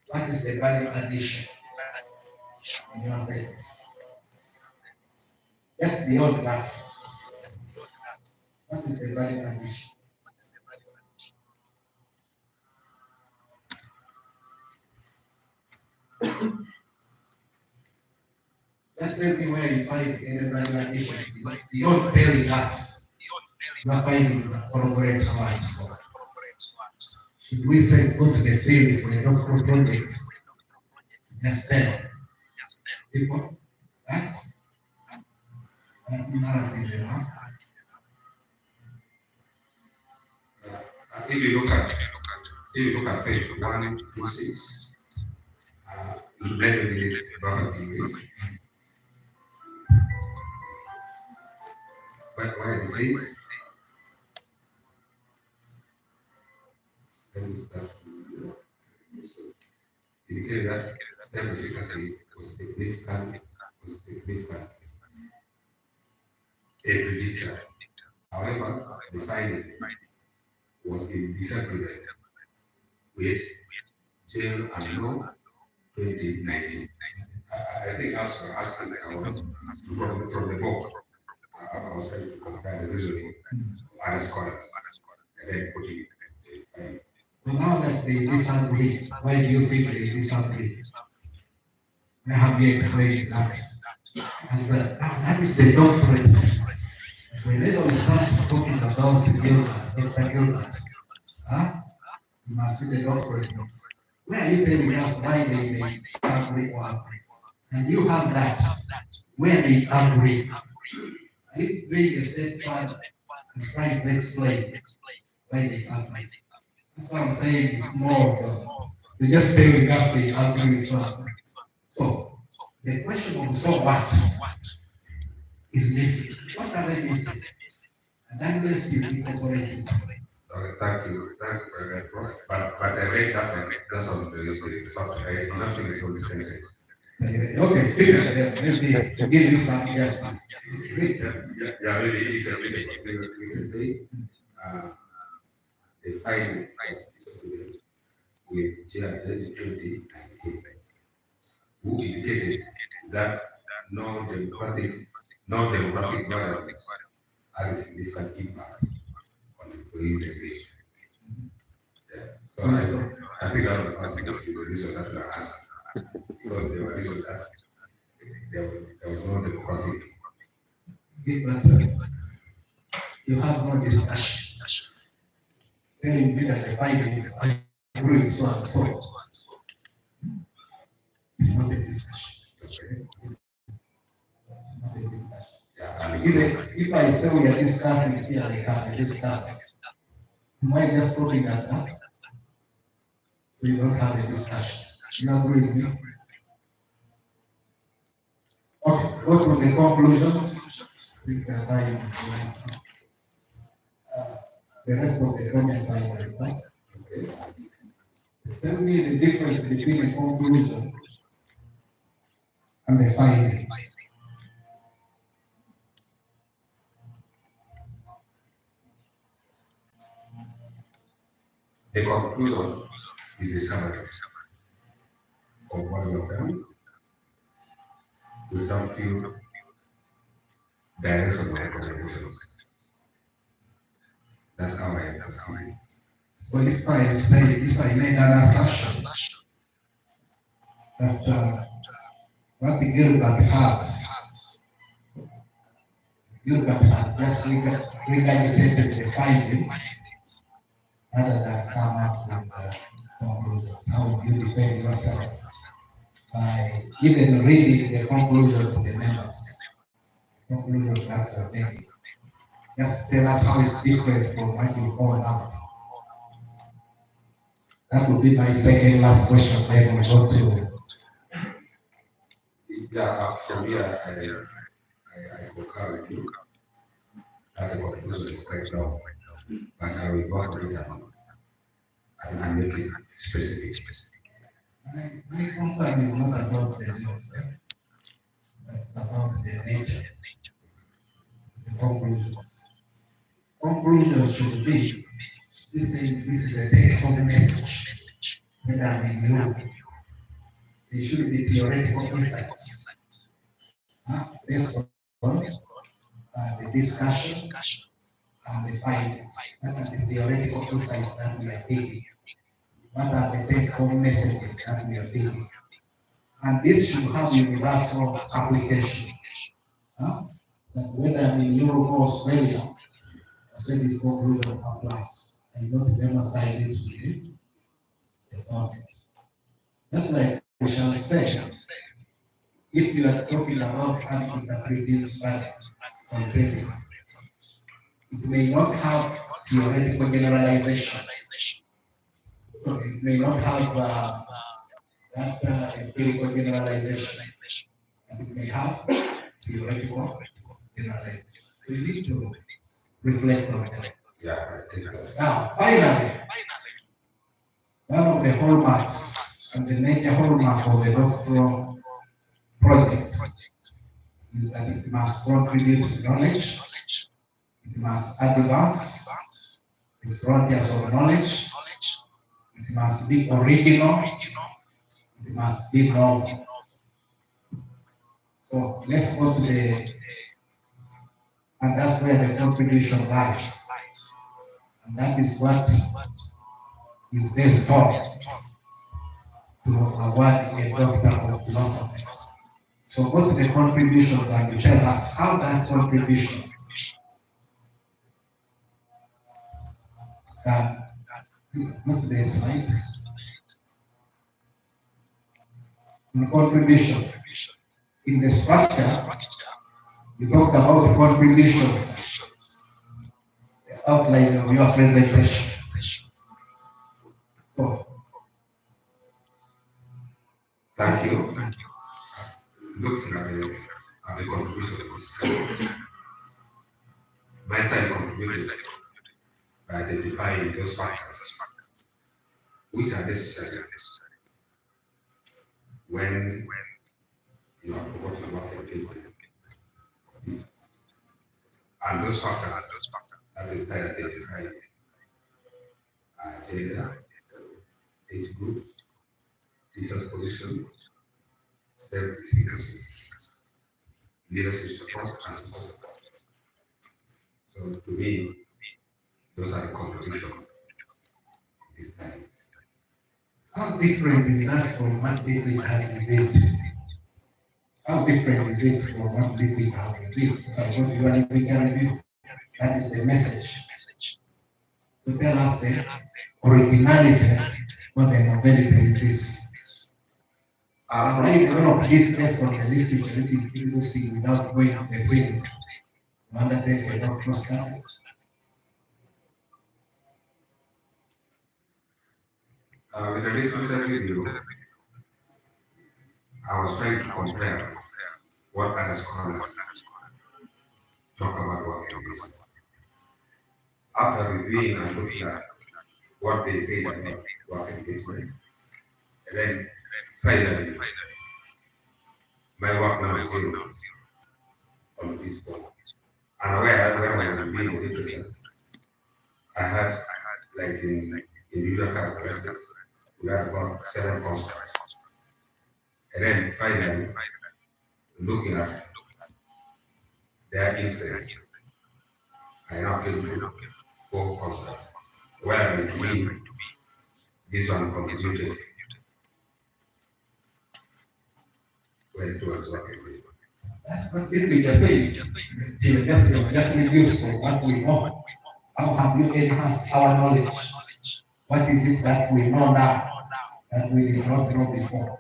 What is the value addition in your basis? Just beyond that, what is the value addition? Just tell me where you find any value addition beyond telling us you are finding the corporate science. Should we say go to the field for a doctoral project? Just tell people that narrative, huh? If you look at page 126, let me read it probably. But what it says, indicate that step efficacy was significant, a predictor. However, the finding was in disagreement with jail and law 2019. I think as we're asking, I was from the book, I was trying to compare the reasoning of other scholars and then putting it in. So now that they disagree, why do you think they disagree? Where have you explained that? And that is the doctrine. Whenever we start talking about Gilbert, you must see the doctrine. Where are you telling us why they may agree or agree? And you have that. Where they agree. Are you doing a step further and trying to explain why they agree? That's what I'm saying. It's more of they just telling us they agree with us. So the question of so what is missing. What are they missing? And unless you incorporate it. Thank you for that, Prof. But I read that and that's on the subject. Nothing is on the same page. Okay, finish. Maybe to give you some justice. Yeah, maybe we can say the finding with GR 2019, who indicated that no demographic variable had a significant impact on employees' engagement. Yeah. So I think that was the reason that we are asking, because there were reasons that there was no demographic. But you have no discussion. Telling me that the findings are agree so and so. It's not a discussion. It's not a discussion. Yeah, Even if I say we are discussing here, they can discuss. Am I just talking as that? So you don't have a discussion. You agree with me? Okay, go to the conclusions. I think the rest of the comments I will reply. okay. Tell me the difference between the conclusion and the finding. The conclusion is a summary of what we have done with some few directional recommendations. That's how I perceive it. So if I say, if I made an assertion that what the Gilbert has just regurgitated the findings rather than come up with conclusions. How would you defend yourself? By even reading the conclusion to the members. Conclusion that you are making. Just tell us how it's different from what you found out. That would be my second last question. Then we go to. Yeah, from here, I concur with you. That the conclusion is quite long, but I will work on it and make it specific. My concern is not about the news, but it's about the nature, the conclusions. Conclusion should be this is a take-home message. Whether I'm in the room, there should be theoretical insights. Based on the discussion and the findings. That is the theoretical insights that we are taking. What are the take-home messages that we are taking? And this should have universal application. That whether I'm in Europe or Australia, I said this conclusion applies. And not demonstrate it with the audience. That's like we shall say, if you are talking about having a creative study content, it may not have theoretical generalization. It may not have that empirical generalization, and it may have theoretical generalization. So you need to reflect on that. Now, finally, one of the hallmarks and the major hallmark of the doctoral project is that it must contribute to knowledge, it must advance the frontiers of knowledge, it must be original, it must be novel. So let's go to and that's where the contribution lies. And that is what is best taught to award a doctor of philosophy. So go to the contribution and you tell us how that contribution can go to the slide. In contribution, in the structure, you talked about contributions, the outline of your presentation. So, thank you. Looking at the contribution of this, my side contributed by identifying those factors which are necessary when you are promoting work and people. And those factors that is identified are gender, age group, teacher's position, self-efficacy, leadership support, and support. So to me, those are the contributions of this time. how different is that from what David has revealed? How different is it from what David has revealed? If I go to your review, that is the message. So tell us the originality, not the novelty in this. I developed this based on the literature that is existing without going to the field to undertake a doctoral study. With the literature review, I was trying to compare what other scholars talk about working this. After reviewing and looking at what they say about working this way, and then finally, my work now is zero on this board. And where I was reviewing the literature, I had, like in individual characteristics, we had about 7 concepts. And then finally, looking at their influence, I now came to 4 concepts, where between this one contributed when it was working with. That's what David just says. Just reduce from what we know. How have you enhanced our knowledge? What is it that we know now that we did not know before?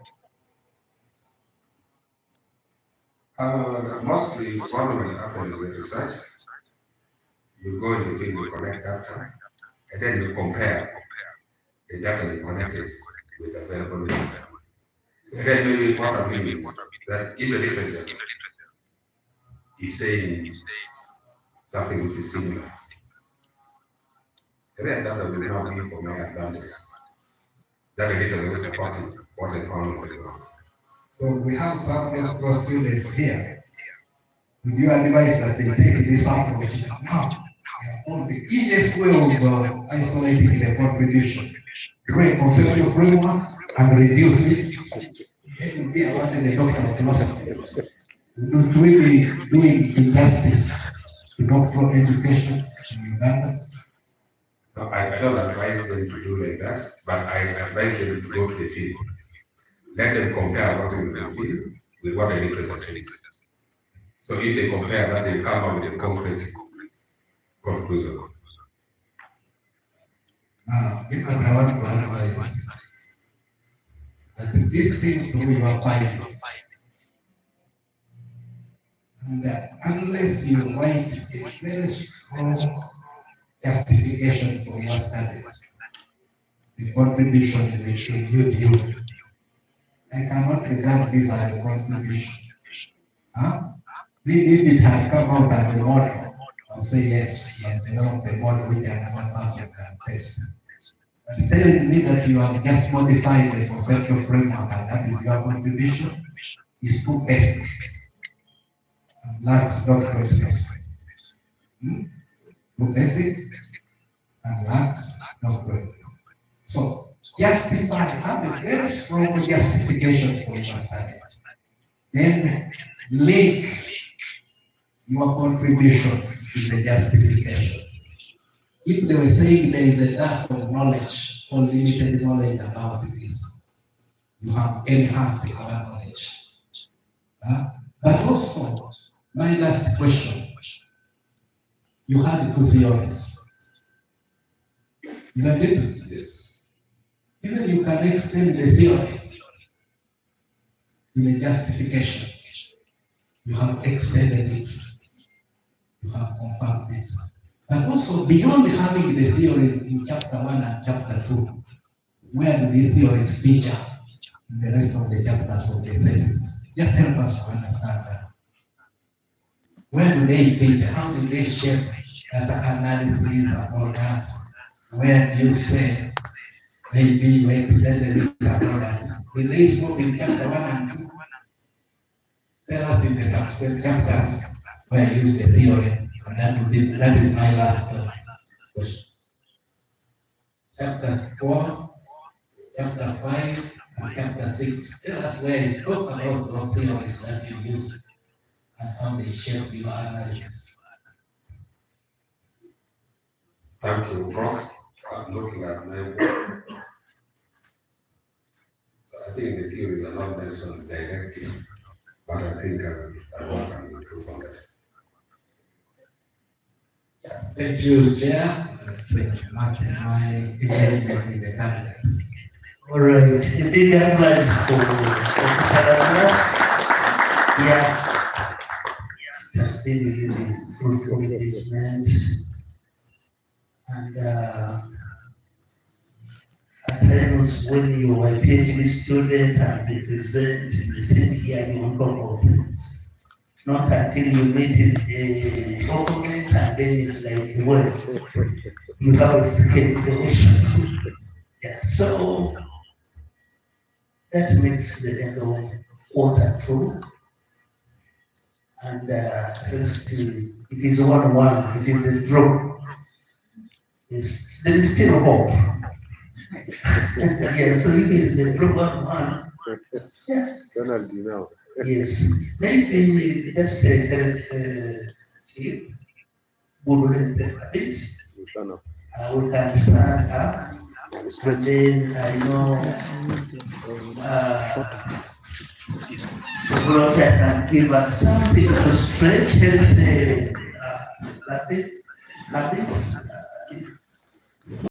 Mostly, what will happen with research, you go in the field, you collect data, and then you compare the data you collected with available data. And then maybe what I mean is that in the literature is saying something which is similar. And then that will now be for my advantage. That the literature will support what I found on the ground. So we have some medical students here. Would you advise that they take this approach that now we have found the easiest way of isolating the contribution? Create a conceptual framework and reduce it. It will be about the doctor of philosophy. Would we be doing injustice to doctoral education in Uganda? No, I don't advise them to do like that, but I advise them to go to the field. Let them compare what is in the field with what the literature says. So if they compare that, they come up with a concrete conclusion. Now, if I want to advise that these things through your findings, and that unless you write a very strong justification for your study, the contribution will elude you. I cannot regard this as a contribution. If it had come out as a model, I'll say yes, you have developed a model which another person can test. But telling me that you have just modified the conceptual framework and that is your contribution is too basic and lacks doctorateness. Too basic and lacks doctorateness. So justify, have a very strong justification for your study. Then link your contributions to the justification. If they were saying there is a dearth of knowledge or limited knowledge about this, you have enhanced our knowledge. But also, my last question, you had two theories. Isn't it? Yes. Even you can extend the theory in a justification. You have extended it. You have confirmed it. But also, beyond having the theories in chapter 1 and chapter 2, where do these theories feature in the rest of the chapters of the thesis? Just help us to understand that. Where do they feature? How do they shape data analysis and all that? Where do you say maybe you extended it and all that? Will they spoke in chapter 1 and 2? Tell us in the subsequent chapters where you use the theory. And that is my last question. Chapter 4, chapter 5, and chapter 6. Tell us where you talk about those theories that you use and how they shape your analysis. Thank you, Prof. I'm looking at my book. So I think the theories are not mentioned directly, but I think I work on improve on that. Thank you, Chair. That's my engagement in the cabinet. All right, a big applause for Professor Douglas. Yeah, just really fruitful engagement. And at times when you are a PhD student and you present, you think here you will talk of things. Not until you meet a document and then it's like, well, you have escaped the ocean. Yeah, so that makes the end of water true. And first, it is 1-1, it is a draw. There is still hope. Yeah, so if it is a draw 1-1, yeah. Donald, you know. Yes, maybe just a tip would help a bit. We can stand up, and then I know the brother can give us something to stretch, help